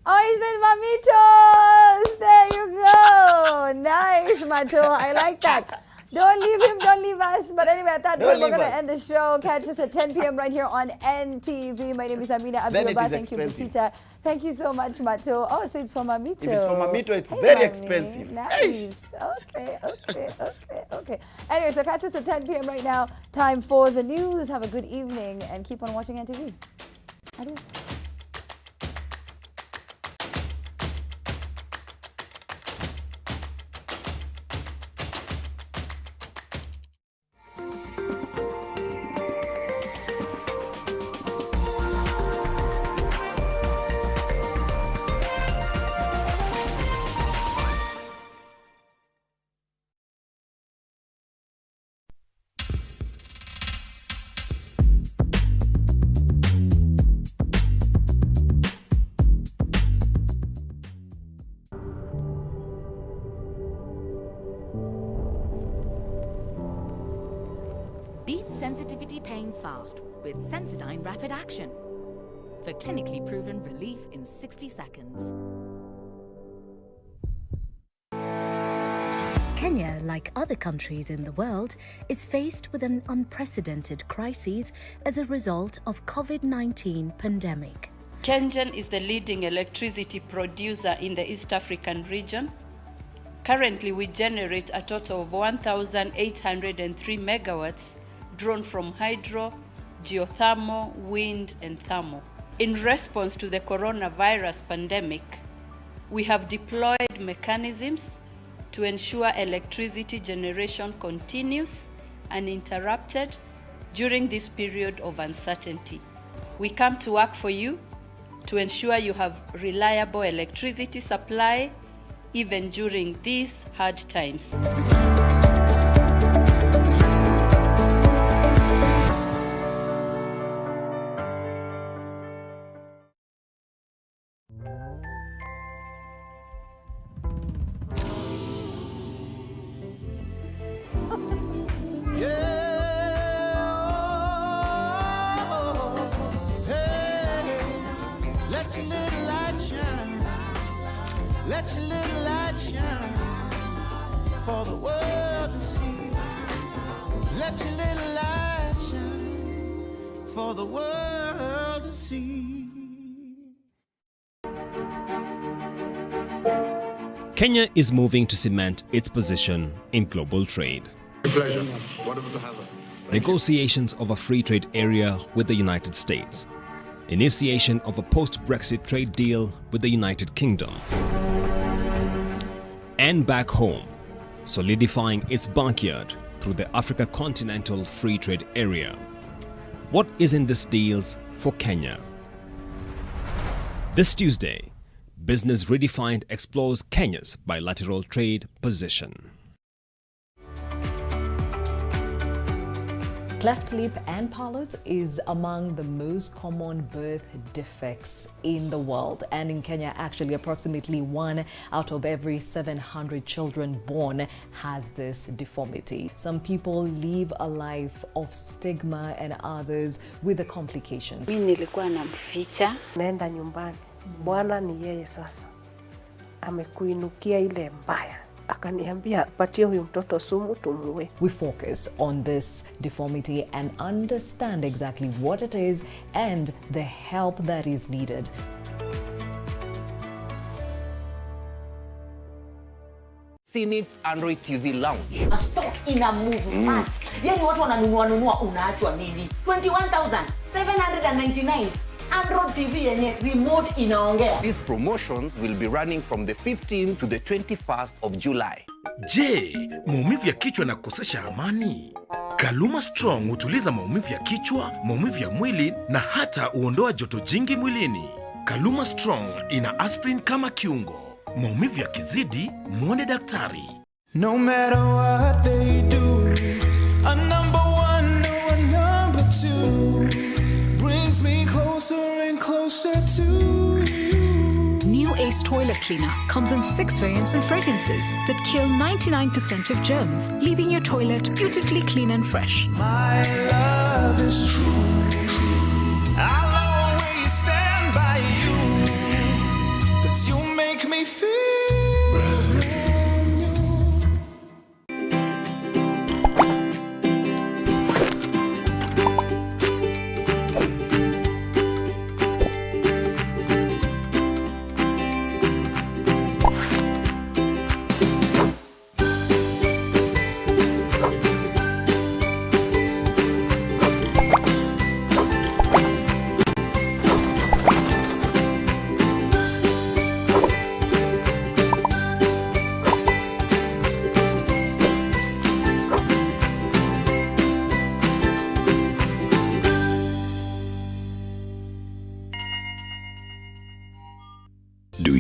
Oh, he said Mamitos! There you go! Nice, Mato. I like that. Don't leave him, don't leave us. But anyway, at that point, we're going to end the show. Catch us at 10 p.m. right here on NTV. My name is Amina Abdullah. Thank you, Butita. Thank you so much, Mato. Oh, so it's for Mamito. If it's for Mamito, it's very expensive. Nice. Okay. Anyway, so catch us at 10 p.m. right now. Time for the news. Have a good evening and keep on watching NTV. Adios. Beat sensitivity pain fast with Sensodyne Rapid Action for clinically proven relief in 60 seconds. Kenya, like other countries in the world, is faced with an unprecedented crisis as a result of COVID-19 pandemic. KenGen is the leading electricity producer in the East African region. Currently, we generate a total of 1,803 megawatts drawn from hydro, geothermal, wind, and thermal. In response to the coronavirus pandemic, we have deployed mechanisms to ensure electricity generation continues uninterrupted during this period of uncertainty. We come to work for you to ensure you have reliable electricity supply even during these hard times. Let your little light shine for the world to see. Let your little light shine for the world to see. Kenya is moving to cement its position in global trade. Pleasure. Wonderful to have us. Negotiations of a free trade area with the United States. Initiation of a post-Brexit trade deal with the United Kingdom. And back home, solidifying its backyard through the Africa Continental Free Trade Area. What is in these deals for Kenya? This Tuesday, Business Redefined explores Kenya's bilateral trade position. Cleft lip and palate is among the most common birth defects in the world. And in Kenya, actually, approximately 1 out of every 700 children born has this deformity. Some people live a life of stigma and others with the complications. Mimi nilikuwa namficha. Naenda nyumbani. Bwana ni yeye sasa. Amekuinukia ile mbaya. Akaniambia patie huyu mtoto sumu tumue. We focus on this deformity and understand exactly what it is and the help that is needed. Cynic's Android TV launch. A stock in a move fast. Yani watu wananunua unaachwa nini? 21,799. Android TV yenye remote inaongea. These promotions will be running from the 15th to the 21st of July. Je, maumivu ya kichwa na kukosesha amani? Kaluma Strong hutuliza maumivu ya kichwa, maumivu ya mwili na hata huondoa joto jingi mwilini. Kaluma Strong ina aspirin kama kiungo. Maumivu yakizidi, muone daktari. No matter what they do, a number one or a number two brings me closer and closer to you. New Ace Toilet Cleaner comes in 6 variants and fragrances that kill 99% of germs, leaving your toilet beautifully clean and fresh. My love is true. I'll always stand by you, 'cause you make me feel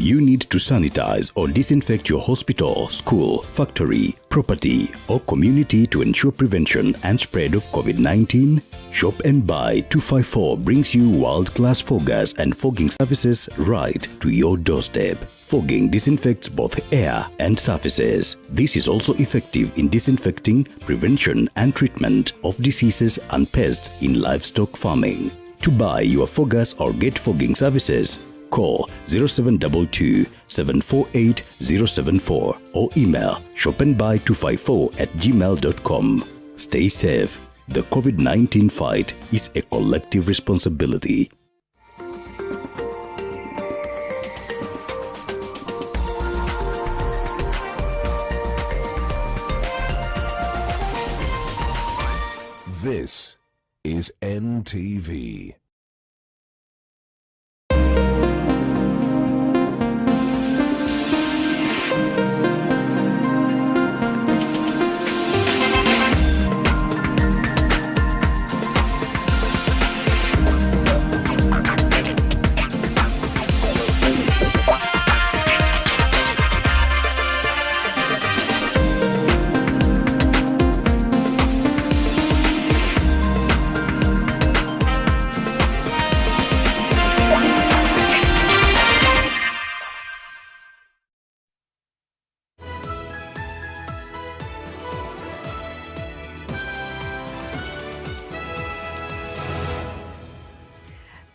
you need to sanitize or disinfect your hospital, school, factory, property, or community to ensure prevention and spread of COVID-19? Shop and Buy 254 brings you world-class foggers and fogging services right to your doorstep. Fogging disinfects both air and surfaces. This is also effective in disinfecting, prevention, and treatment of diseases and pests in livestock farming. To buy your foggers or get fogging services, call 0722 748 074 or email shopandbuy254@gmail.com. Stay safe. The COVID-19 fight is a collective responsibility. This is NTV.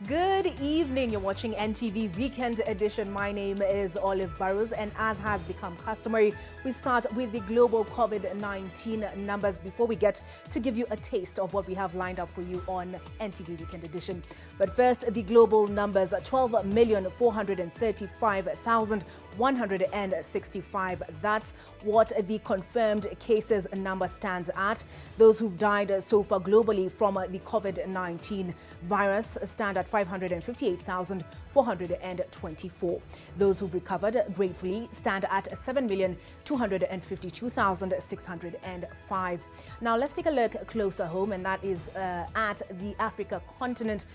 Good evening. You're watching NTV Weekend Edition. My name is Olive Burrows, and as has become customary, we start with the global COVID-19 numbers before we get to give you a taste of what we have lined up for you on NTV Weekend Edition. But first, the global numbers: 12,435,165. That's what the confirmed cases number stands at. Those who've died so far globally from the COVID-19 virus stand at 558,424. Those who've recovered gratefully stand at 7,252,605. Now let's take a look closer home, and that is at the Africa continent.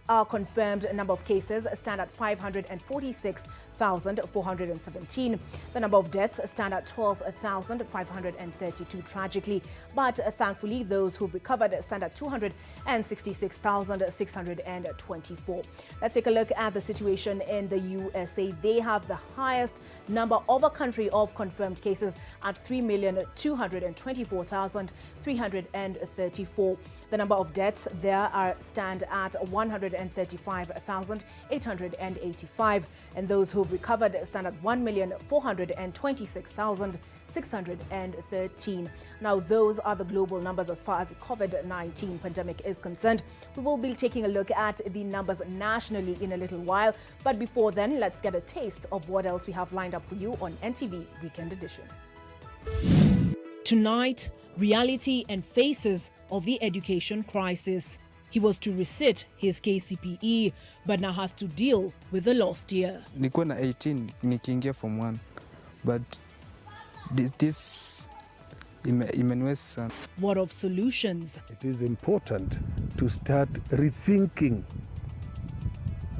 Our confirmed number of cases stand at 546,417. The number of deaths stand at 12,532 tragically, but thankfully those who've recovered stand at 266,624. Let's take a look at the situation in the USA. They have the highest number of a country of confirmed cases at 3,224,334. The number of deaths there stand at 135,885, and those who've recovered stand at 1,426,613. Now, those are the global numbers as far as the COVID-19 pandemic is concerned. We will be taking a look at the numbers nationally in a little while, but before then, let's get a taste of what else we have lined up for you on NTV Weekend Edition. Tonight, reality and faces of the education crisis. He was to resit his KCPE, but now has to deal with the lost year. Nilikuwa na 18 nikiingia form 1, but this imeniweza sana. What of solutions? It is important to start rethinking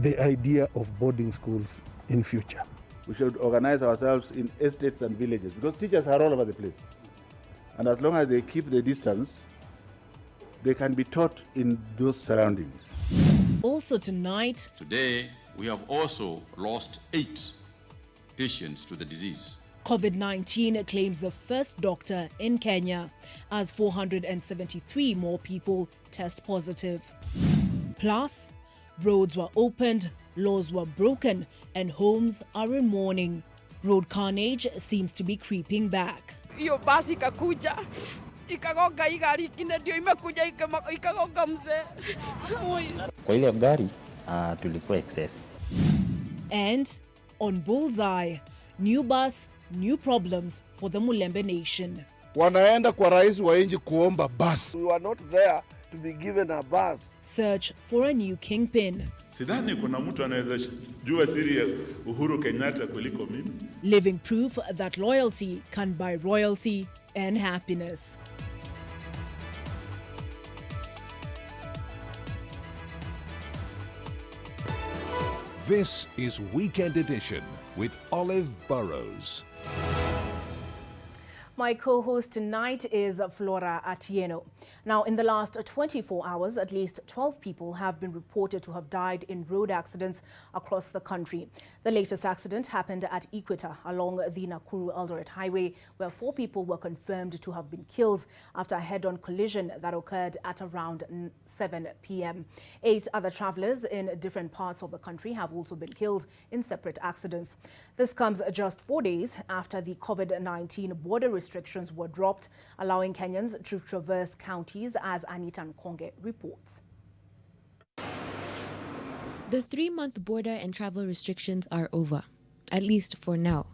the idea of boarding schools in future. We should organize ourselves in estates and villages, because teachers are all over the place. And as long as they keep the distance, they can be taught in those surroundings. Also tonight, today we have also lost 8 patients to the disease. COVID-19 claims the first doctor in Kenya as 473 more people test positive. Plus, roads were opened, laws were broken, and homes are in mourning. Road carnage seems to be creeping back. Hiyo basi ikakuja ikagonga hii gari ingine ndio imekuja ikagonga mzee. Kwa ile gari tulikuwa excess. And on Bullseye, new bus, new problems for the Mulembe nation. Wanaenda kwa rais wa nchi kuomba bus. We were not there to be given a bus. Search for a new kingpin. Sidhani kuna mtu anaweza jua siri ya Uhuru Kenyatta kuliko mimi. Living proof that loyalty can buy royalty and happiness. This is Weekend Edition with Olive Burrows. My co-host tonight is Flora Atieno. Now, in the last 24 hours, at least 12 people have been reported to have died in road accidents across the country. The latest accident happened at Equator along the Nakuru-Eldoret Highway, where 4 people were confirmed to have been killed after a head-on collision that occurred at around 7 p.m. 8 other travelers in different parts of the country have also been killed in separate accidents. This comes just 4 days after the COVID-19 border restrictions were dropped, allowing Kenyans to traverse counties, as Anita Nkonge reports. The 3-month border and travel restrictions are over, at least for now.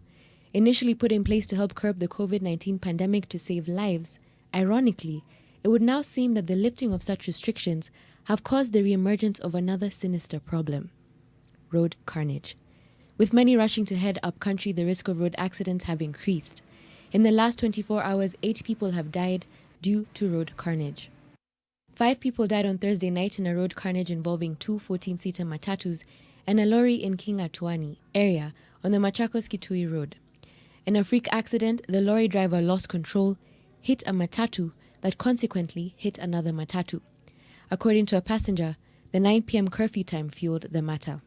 Initially put in place to help curb the COVID-19 pandemic to save lives, ironically, it would now seem that the lifting of such restrictions have caused the re-emergence of another sinister problem: road carnage. With many rushing to head up country, the risk of road accidents have increased. In the last 24 hours, 8 people have died due to road carnage. 5 people died on Thursday night in a road carnage involving 2 14-seater matatus and a lorry in Kingatwani area on the Machakos-Kitui Road. In a freak accident, the lorry driver lost control, hit a matatu that consequently hit another matatu. According to a passenger, the 9 p.m. curfew time fueled the matter.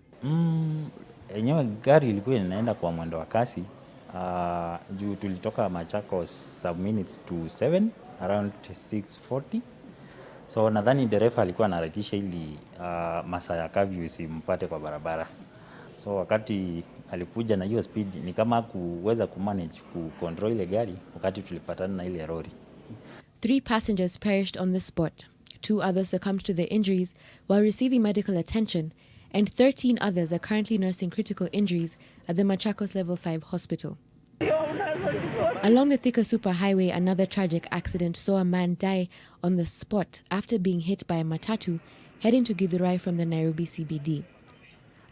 Enyewe gari ilikuwa inaenda kwa mwendo wa kasi. Juu tulitoka Machakos some minutes to 7, around 6:40. So nadhani dereva alikuwa anaharakisha ili masaa ya curfew isimpate kwa barabara. So wakati alikuja na hiyo speed ni kama kuweza kumanage kucontrol ile gari wakati tulipatana na ile lori. 3 passengers perished on the spot. 2 others succumbed to their injuries while receiving medical attention, and 13 others are currently nursing critical injuries at the Machakos Level 5 hospital. Along the Thika Super Highway, another tragic accident saw a man die on the spot after being hit by a matatu heading to Githurai from the Nairobi CBD.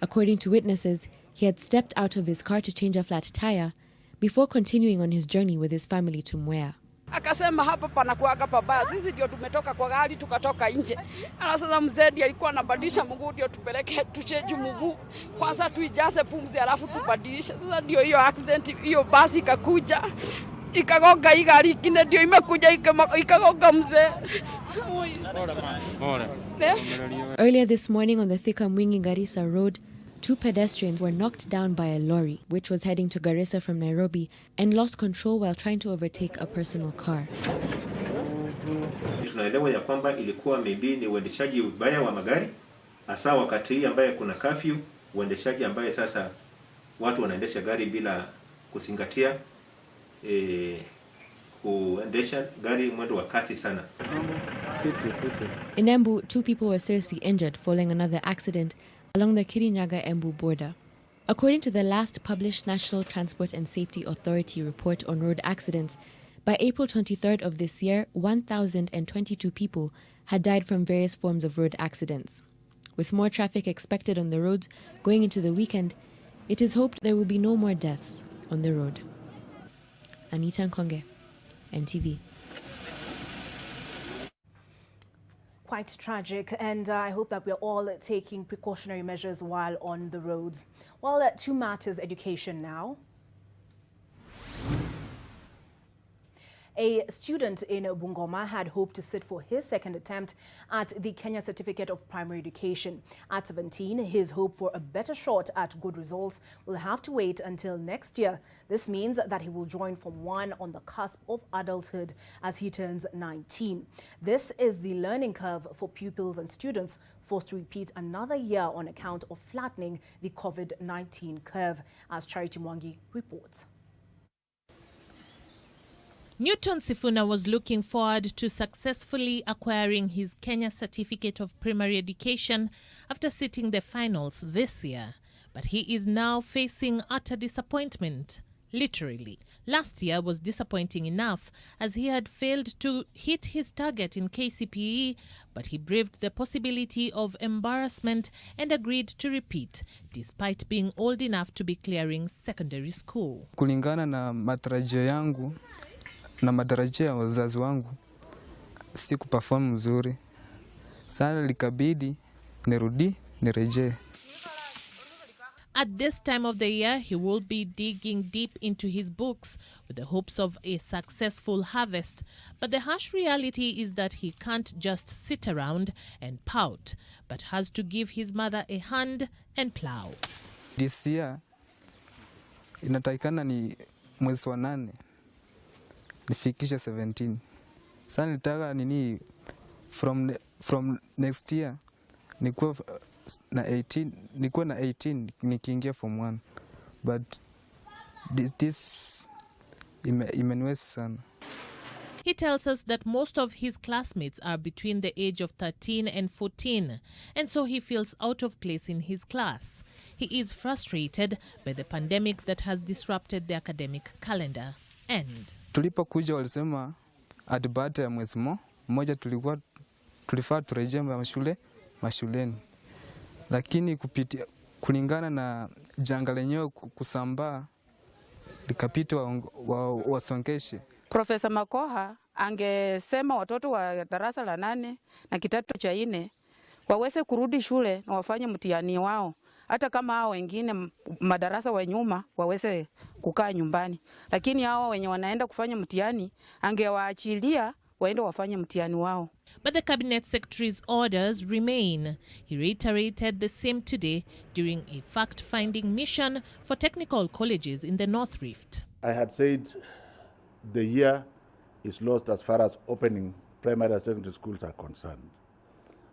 According to witnesses, he had stepped out of his car to change a flat tire before continuing on his journey with his family to Mwea. Akasema hapa panakuaga pabaya, sisi ndio tumetoka kwa gari tukatoka nje. Ana sasa mzee ndiye alikuwa anabadilisha mguu ndio tupeleke tucheju mguu. Kwanza tuijaze pumzi alafu tubadilishe. Sasa ndio hiyo accident, hiyo basi ikakuja. Ikagonga hii gari ingine ndio imekuja ikagonga mzee. Earlier this morning on the Thika Mwingi Garissa Road, 2 pedestrians were knocked down by a lorry, which was heading to Garissa from Nairobi, and lost control while trying to overtake a personal car. Tunaelewa ya kwamba ilikuwa maybe ni uendeshaji ubaya wa magari, hasa wakati hii ambaye kuna curfew, uendeshaji ambaye sasa watu wanaendesha gari bila kuzingatia kuendesha gari mwendo wa kasi sana. In Embu, 2 people were seriously injured following another accident along the Kirinyaga-Embu border. According to the last published National Transport and Safety Authority report on road accidents, by April 23rd of this year, 1,022 people had died from various forms of road accidents. With more traffic expected on the roads going into the weekend, it is hoped there will be no more deaths on the road. Anita Nkonge, NTV. Quite tragic, and I hope that we're all taking precautionary measures while on the roads. Well, to matters education now. A student in Bungoma had hoped to sit for his second attempt at the Kenya Certificate of Primary Education. At 17, his hope for a better shot at good results will have to wait until next year. This means that he will join Form 1 on the cusp of adulthood as he turns 19. This is the learning curve for pupils and students forced to repeat another year on account of flattening the COVID-19 curve, as Charity Mwangi reports. Newton Sifuna was looking forward to successfully acquiring his Kenya Certificate of Primary Education after sitting the finals this year. But he is now facing utter disappointment, literally. Last year was disappointing enough as he had failed to hit his target in KCPE, but he braved the possibility of embarrassment and agreed to repeat, despite being old enough to be clearing secondary school. Kulingana na matarajio yangu na matarajio ya wazazi wangu, si kuperform mzuri. Sana likabidi nirejee. At this time of the year, he will be digging deep into his books with the hopes of a successful harvest. But the harsh reality is that he can't just sit around and pout, but has to give his mother a hand and plow. This year, inatakikana ni mwezi wa 8 nifikishe 17. Sasa nitaka nini from next year nikuwa na 18 nikiingia form 1, but this imeniweza sana. He tells us that most of his classmates are between the age of 13 and 14, and so he feels out of place in his class. He is frustrated by the pandemic that has disrupted the academic calendar. And tulipokuja walisema at baada ya mwezi mmoja tulifaa turejee mashuleni, lakini kulingana na janga lenyewe kusambaa likapita wasongeshe. Profesa Makoha angesema watoto wa darasa la 8 na kidato cha 4 waweze kurudi shule na wafanye mtihani wao, hata kama hao wengine madarasa wa nyuma waweze kukaa nyumbani, lakini hao wenye wanaenda kufanya mtihani angewaachilia waende wafanye mtihani wao. But the cabinet secretary's orders remain. He reiterated the same today during a fact-finding mission for technical colleges in the North Rift. I had said the year is lost as far as opening primary and secondary schools are concerned.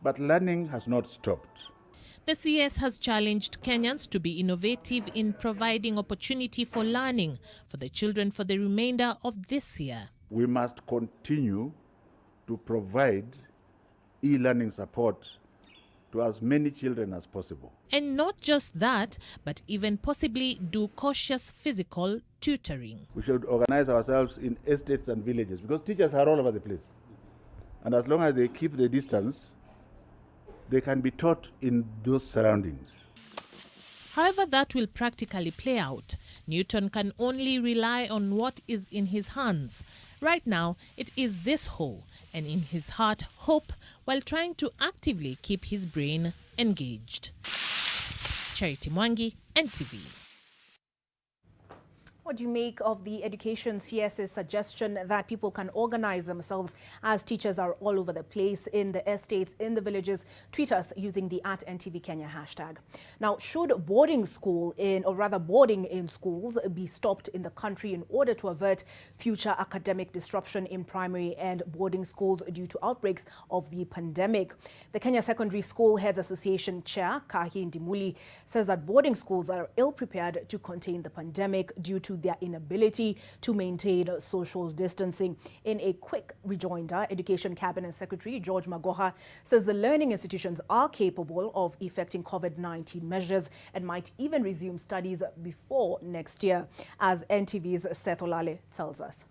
But learning has not stopped. The CS has challenged Kenyans to be innovative in providing opportunity for learning for the children for the remainder of this year. We must continue to provide e-learning support to as many children as possible. And not just that, but even possibly do cautious physical tutoring. We should organize ourselves in estates and villages because teachers are all over the place. And as long as they keep the distance, they can be taught in those surroundings. However that will practically play out, Newton can only rely on what is in his hands. Right now, it is this hoe, and in his heart, hope, while trying to actively keep his brain engaged. Charity Mwangi, NTV. What do you make of the Education CS's suggestion that people can organize themselves as teachers are all over the place in the estates, in the villages? Tweet us using the @NTVKenya hashtag. Now, should boarding in schools be stopped in the country in order to avert future academic disruption in primary and boarding schools due to outbreaks of the pandemic? The Kenya Secondary School Heads Association Chair, Kahi Ndimuli, says that boarding schools are ill-prepared to contain the pandemic due to their inability to maintain social distancing. In a quick rejoinder, Education Cabinet Secretary George Magoha says the learning institutions are capable of effecting COVID-19 measures and might even resume studies before next year, as NTV's Seth Olale tells us.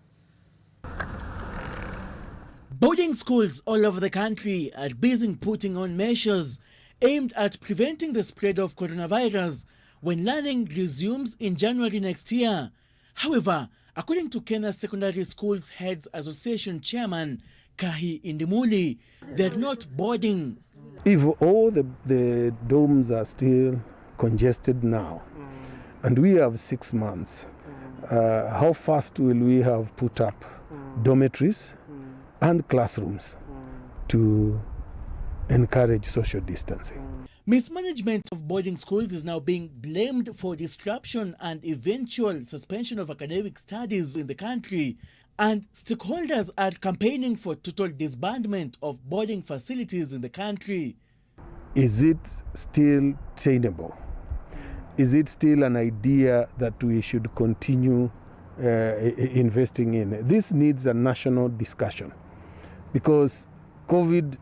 Boarding schools all over the country are busy putting on measures aimed at preventing the spread of coronavirus when learning resumes in January next year. However, according to Kenya Secondary Schools Heads Association Chairman Kahi Ndimuli, they're not boarding. If all the dorms are still congested now, and we have 6 months, how fast will we have put up dormitories and classrooms to encourage social distancing? Mismanagement of boarding schools is now being blamed for disruption and eventual suspension of academic studies in the country, and stakeholders are campaigning for total disbandment of boarding facilities in the country. Is it still tenable? Is it still an idea that we should continue investing in? This needs a national discussion because COVID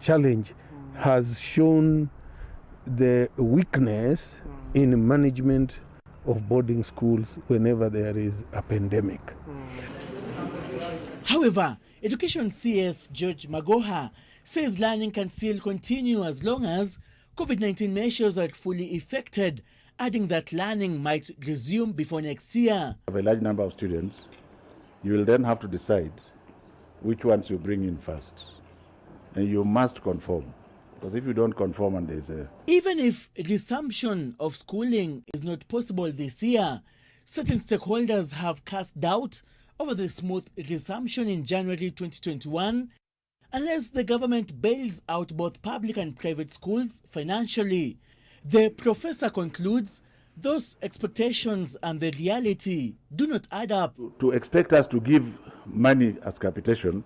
challenge has shown the weakness in management of boarding schools whenever there is a pandemic. However, Education CS George Magoha says learning can still continue as long as COVID-19 measures are fully effected, adding that learning might resume before next year. Have a large number of students, you will then have to decide which ones you bring in first, and you must conform Because if you don't conform and there's a... Even if resumption of schooling is not possible this year, certain stakeholders have cast doubt over the smooth resumption in January 2021 unless the government bails out both public and private schools financially. The professor concludes those expectations and the reality do not add up. To expect us to give money as capitation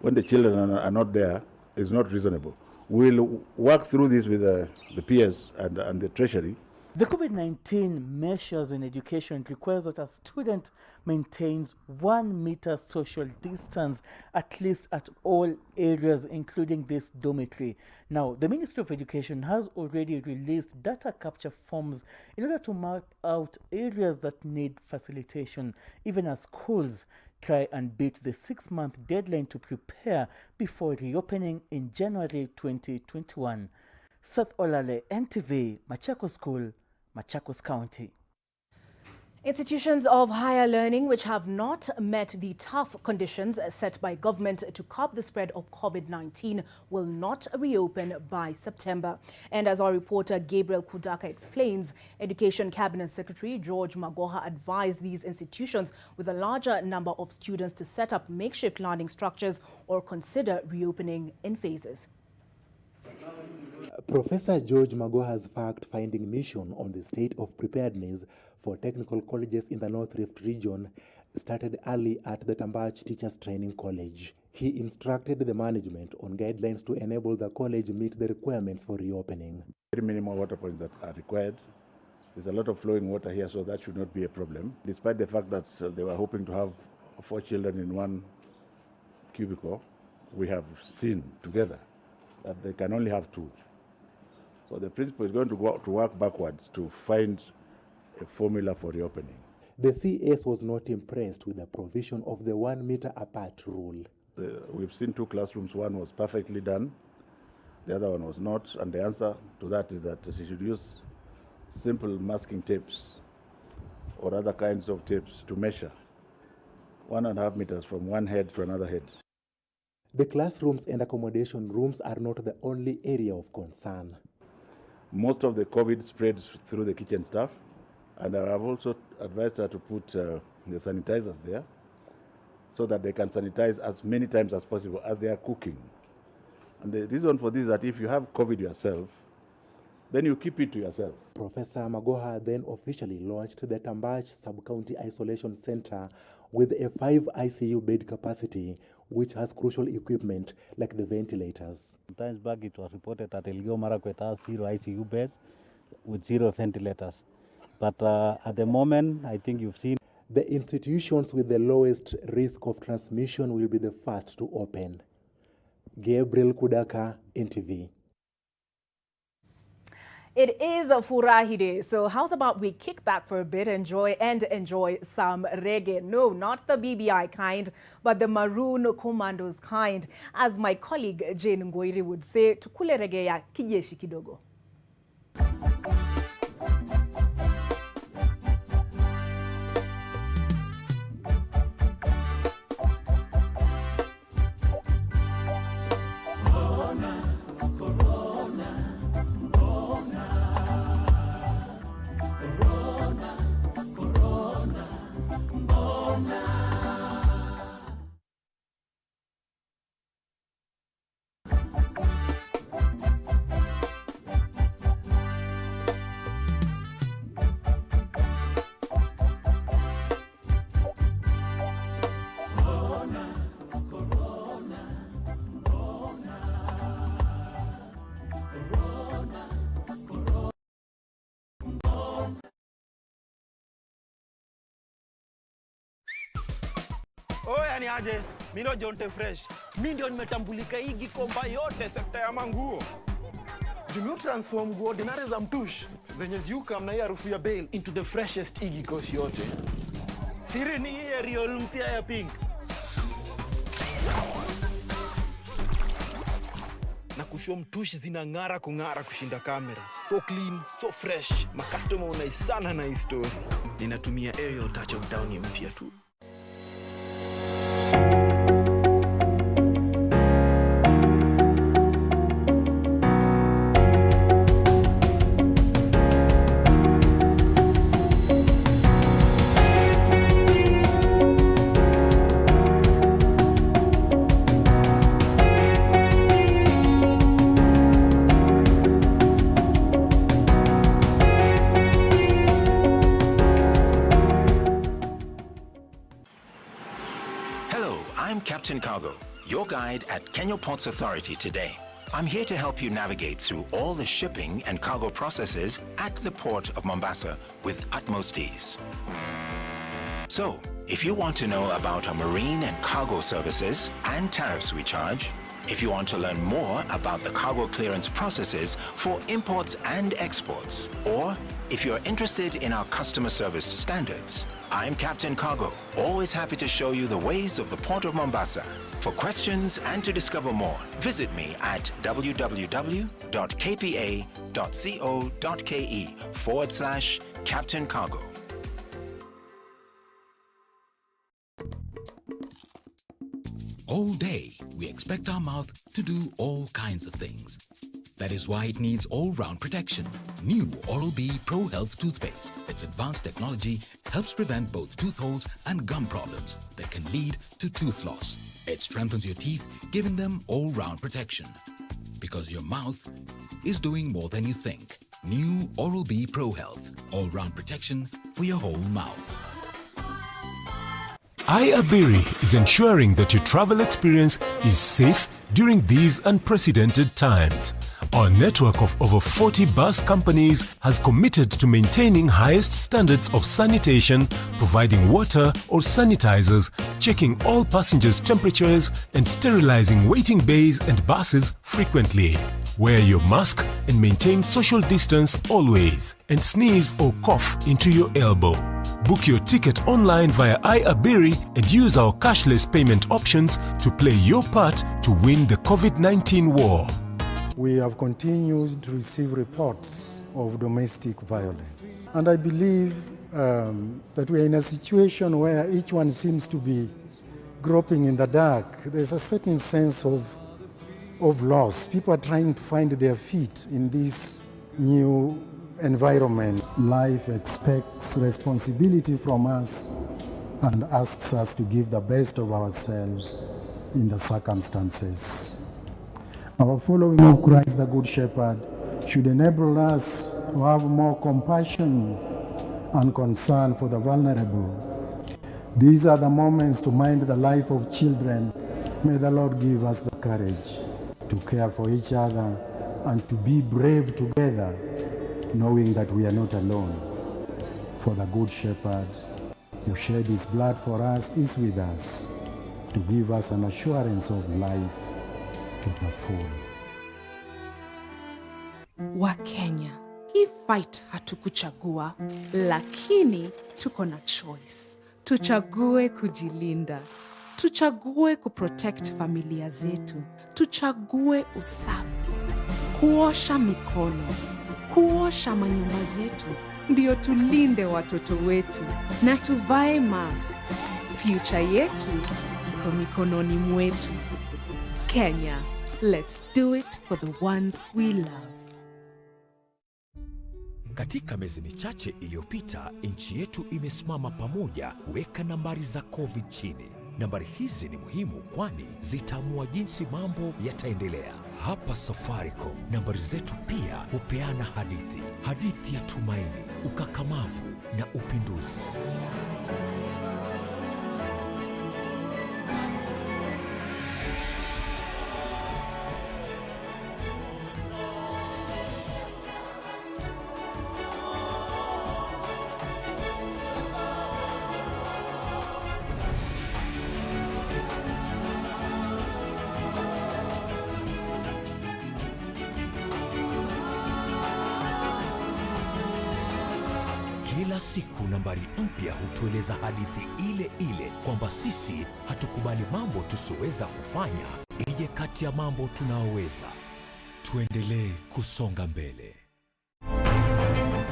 when the children are not there is not reasonable. We'll work through this with the PS and the Treasury. The COVID-19 measures in education requires that a student maintains 1 meter social distance, at least at all areas, including this dormitory. Now, the Ministry of Education has already released data capture forms in order to mark out areas that need facilitation, even as schools try and beat the 6-month deadline to prepare before reopening in January 2021. Seth Olale, NTV, Machakos School, Machakos County. Institutions of higher learning which have not met the tough conditions set by government to curb the spread of COVID-19 will not reopen by September. And as our reporter Gabriel Kudaka explains, Education Cabinet Secretary George Magoha advised these institutions with a larger number of students to set up makeshift learning structures or consider reopening in phases. Professor George Magoha's fact-finding mission on the state of preparedness for technical colleges in the North Rift region started early at the Tambach Teachers Training College. He instructed the management on guidelines to enable the college meet the requirements for reopening. Very minimal water points that are required. There's a lot of flowing water here, so that should not be a problem. Despite the fact that they were hoping to have 4 children in one cubicle, we have seen together that they can only have 2. So the principal is going to go to work backwards to find a formula for reopening. The CS was not impressed with the provision of the 1 meter apart rule. We've seen 2 classrooms. One was perfectly done, the other one was not, and the answer to that is that she should use simple masking tapes or other kinds of tapes to measure 1.5 meters from one head to another head. The classrooms and accommodation rooms are not the only area of concern. Most of the COVID spreads through the kitchen staff, and I have also advised her to put the sanitizers there so that they can sanitize as many times as possible as they are cooking. And the reason for this is that if you have COVID yourself, then you keep it to yourself. Professor Magoha then officially launched the Tambach Sub-County Isolation Center with a 5 ICU bed capacity, which has crucial equipment like the ventilators. Sometimes back it was reported that Elgeyo Marakwet has 0 ICU beds with 0 ventilators. But at the moment, I think you've seen the institutions with the lowest risk of transmission will be the first to open. Gabriel Kudaka, NTV. It is a Furahi Day, so how's about we kick back for a bit and enjoy some reggae. No, not the BBI kind, but the Maroon Commandos kind. As my colleague Jane Ngoiri would say, tukule reggae ya kijeshi kidogo. Oya ni aje, mimi Jonte Fresh. Mimi ndio nimetambulika hii Gikomba yote sekta ya manguo. Jumio transform nguo ordinary za mtush zenye ziuka mna hii harufu ya bale into the freshest igi koshi yote. Siri ni hii Ariel mpya ya pink. Na kushow mtush zinang'ara kung'ara kushinda kamera. So clean, so fresh. Ma customer unaisana na hii story. Ninatumia Ariel touch of down mpya tu. guide at Kenya Ports Authority today. I'm here to help you navigate through all the shipping and cargo processes at the port of Mombasa with utmost ease. So, if you want to know about our marine and cargo services and tariffs we charge, if you want to learn more about the cargo clearance processes for imports and exports, or if you're interested in our customer service standards, I'm Captain Cargo, always happy to show you the ways of the Port of Mombasa. For questions and to discover more, visit me at www.kpa.co.ke/Captain Cargo. All day, we expect our mouth to do all kinds of things. That is why it needs all-round protection. New Oral-B Pro Health toothpaste. Its advanced technology helps prevent both tooth holes and gum problems that can lead to tooth loss. It strengthens your teeth, giving them all-round protection. Because your mouth is doing more than you think. New Oral-B Pro Health. All-round protection for your whole mouth. iAbiri is ensuring that your travel experience is safe during these unprecedented times. Our network of over 40 bus companies has committed to maintaining highest standards of sanitation, providing water or sanitizers, checking all passengers' temperatures, and sterilizing waiting bays and buses frequently. Wear your mask and maintain social distance always, and sneeze or cough into your elbow. Book your ticket online via iAbiri and use our cashless payment options to play your part to win the COVID-19 war. We have continued to receive reports of domestic violence. And I believe that we are in a situation where each one seems to be groping in the dark. There's a certain sense of loss. People are trying to find their feet in this new environment. Life expects responsibility from us and asks us to give the best of ourselves in the circumstances. Our following of Christ the Good Shepherd should enable us to have more compassion and concern for the vulnerable. These are the moments to mind the life of children. May the Lord give us the courage to care for each other and to be brave together, knowing that we are not alone. For the Good Shepherd, who shed his blood for us, is with us to give us an assurance of life to the full. Wakenya, hii fight hatukuchagua, lakini tuko na choice. Tuchague kujilinda. Tuchague kuprotect familia zetu. Tuchague usafi. Kuosha mikono. Kuosha manyumba zetu. Ndio tulinde watoto wetu. Na tuvae mask. Future yetu iko mikononi mwetu. Kenya, let's do it for the ones we love. Katika miezi michache iliyopita, nchi yetu imesimama pamoja kuweka nambari za COVID chini. Nambari hizi ni muhimu kwani zitaamua jinsi mambo yataendelea. Hapa Safaricom, nambari zetu pia hupeana hadithi. Hadithi ya tumaini, ukakamavu na upinduzi. Kila siku nambari mpya hutueleza hadithi ile ile kwamba sisi hatukubali mambo tusiyoweza kufanya ije kati ya mambo tunaoweza. Tuendelee kusonga mbele.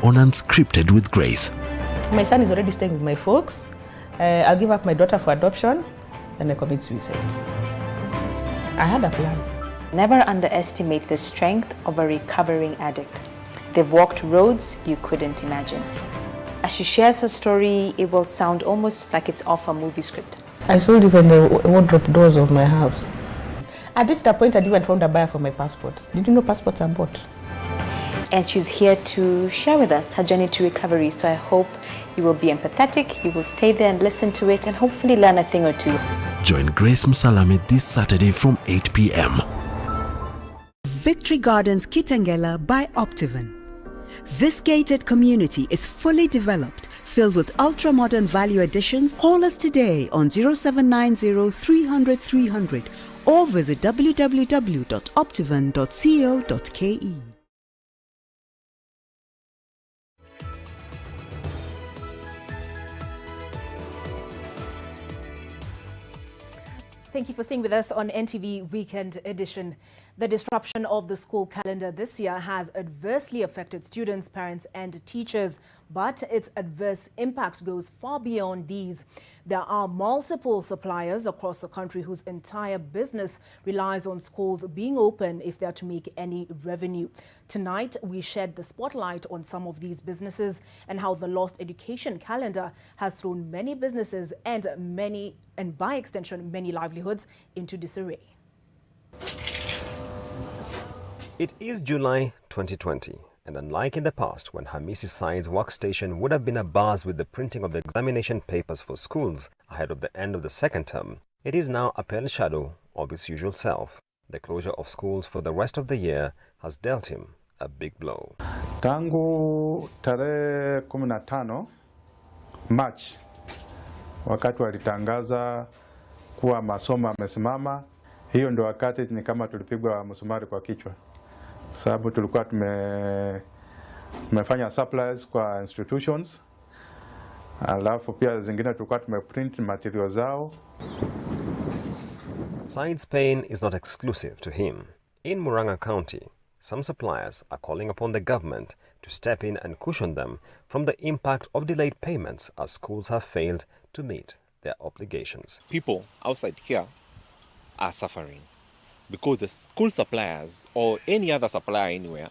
On Unscripted with Grace. My son is already staying with my folks. I'll give up my daughter for adoption and I commit suicide. I had a plan. Never underestimate the strength of a recovering addict. They've walked roads you couldn't imagine. As she shares her story, it will sound almost like it's off a movie script. I sold even the wardrobe doors of my house. At that point, I even found a buyer for my passport. Did you know passports are bought? And she's here to share with us her journey to recovery, so I hope You will be empathetic, you will stay there and listen to it and hopefully learn a thing or two. Join Grace Msalami this Saturday from 8 p.m. Victory Gardens Kitengela by Optivan. This gated community is fully developed, filled with ultra-modern value additions. Call us today on 0790 300 300 or visit www.optivan.co.ke. Thank you for staying with us on NTV Weekend Edition. The disruption of the school calendar this year has adversely affected students, parents and teachers, but its adverse impact goes far beyond these. There are multiple suppliers across the country whose entire business relies on schools being open if they are to make any revenue. Tonight, we shed the spotlight on some of these businesses and how the lost education calendar has thrown many businesses and by extension, many livelihoods into disarray. It is July 2020, and unlike in the past when Hamisi Said's workstation would have been abuzz with the printing of the examination papers for schools ahead of the end of the second term, it is now a pale shadow of its usual self. The closure of schools for the rest of the year has dealt him a big blow. Tangu tarehe 15 March, wakati walitangaza kuwa masomo yamesimama, hiyo ndio wakati ni kama tulipigwa msumari kwa kichwa. Sababu tulikuwa tumefanya supplies kwa institutions, alafu pia zingine tulikuwa tumeprint material zao. Said's pain is not exclusive to him. In Murang'a County, some suppliers are calling upon the government to step in and cushion them from the impact of delayed payments as schools have failed to meet their obligations. People outside here are suffering because the school suppliers or any other supplier anywhere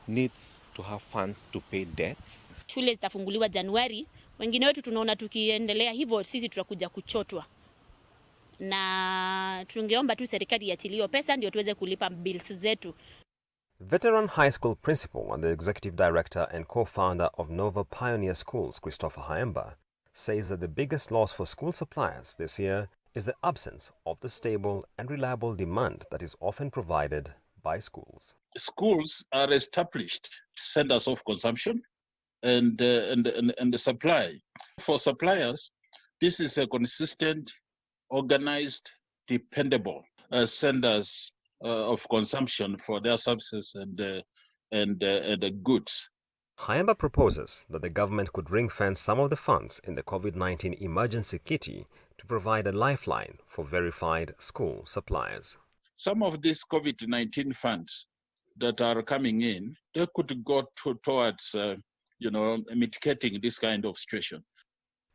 needs to have funds to pay debts. Shule zitafunguliwa Januari, wengine wetu tunaona tukiendelea hivyo sisi tutakuja kuchotwa. Na tungeomba tu serikali iachilie pesa ndio tuweze kulipa bills zetu. Veteran high school principal and the executive director and co-founder of Nova Pioneer Schools, Christopher Haemba, says that the biggest loss for school suppliers this year is the absence of the stable and reliable demand that is often provided by schools. Schools are established centers of consumption and the supply. For suppliers, this is a consistent, organized, dependable centers of consumption for their services and the goods. Haemba proposes that the government could ring-fence some of the funds in the COVID-19 emergency kitty to provide a lifeline for verified school suppliers. Some of these COVID-19 funds that are coming in, they could go towards, mitigating this kind of situation.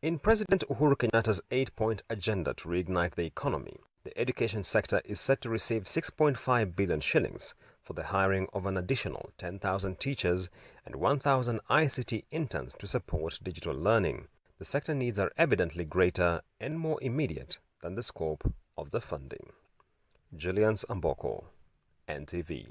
In President Uhuru Kenyatta's 8-point agenda to reignite the economy, the education sector is set to receive 6.5 billion shillings for the hiring of an additional 10,000 teachers and 1,000 ICT interns to support digital learning. The sector needs are evidently greater and more immediate than the scope of the funding. Julians Amboko, NTV.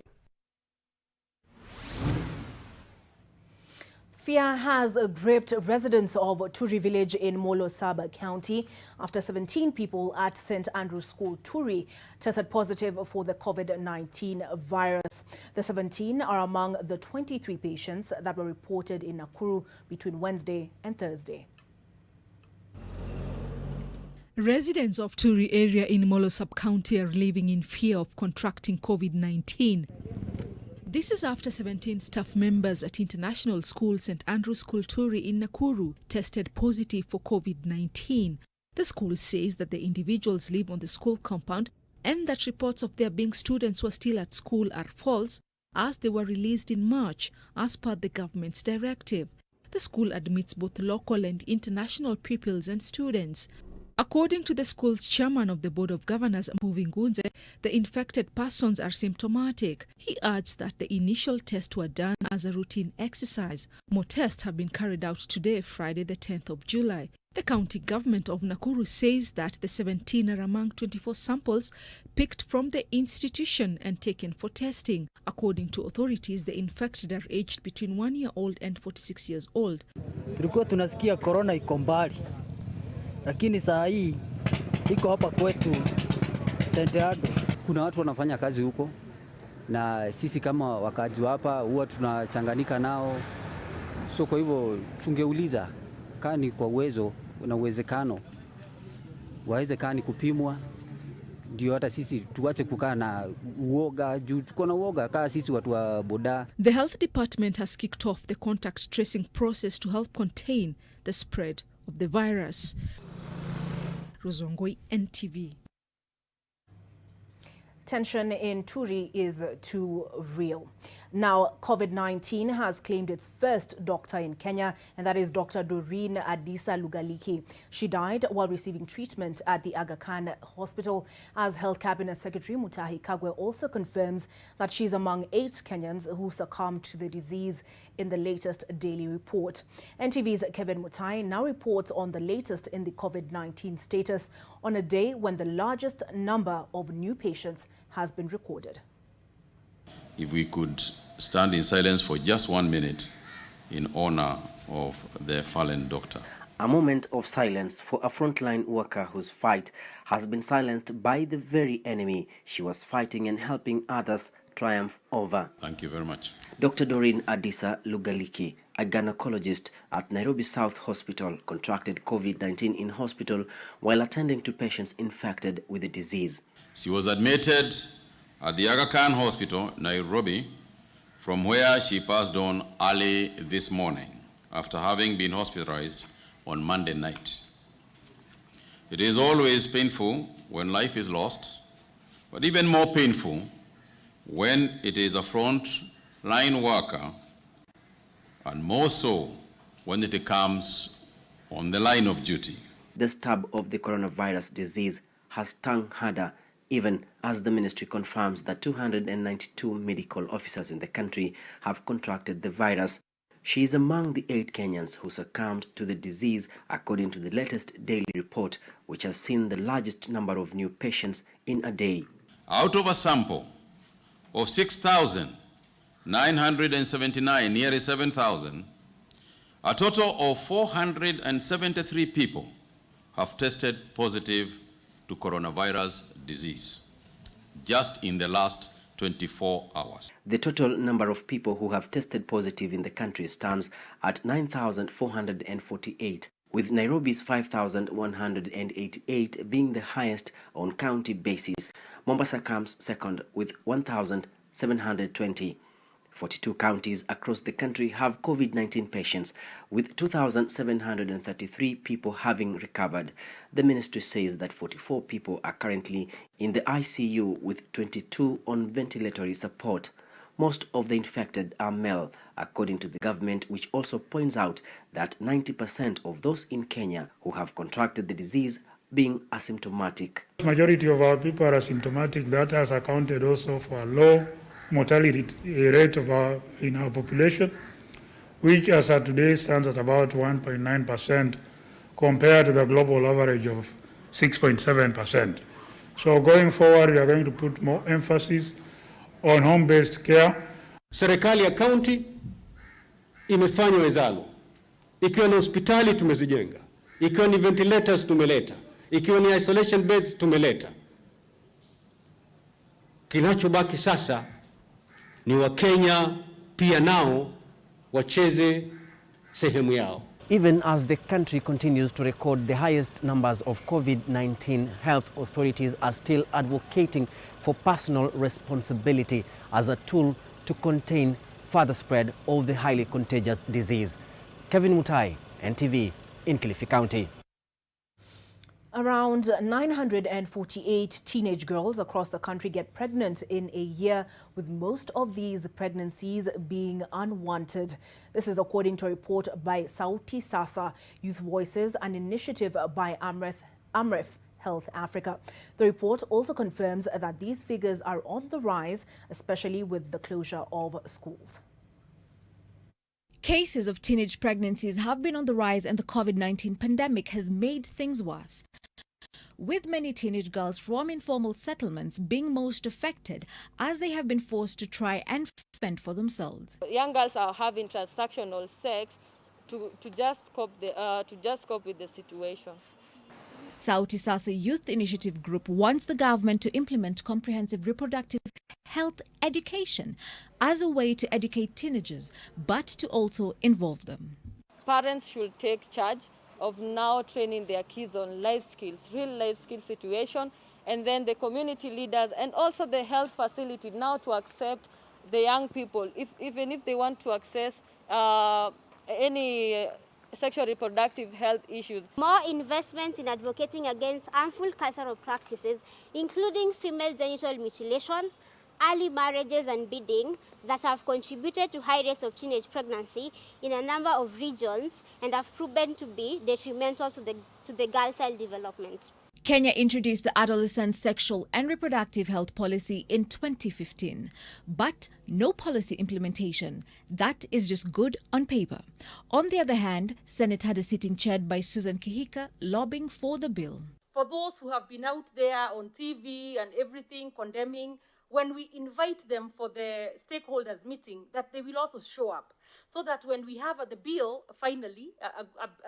Fear has gripped residents of Turi village in Molo Saba County after 17 people at St. Andrew's School, Turi, tested positive for the COVID-19 virus. The 17 are among the 23 patients that were reported in Nakuru between Wednesday and Thursday. Residents of Turi area in Molo Sub-County are living in fear of contracting COVID-19. This is after 17 staff members at International School St. Andrew's School Turi in Nakuru tested positive for COVID-19. The school says that the individuals live on the school compound and that reports of there being students who are still at school are false, as they were released in March as per the government's directive. The school admits both local and international pupils and students. According to the school's chairman of the Board of Governors, Mbuvi Ngunze, the infected persons are symptomatic. He adds that the initial tests were done as a routine exercise. More tests have been carried out today, Friday the 10th of July. The county government of Nakuru says that the 17 are among 24 samples picked from the institution and taken for testing. According to authorities, the infected are aged between 1 year old and 46 years old. Tulikuwa tunasikia corona iko mbali, lakini saa hii iko hapa kwetu Centrado. Kuna watu wanafanya kazi huko na sisi kama wakazi hapa huwa tunachanganika nao, so kwa hivyo tungeuliza kani kwa uwezo na uwezekano waweze kani kupimwa, ndio hata sisi tuache kukaa na uoga, juu tuko na uoga kaa sisi watu wa boda. The health department has kicked off the contact tracing process to help contain the spread of the virus. Rozongoi, NTV. Tension in Turi is too real. Now, COVID-19 has claimed its first doctor in Kenya, and that is Dr. Doreen Adisa Lugaliki. She died while receiving treatment at the Aga Khan Hospital, as Health Cabinet Secretary Mutahi Kagwe also confirms that she's among 8 Kenyans who succumbed to the disease in the latest daily report. NTV's Kevin Mutai now reports on the latest in the COVID-19 status on a day when the largest number of new patients has been recorded. If we could stand in silence for just 1 minute in honor of the fallen doctor. A moment of silence for a frontline worker whose fight has been silenced by the very enemy she was fighting and helping others triumph over. Thank you very much. Dr. Doreen Adisa Lugaliki, a gynecologist at Nairobi South Hospital, contracted COVID-19 in hospital while attending to patients infected with the disease. She was admitted at the Aga Khan Hospital, Nairobi, from where she passed on early this morning after having been hospitalized on Monday night. It is always painful when life is lost, but even more painful when it is a front-line worker, and more so when it comes on the line of duty. The stab of the coronavirus disease has stung harder, even as the ministry confirms that 292 medical officers in the country have contracted the virus. She is among the 8 Kenyans who succumbed to the disease, according to the latest daily report, which has seen the largest number of new patients in a day. Out of a sample of 6,979, nearly 7,000, a total of 473 people have tested positive to coronavirus disease just in the last 24 hours. The total number of people who have tested positive in the country stands at 9,448, with Nairobi's 5,188 being the highest on county basis. Mombasa comes second with 1,720. 42 counties across the country have COVID-19 patients, with 2,733 people having recovered. The ministry says that 44 people are currently in the ICU, with 22 on ventilatory support. Most of the infected are male, according to the government, which also points out that 90% of those in Kenya who have contracted the disease being asymptomatic. Majority of our people are asymptomatic. That has accounted also for a low mortality rate in our population, which as of today stands at about 1.9% compared to the global average of 6.7%. So going forward, we are going to put more emphasis on home-based care. Serikali ya county imefanya wezalo. Ikiwa ni hospitali tumezijenga, ikiwa ni ventilators tumeleta, ikiwa ni isolation beds tumeleta. Kinachobaki sasa ni Wakenya pia nao wacheze sehemu yao. Even as the country continues to record the highest numbers of COVID-19, health authorities are still advocating for personal responsibility as a tool to contain further spread of the highly contagious disease. Kevin Mutai, NTV, in Kilifi County. Around 948 teenage girls across the country get pregnant in a year, with most of these pregnancies being unwanted. This is according to a report by Sauti Sasa Youth Voices, an initiative by Amref Health Africa. The report also confirms that these figures are on the rise, especially with the closure of schools. Cases of teenage pregnancies have been on the rise, and the COVID-19 pandemic has made things worse, with many teenage girls from informal settlements being most affected, as they have been forced to try and fend for themselves. Young girls are having transactional sex to just cope with the situation. Sauti Sasa Youth Initiative Group wants the government to implement comprehensive reproductive health education as a way to educate teenagers, but to also involve them. Parents should take charge of now training their kids on life skills, real life skill situation, and then the community leaders and also the health facility now to accept the young people, even if they want to access any sexual reproductive health issues. More investments in advocating against harmful cultural practices, including female genital mutilation, early marriages and bidding, that have contributed to high rates of teenage pregnancy in a number of regions and have proven to be detrimental to the girl child development. Kenya introduced the Adolescent Sexual and Reproductive Health Policy in 2015, but no policy implementation. That is just good on paper. On the other hand, Senate had a sitting chaired by Susan Kihika lobbying for the bill. For those who have been out there on TV and everything condemning, when we invite them for the stakeholders meeting, that they will also show up, so that when we have the bill, finally,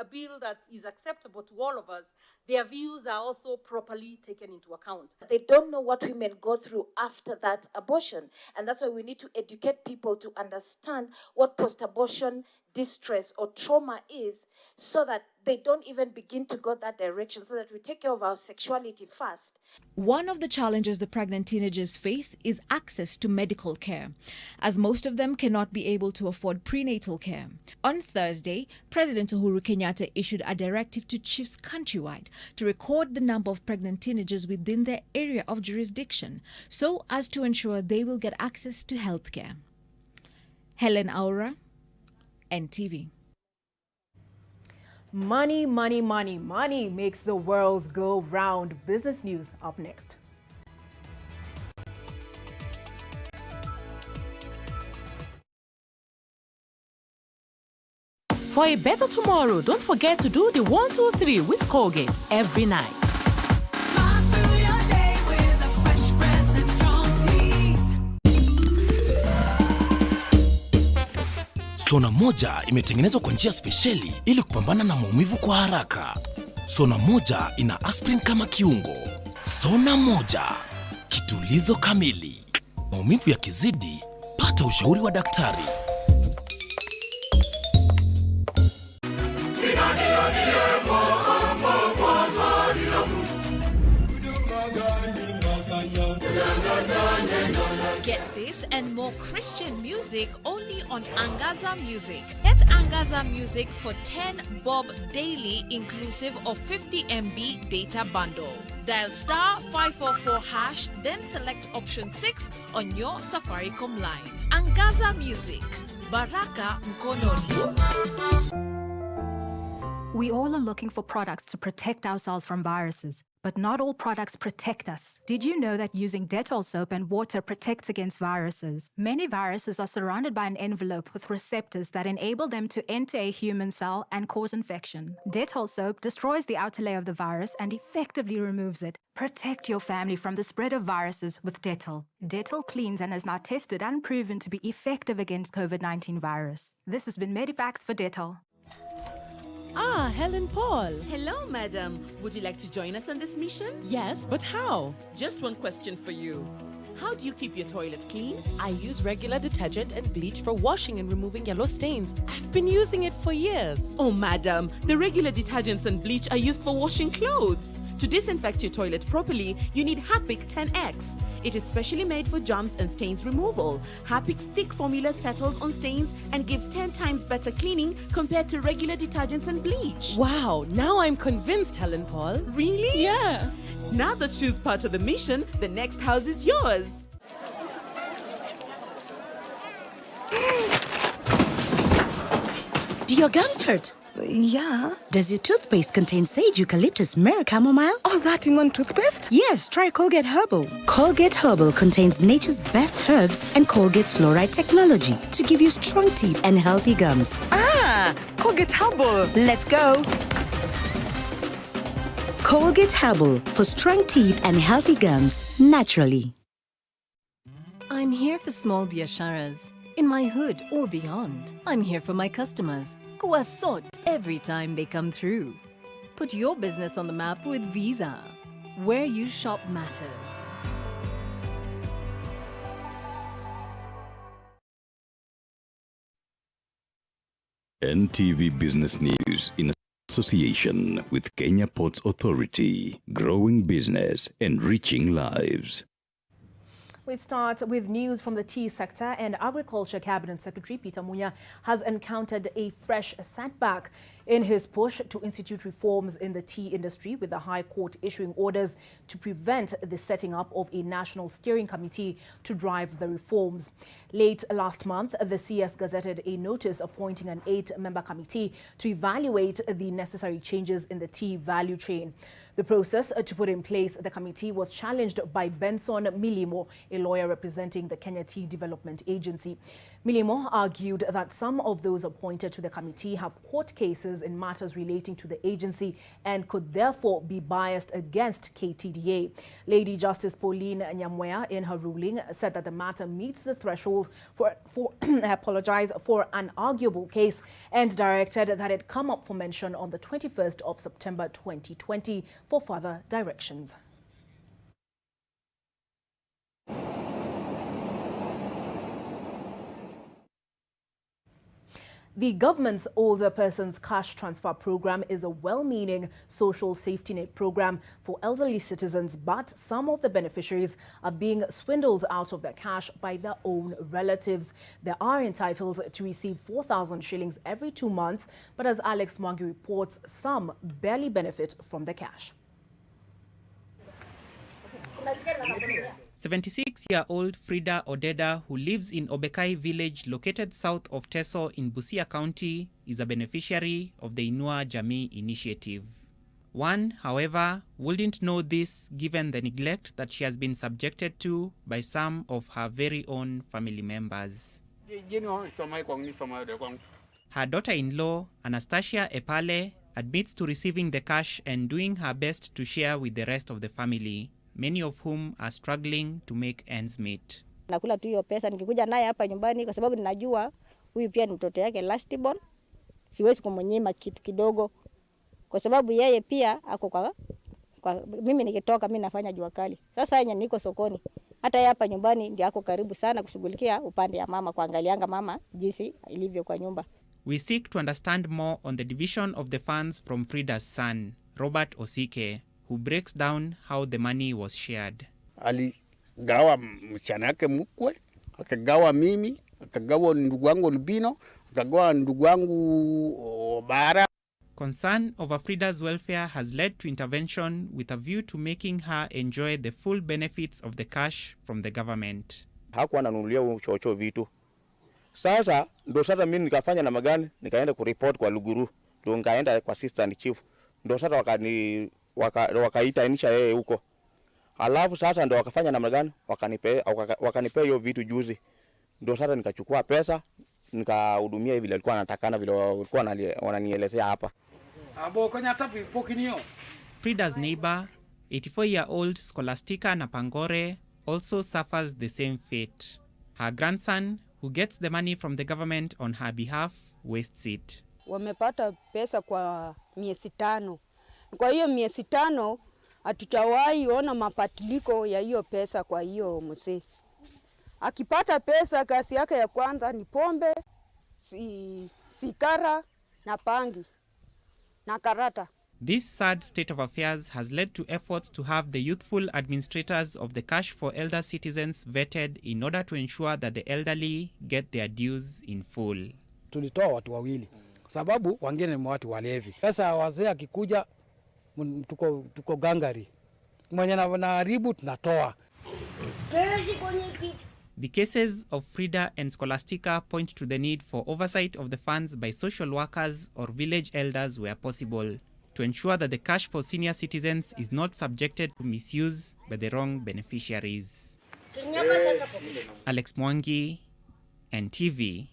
a bill that is acceptable to all of us, their views are also properly taken into account. They don't know what women go through after that abortion, and that's why we need to educate people to understand what post-abortion distress or trauma is, so that they don't even begin to go that direction, so that we take care of our sexuality first. One of the challenges the pregnant teenagers face is access to medical care, as most of them cannot be able to afford prenatal care. On Thursday, President Uhuru Kenyatta issued a directive to chiefs countrywide to record the number of pregnant teenagers within their area of jurisdiction, so as to ensure they will get access to health care. Helen Aura, NTV. Money, money, money, money makes the world go round. Business news up next. For a better tomorrow, don't forget to do the 1, 2, 3 with Colgate every night. Sona moja imetengenezwa kwa njia spesheli ili kupambana na maumivu kwa haraka. Sona moja ina aspirin kama kiungo. Sona moja, kitulizo kamili. Maumivu yakizidi, pata ushauri wa daktari. Get this and more Christian music only on Angaza Music. Get Angaza Music for 10 bob daily inclusive of 50 MB data bundle. Dial *544#, then select option 6 on your Safaricom line. Angaza Music. Baraka mkononi. We all are looking for products to protect ourselves from viruses, but not all products protect us. Did you know that using Dettol soap and water protects against viruses? Many viruses are surrounded by an envelope with receptors that enable them to enter a human cell and cause infection. Dettol soap destroys the outer layer of the virus and effectively removes it. Protect your family from the spread of viruses with Dettol. Dettol cleans and is now tested and proven to be effective against COVID-19 virus. This has been Medivax for Dettol. Ah, Helen Paul. Hello, madam. Would you like to join us on this mission? Yes, but how? Just one question for you. How do you keep your toilet clean? I use regular detergent and bleach for washing and removing yellow stains. I've been using it for years. Oh, madam, the regular detergents and bleach are used for washing clothes. To disinfect your toilet properly, you need Harpic 10X. It is specially made for germs and stains removal. Harpic's thick formula settles on stains and gives 10 times better cleaning compared to regular detergents and bleach. Wow, now I'm convinced, Helen Paul. Really? Yeah. Now that she's part of the mission, the next house is yours. Do your gums hurt? Yeah. Does your toothpaste contain sage, eucalyptus, myrrh, chamomile? All that in one toothpaste? Yes, try Colgate Herbal. Colgate Herbal contains nature's best herbs and Colgate's fluoride technology to give you strong teeth and healthy gums. Ah, Colgate Herbal. Let's go. Colgate Herbal for strong teeth and healthy gums naturally. I'm here for small biasharas, in my hood or beyond. I'm here for my customers. Kuasot every time they come through. Put your business on the map with Visa. Where you shop matters. NTV Business News in association with Kenya Ports Authority. Growing business, enriching lives. We start with news from the tea sector, and Agriculture Cabinet Secretary Peter Munya has encountered a fresh setback in his push to institute reforms in the tea industry, with the High Court issuing orders to prevent the setting up of a national steering committee to drive the reforms. Late last month, the CS gazetted a notice appointing an 8-member committee to evaluate the necessary changes in the tea value chain. The process to put in place the committee was challenged by Benson Milimo, a lawyer representing the Kenya Tea Development Agency. Milimo argued that some of those appointed to the committee have court cases in matters relating to the agency and could therefore be biased against KTDA. Lady Justice Pauline Nyamwea, in her ruling, said that the matter meets the threshold for an arguable case and directed that it come up for mention on the 21st of September 2020 for further directions. The government's Older Persons Cash Transfer Program is a well-meaning social safety net program for elderly citizens, but some of the beneficiaries are being swindled out of their cash by their own relatives. They are entitled to receive 4,000 shillings every 2 months, but as Alex Mwangi reports, some barely benefit from the cash. 76-year-old Frida Odeda, who lives in Obekai village located south of Teso in Busia County, is a beneficiary of the Inua Jamii initiative. One, however, wouldn't know this given the neglect that she has been subjected to by some of her very own family members. Her daughter-in-law, Anastasia Epale, admits to receiving the cash and doing her best to share with the rest of the family, many of whom are struggling to make ends meet. Nakula tu hiyo pesa nikikuja naye hapa nyumbani kwa sababu ninajua huyu pia ni mtoto yake last born. Siwezi kumnyima kitu kidogo kwa sababu yeye pia ako kwa mimi nikitoka mimi nafanya jua kali. Sasa yeye niko sokoni. Hata yeye hapa nyumbani ndiye ako karibu sana kushughulikia upande ya mama, kuangalianga mama jinsi ilivyo kwa nyumba. We seek to understand more on the division of the funds from Frida's son, Robert Osike, who breaks down how the money was shared. Aligawa msichana yake mkwe, akagawa mimi, akagawa ndugu wangu Lubino, akagawa ndugu wangu Bara. Concern over Frida's welfare has led to intervention with a view to making her enjoy the full benefits of the cash from the government. Hakuwa ananunulia uchocho vitu. Sasa ndo sasa mimi nikafanya namna gani? Nikaenda kureport kwa Luguru. Ndio nikaenda kwa assistant chief. Ndio sasa wakaita inisha yeye huko. Alafu sasa ndo wakafanya namna gani? Wakanipea hiyo vitu juzi. Ndio sasa nikachukua pesa, nikahudumia hivi alikuwa anatakana vile walikuwa wananielezea hapa. Frida's neighbor, 84-year-old Scholastica Napangore, also suffers the same fate. Her grandson, who gets the money from the government on her behalf, wastes it. Wamepata pesa kwa miezi 5. Kwa hiyo miezi 5 hatujawahi ona mapatiliko ya hiyo pesa kwa hiyo mzee. Akipata pesa kazi yake ya kwanza ni pombe, sikara na pangi na karata. This sad state of affairs has led to efforts to have the youthful administrators of the cash for elder citizens vetted in order to ensure that the elderly get their dues in full. Tulitoa watu wawili sababu wengine ni watu walevi. Sasa wazee akikuja tuko gangari. Mwenye na haribu tunatoa. The cases of Frida and Scholastica point to the need for oversight of the funds by social workers or village elders where possible to ensure that the cash for senior citizens is not subjected to misuse by the wrong beneficiaries. Alex Mwangi, NTV.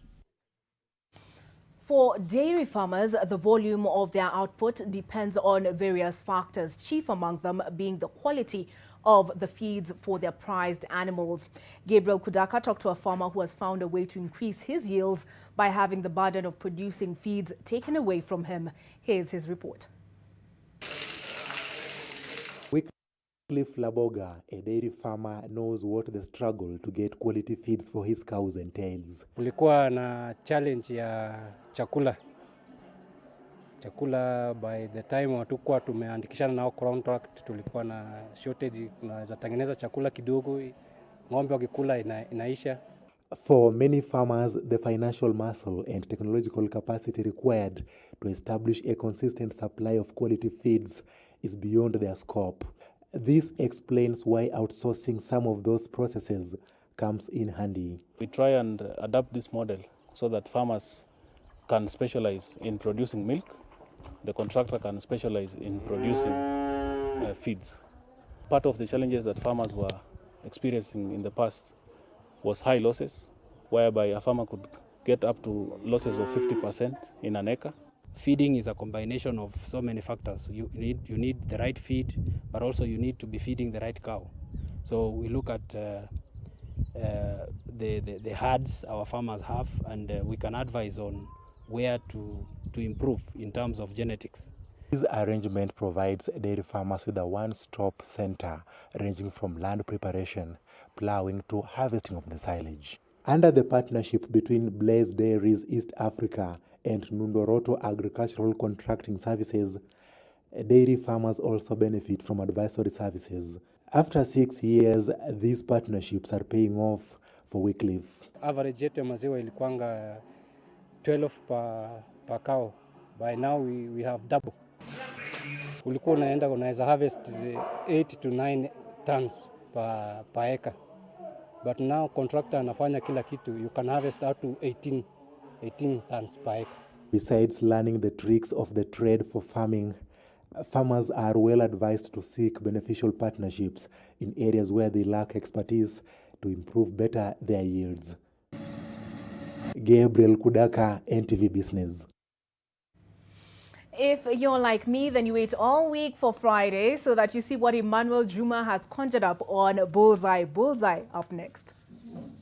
For dairy farmers, the volume of their output depends on various factors, chief among them being the quality of the feeds for their prized animals. Gabriel Kudaka talked to a farmer who has found a way to increase his yields by having the burden of producing feeds taken away from him. Here's his report. Cliff Laboga, a dairy farmer, knows what the struggle to get quality feeds for his cows entails. Kulikuwa na challenge ya chakula. By the time watukuwa tumeandikishana nao contract, tulikuwa na shortage, tunaweza tengeneza chakula kidogo, ng'ombe wakikula inaisha. For many farmers, the financial muscle and technological capacity required to establish a consistent supply of quality feeds is beyond their scope. This explains why outsourcing some of those processes comes in handy. We try and adapt this model so that farmers can specialize in producing milk. The contractor can specialize in producing feeds. Part of the challenges that farmers were experiencing in the past was high losses, whereby a farmer could get up to losses of 50% in an acre. Feeding is a combination of so many factors. You need the right feed, but also you need to be feeding the right cow. So we look at the herds our farmers have, and we can advise on where to improve in terms of genetics. This arrangement provides dairy farmers with a one-stop center ranging from land preparation, ploughing to harvesting of the silage. Under the partnership between Blaze Dairies East Africa and Nundoroto Agricultural Contracting Services, dairy farmers also benefit from advisory services. After 6 years, these partnerships are paying off for Wycliffe. Average yetu ya maziwa ilikuanga 12 per cow. By now we have double. Ulikuwa unaweza harvest 8 to 9 tons per acre. But now contractor anafanya kila kitu. You can harvest up to 18 tons per acre. Besides learning the tricks of the trade for farming, farmers are well advised to seek beneficial partnerships in areas where they lack expertise to improve better their yields. Gabriel Kudaka, NTV Business. If you're like me, then you wait all week for Friday so that you see what Emmanuel Juma has conjured up on Bullseye. Bullseye up next.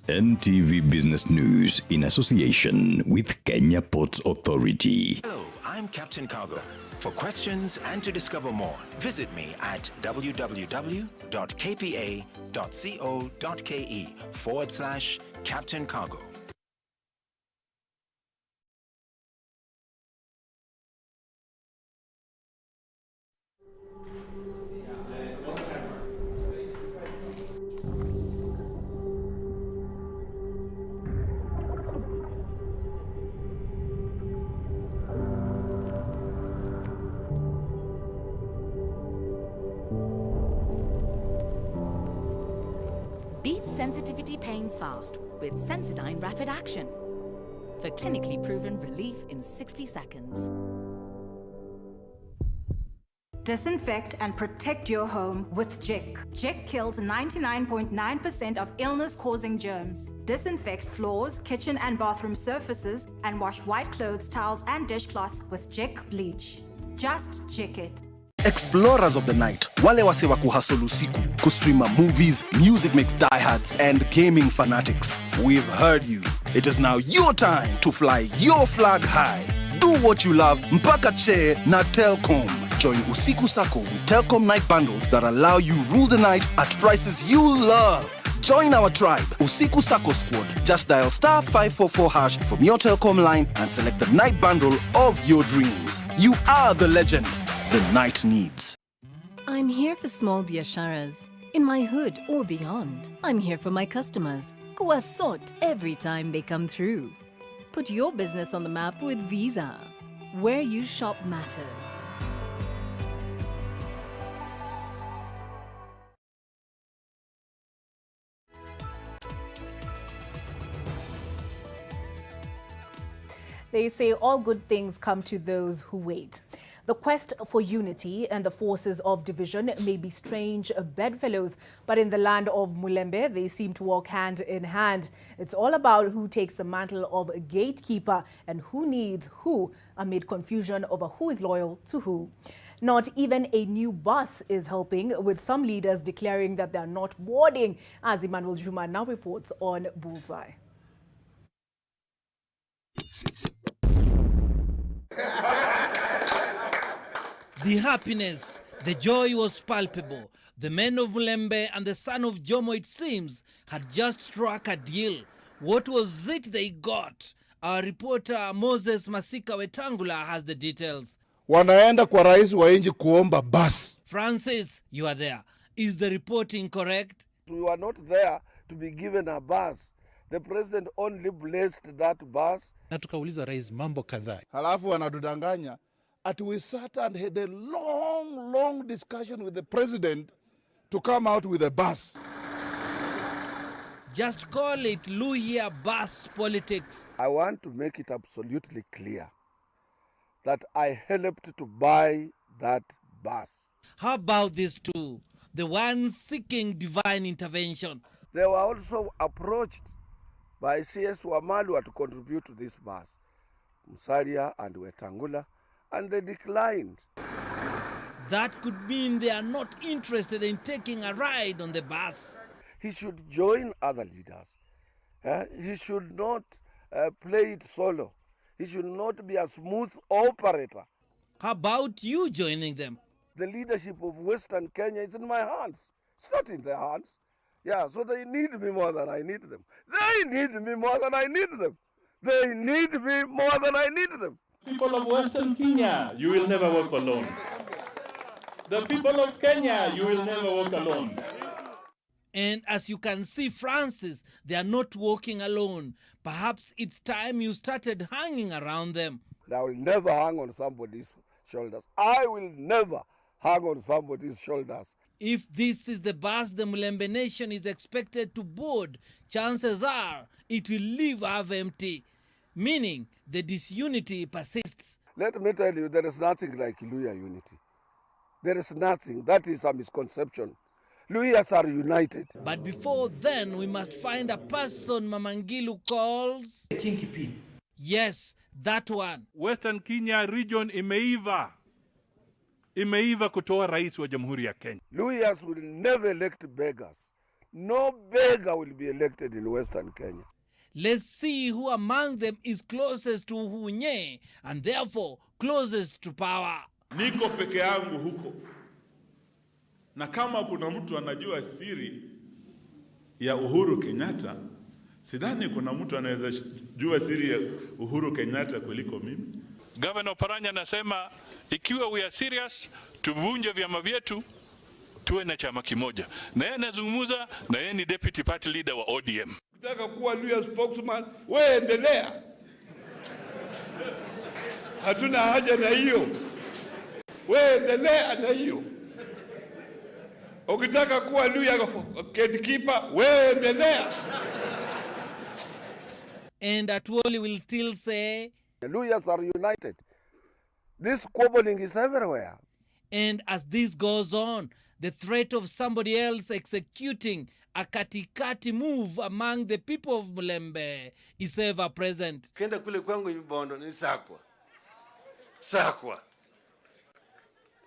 NTV Business News in association with Kenya Ports Authority. Hello, I'm Captain Cargo. For questions and to discover more, visit me at www.kpa.co.ke/Captain Cargo. Beat sensitivity pain fast with Sensodyne Rapid Action for clinically proven relief in 60 seconds. Disinfect and protect your home with Jik. Jik kills 99.9% of illness-causing germs. Disinfect floors, kitchen and bathroom surfaces, and wash white clothes, towels, and dishcloths with Jik bleach. Just Jik it. Explorers of the night, wale wase wa kuhustle usiku, kustreama movies, music mix diehards, and gaming fanatics. We've heard you. It is now your time to fly your flag high. Do what you love, mpaka che na Telkom. Join Usiku Sako with Telkom night bundles that allow you rule the night at prices you love. Join our tribe, Usiku Sako Squad. Just dial *544# from your Telkom line and select the night bundle of your dreams. You are the legend the night needs. I'm here for small biasharas, in my hood or beyond. I'm here for my customers, Kuasot every time they come through. Put your business on the map with Visa. Where you shop matters. They say all good things come to those who wait. The quest for unity and the forces of division may be strange bedfellows, but in the land of Mulembe, they seem to walk hand in hand. It's all about who takes the mantle of a gatekeeper and who needs who amid confusion over who is loyal to who. Not even a new bus is helping, with some leaders declaring that they are not boarding, as Emmanuel Juma now reports on Bullseye. The happiness, the joy was palpable. The men of Mulembe and the son of Jomo, it seems, had just struck a deal. What was it they got? Our reporter Moses Masika Wetangula has the details. Wanaenda kwa rais wa nchi kuomba bus. Francis, you are there. Is the reporting correct? We were not there to be given a bus. The president only blessed that bus. Na tukauliza rais mambo kadhaa. Halafu wanatudanganya. We sat and had a long discussion with the president to come out with a bus. Just call it Luhia bus politics. I want to make it absolutely clear that I helped to buy that bus. How about these two, the ones seeking divine intervention? They were also approached by CS Wamalwa to contribute to this bus, Musalia and Wetangula, and they declined. That could mean they are not interested in taking a ride on the bus. He should join other leaders. He should not play it solo. He should not be a smooth operator. How about you joining them? The leadership of Western Kenya is in my hands. It's not in their hands. Yeah, so they need me more than I need them. They need me more than I need them. They need me more than I need them. People of Western Kenya, you will never walk alone. The people of Kenya, you will never walk alone. And as you can see, Francis, they are not walking alone. Perhaps it's time you started hanging around them. I will never hang on somebody's shoulders. I will never hang on somebody's shoulders. If this is the bus the Mulembe nation is expected to board, chances are it will leave half empty, meaning the disunity persists. Let me tell you, there is nothing like Luhya unity. There is nothing. That is a misconception. Luhyas are united. But before then, we must find a person Mamangilu calls... Kingpin. Yes, that one. Western Kenya region imeiva. Imeiva kutoa rais wa Jamhuri ya Kenya. Luhyas will never elect beggars. No beggar will be elected in Western Kenya. Let's see who among them is closest to Hunye and therefore closest to power. Niko peke yangu huko. Na kama kuna mtu anajua siri ya Uhuru Kenyatta, sidhani kuna mtu anaweza jua siri ya Uhuru Kenyatta kuliko mimi. Governor Paranya anasema ikiwa we are serious, tuvunje vyama vyetu, tuwe na chama kimoja. Na yeye anazungumza, na yeye ni deputy party leader wa ODM. Ukitaka kuwa Luhya spokesman, wewe endelea. Hatuna haja na hiyo. Wewe endelea na hiyo. Ukitaka kuwa Luhya gatekeeper, wewe endelea. And Atwoli will still say, Luhyas are united. This squabbling is everywhere. And as this goes on, the threat of somebody else executing a katikati move among the people of Mulembe is ever present. Kenda kule kwangu Bondo ni Sakwa. Sakwa.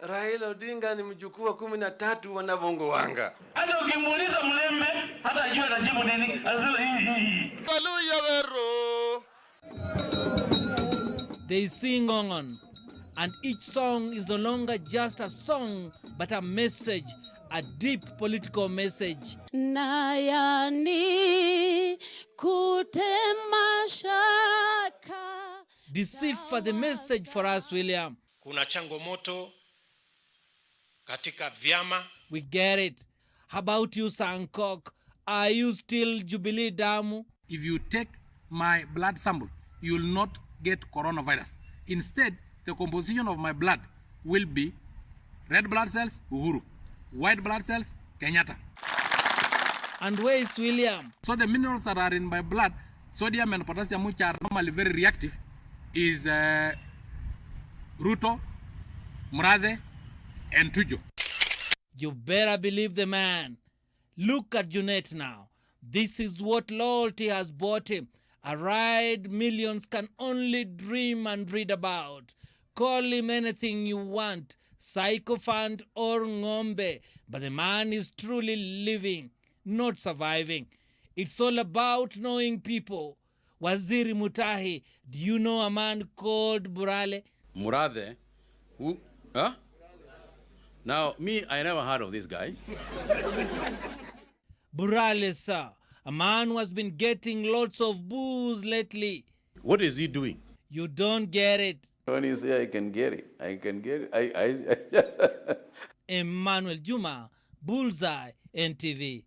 Raila Odinga ni mjukuu wa 13 wa Nabongo Wanga. Hata ukimuuliza Mulembe, hata ajue anajibu nini. Azua hii. Hallelujah vero. They sing on, and each song is no longer just a song, but a message, a deep political message. Nayani kutemashaka. Decipher the message for us, William. Kuna changamoto katika vyama. We get it. How about you, Sankok? Are you still Jubilee Damu? If you take my blood sample, you will not get coronavirus. Instead, the composition of my blood will be red blood cells, Uhuru, white blood cells, Kenyatta. And where is William? So the minerals that are in my blood, sodium and potassium, which are normally very reactive, is Ruto, Murathe, and Tujo. You better believe the man. Look at Junet now. This is what loyalty has bought him. A ride millions can only dream and read about. Call him anything you want, sycophant or ngombe, but the man is truly living, not surviving. It's all about knowing people. Waziri Mutahi, do you know a man called Burale? Murathe? Who? Huh? Now, me, I never heard of this guy. Burale, sir. A man who has been getting lots of booze lately. What is he doing? You don't get it. When you say I can get it, I can get it. I just... Emmanuel Juma, Bullseye, NTV.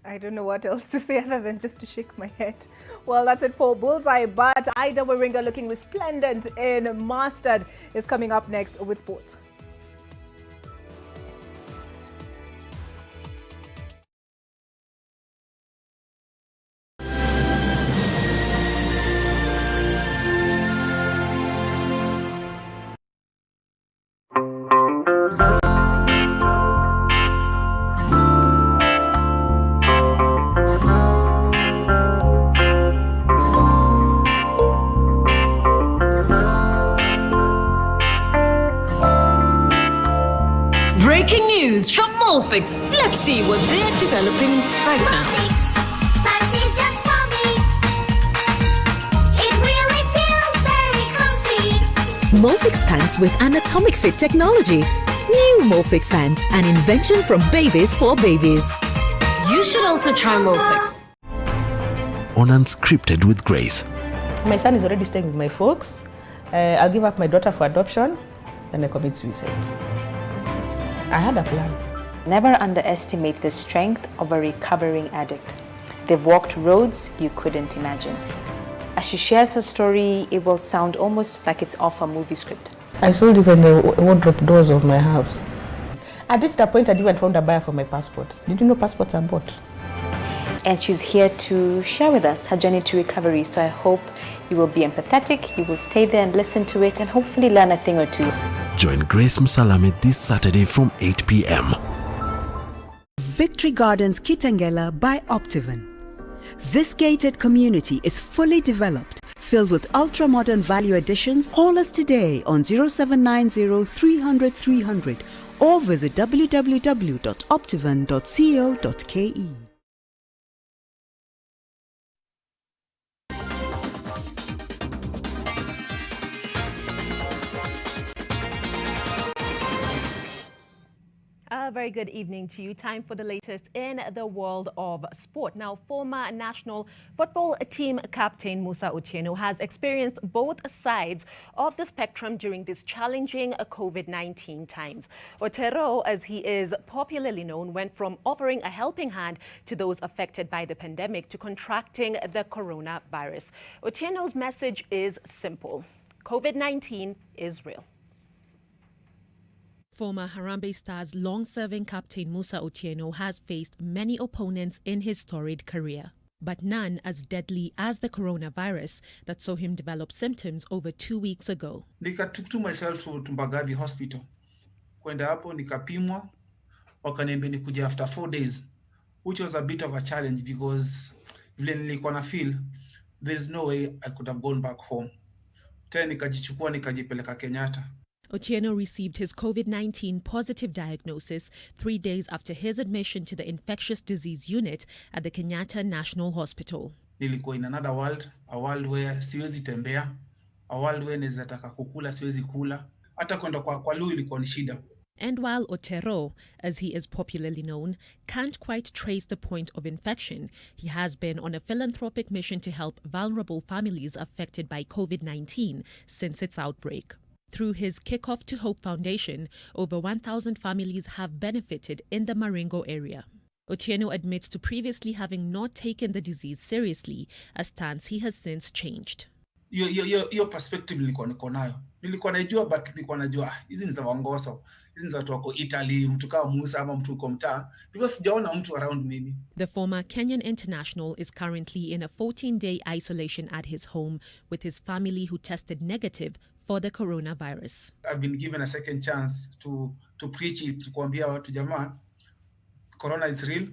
I don't know what else to say other than just to shake my head. Well, that's it for Bullseye, but Ida Waringa, looking resplendent in mustard, is coming up next with sports. Breaking news from Molfix. Let's see what they're developing right now. Pants is just for me. It really feels very comfy. Molfix pants with anatomic fit technology. New Molfix pants, an invention from babies for babies. You should also try Molfix. On Unscripted with Grace. My son is already staying with my folks. I'll give up my daughter for adoption, then I commit suicide. I had a plan. Never underestimate the strength of a recovering addict. They've walked roads you couldn't imagine. As she shares her story, it will sound almost like it's off a movie script. I sold even the wardrobe doors of my house. At that point, I even found a buyer for my passport. Did you know passports are bought? And she's here to share with us her journey to recovery. So I hope you will be empathetic, you will stay there and listen to it and hopefully learn a thing or two. Join Grace Msalame this Saturday from 8 p.m. Victory Gardens Kitengela by Optivan. This gated community is fully developed, filled with ultra-modern value additions. Call us today on 0790 300 300 or visit www.optivan.co.ke. A very good evening to you. Time for the latest in the world of sport. Now, former national football team captain Musa Otieno has experienced both sides of the spectrum during these challenging COVID-19 times. Otero, as he is popularly known, went from offering a helping hand to those affected by the pandemic to contracting the coronavirus. Otieno's message is simple. COVID-19 is real. Former Harambee Stars long-serving captain Musa Otieno has faced many opponents in his storied career, but none as deadly as the coronavirus that saw him develop symptoms over 2 weeks ago. Took to myself to Mbagathi hospital. Kwenda hapo nikapimwa, wakaniambia nikuja after 4 days, which was a bit of a challenge because vile nilikuwa na feel there is no way I could have gone back home. Tena nikajichukua nikajipeleka Kenyatta. Otieno received his COVID-19 positive diagnosis 3 days after his admission to the infectious disease unit at the Kenyatta National Hospital. Nilikuwa in another world, a world where siwezi tembea, a world where naweza taka kukula siwezi kula, hata kwenda kwa loo ilikuwa ni shida. And while Otero, as he is popularly known, can't quite trace the point of infection, he has been on a philanthropic mission to help vulnerable families affected by COVID-19 since its outbreak. Through his Kickoff to Hope Foundation, over 1,000 families have benefited in the Maringo area. Otieno admits to previously having not taken the disease seriously, a stance he has since changed. Your perspective nilikuwa niko nayo. Nilikuwa najua but nilikuwa najua hizi ni za wangoso. hizi ni watu wako Italy, mtu kama Musa ama mtu uko mtaa, because sijaona mtu around mimi. The former Kenyan international is currently in a 14-day isolation at his home with his family who tested negative for the coronavirus. I've been given a second chance to preach it, kuambia watu jamaa, corona is real.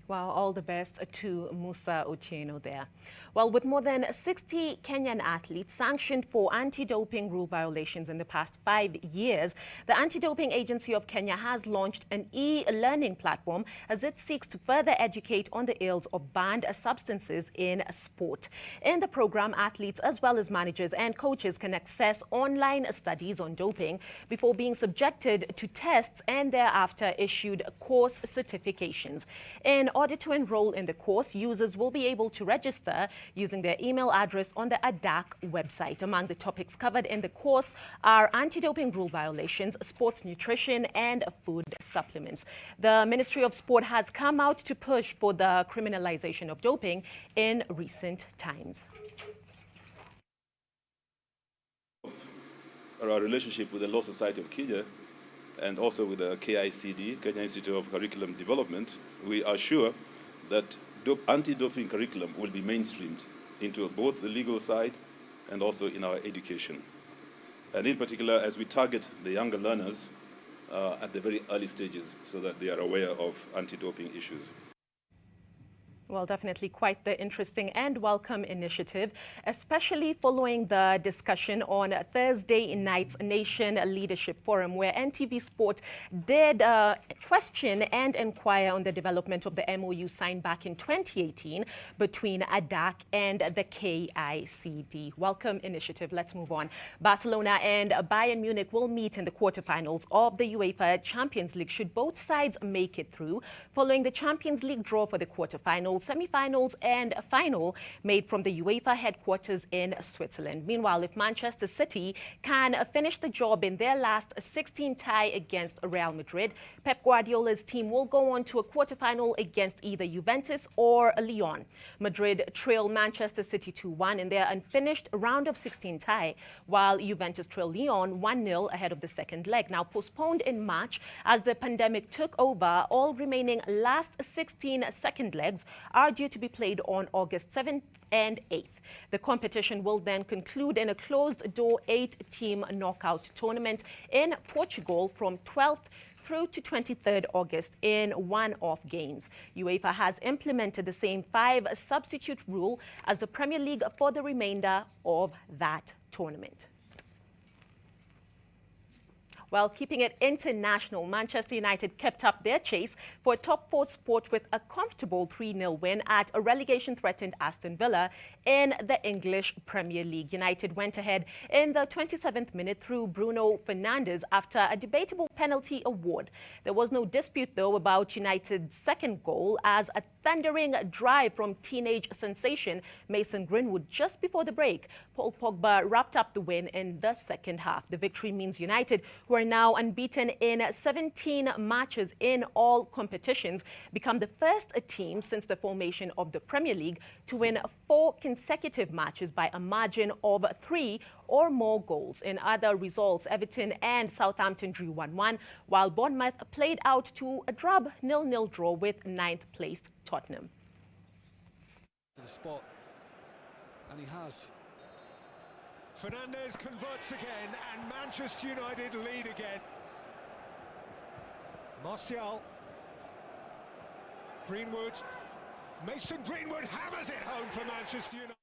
Well, all the best to Musa Otieno there. Well, with more than 60 Kenyan athletes sanctioned for anti-doping rule violations in the past 5 years, the Anti-Doping Agency of Kenya has launched an e-learning platform as it seeks to further educate on the ills of banned substances in sport. In the program, athletes as well as managers and coaches can access online studies on doping before being subjected to tests and thereafter issued course certifications. In order to enroll in the course, users will be able to register using their email address on the ADAC website. Among the topics covered in the course are anti-doping rule violations, sports nutrition, and food supplements. The Ministry of Sport has come out to push for the criminalization of doping in recent times. Our relationship with the Law Society of Kenya and also with the KICD, Kenya Institute of Curriculum Development, we are sure that anti-doping curriculum will be mainstreamed into both the legal side and also in our education. And in particular, as we target the younger learners at the very early stages so that they are aware of anti-doping issues. Well, definitely quite the interesting and welcome initiative, especially following the discussion on Thursday night's Nation Leadership Forum, where NTV Sport did question and inquire on the development of the MOU signed back in 2018 between ADAC and the KICD. Welcome initiative. Let's move on. Barcelona and Bayern Munich will meet in the quarterfinals of the UEFA Champions League should both sides make it through, following the Champions League draw for the quarterfinals, semi-finals and final made from the UEFA headquarters in Switzerland. Meanwhile, if Manchester City can finish the job in their last 16 tie against Real Madrid, Pep Guardiola's team will go on to a quarterfinal against either Juventus or Lyon. Madrid trail Manchester City 2-1 in their unfinished round of 16 tie, while Juventus trail Lyon 1-0 ahead of the second leg. Now postponed in March as the pandemic took over, all remaining last 16 second legs are due to be played on August 7th and 8th. The competition will then conclude in a closed-door 8-team knockout tournament in Portugal from 12th through to 23rd August in one-off games. UEFA has implemented the same 5 substitute rule as the Premier League for the remainder of that tournament. While keeping it international, Manchester United kept up their chase for a top-4 spot with a comfortable 3-0 win at a relegation-threatened Aston Villa in the English Premier League. United went ahead in the 27th minute through Bruno Fernandes after a debatable penalty award. There was no dispute, though, about United's second goal as a thundering drive from teenage sensation Mason Greenwood just before the break. Paul Pogba wrapped up the win in the second half. The victory means United, who are now unbeaten in 17 matches in all competitions, become the first team since the formation of the Premier League to win 4 consecutive matches by a margin of 3 or more goals. In other results, Everton and Southampton drew 1-1, while Bournemouth played out to a drab 0-0 draw with 9th-placed Tottenham. The spot, and he has. Fernandes converts again, and Manchester United lead again. Martial, Greenwood, Mason Greenwood hammers it home for Manchester United.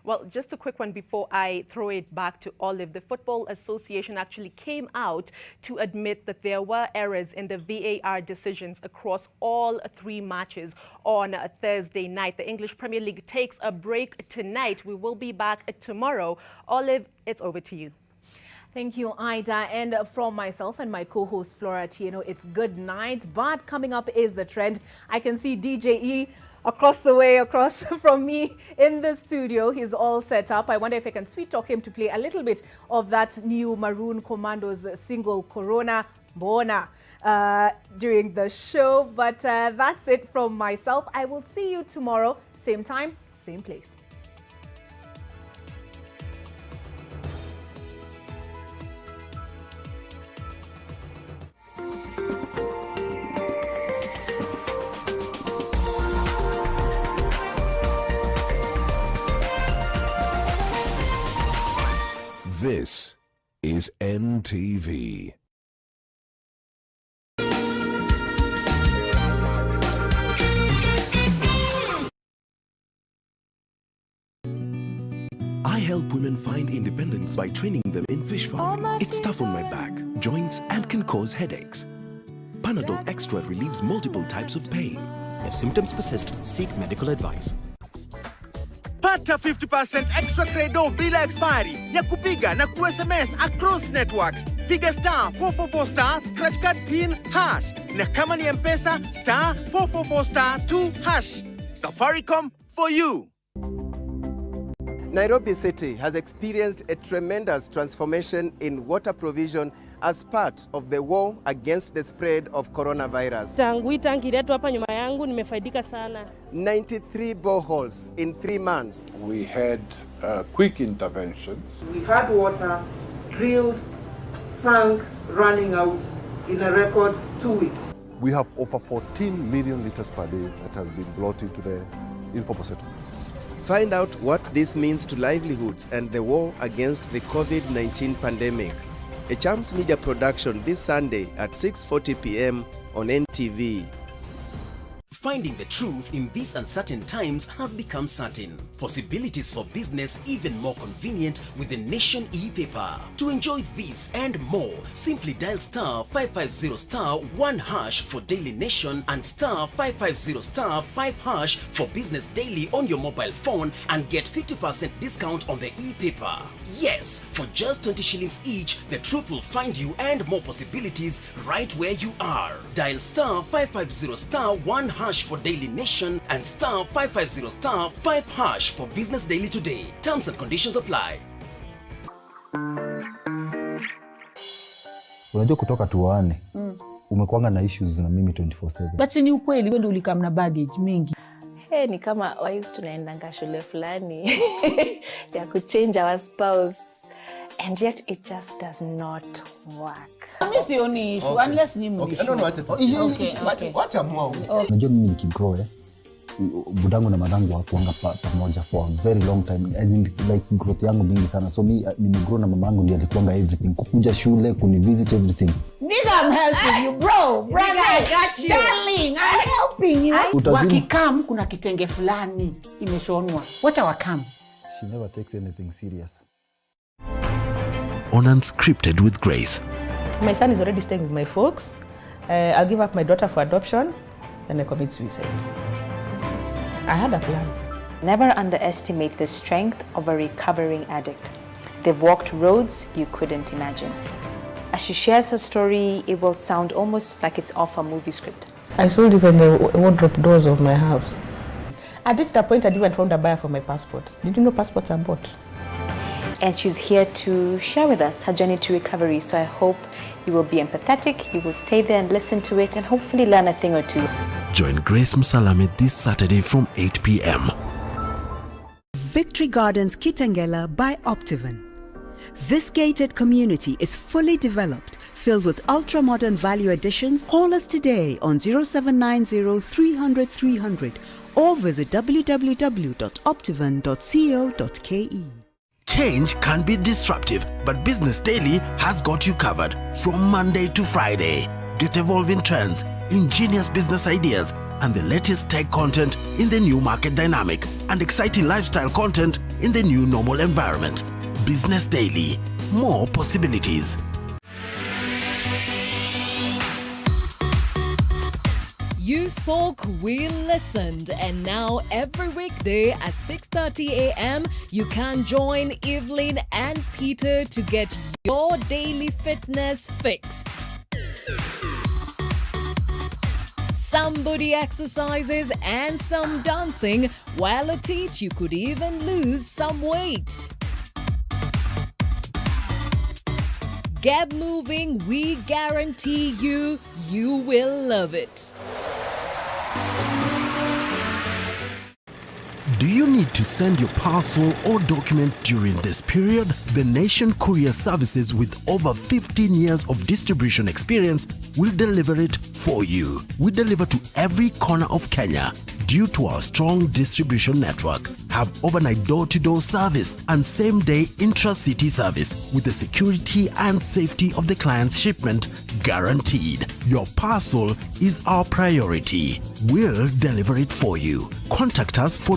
Well, just a quick one before I throw it back to Olive. The Football Association actually came out to admit that there were errors in the VAR decisions across all 3 matches on Thursday night. The English Premier League takes a break tonight. We will be back tomorrow. Olive, it's over to you. Thank you, Ida. And from myself and my co-host Flora Tieno, it's good night. But coming up is the trend. I can see DJE across the way, across from me in the studio. He's all set up. I wonder if I can sweet talk him to play a little bit of that new Maroon Commandos single, Corona Bona, during the show. But that's it from myself. I will see you tomorrow, same time, same place. This is NTV. I help women find independence by training them in fish farming. It's tough on my back, joints, and can cause headaches. Panadol Extra relieves multiple types of pain. If symptoms persist, seek medical advice. Pata 50% extra credit bila expiry ya kupiga na ku-SMS across networks. Piga star 444 star scratch card pin hash. Na kama ni M-Pesa star 444 star 2 hash. Safaricom for you. Nairobi City has experienced a tremendous transformation in water provision as part of the war against the spread of coronavirus. Tangu tanki letu hapa nyuma yangu nimefaidika sana. 93 boreholes in 3 months. We had quick interventions. We had water drilled, sunk, running out in a record 2 weeks. We have over 14 million liters per day that has been brought into the informal settlements. Find out what this means to livelihoods and the war against the COVID-19 pandemic. A Champs Media production this Sunday at 6:40 p.m. on NTV. Finding the truth in these uncertain times has become certain. Possibilities for business even more convenient with the Nation e-paper. To enjoy this and more, simply dial star 550 star 1 hash for Daily Nation and star 550 star 5 hash for Business Daily on your mobile phone and get 50% discount on the e-paper. Yes, for just 20 shillings each, the truth will find you and more possibilities right where you are. Dial star 550 star 1 hash for Daily Nation and star 550 star 5 hash for Business Daily today. Terms and conditions apply. Unajua kutoka tuane, umekuanga na issues na mimi 24/7. But ni ukweli wewe ndio ulikam na baggage mingi. Ni kama wives tunaendanga shule fulani ya kuchange our spouse and yet it just does not work. Mimi sioni issue unless ni mimi. Wacha mwao. Unajua mimi nikigrow budangu na madangu hakuanga pamoja for a very long time, as in like growth yangu mingi sana, so nimegrow na mamangu ndiye alikuanga everything, kukuja shule, kunivisit, everything. Nigga, I'm helping you bro. Brother, I got you. Darling, I'm helping you. Wakikam kuna kitenge fulani imeshonwa. Wacha wakam. She never takes anything serious. On Unscripted with Grace. My son is already staying with my folks. I'll give up my daughter for adoption and I commit suicide. I had a plan. Never underestimate the strength of a recovering addict. They've walked roads you couldn't imagine. As she shares her story, it will sound almost like it's off a movie script. I sold even the wardrobe doors of my house. At that point, I even found a buyer for my passport. Did you know passports are bought? And she's here to share with us her journey to recovery. So I hope you will be empathetic, you will stay there and listen to it and hopefully learn a thing or two. Join Grace Msalame this Saturday from 8 p.m. Victory Gardens Kitengela by Optiven. This gated community is fully developed, filled with ultra-modern value additions. Call us today on 0790 300 300 or visit www.optiven.co.ke. Change can be disruptive, but Business Daily has got you covered from Monday to Friday. Get evolving trends, ingenious business ideas, and the latest tech content in the new market dynamic, and exciting lifestyle content in the new normal environment. Business Daily. More possibilities. You spoke, we listened, and now every weekday at 6:30 a.m. you can join Evelyn and Peter to get your daily fitness fix. Some booty exercises and some dancing, while at each you could even lose some weight. Get moving, we guarantee you will love it. Do you need to send your parcel or document during this period? The Nation Courier Services, with over 15 years of distribution experience, will deliver it for you. We deliver to every corner of Kenya. due to our strong distribution network, have overnight door-to-door service and same-day intra-city service with the security and safety of the client's shipment guaranteed. Your parcel is our priority. We'll deliver it for you. Contact us for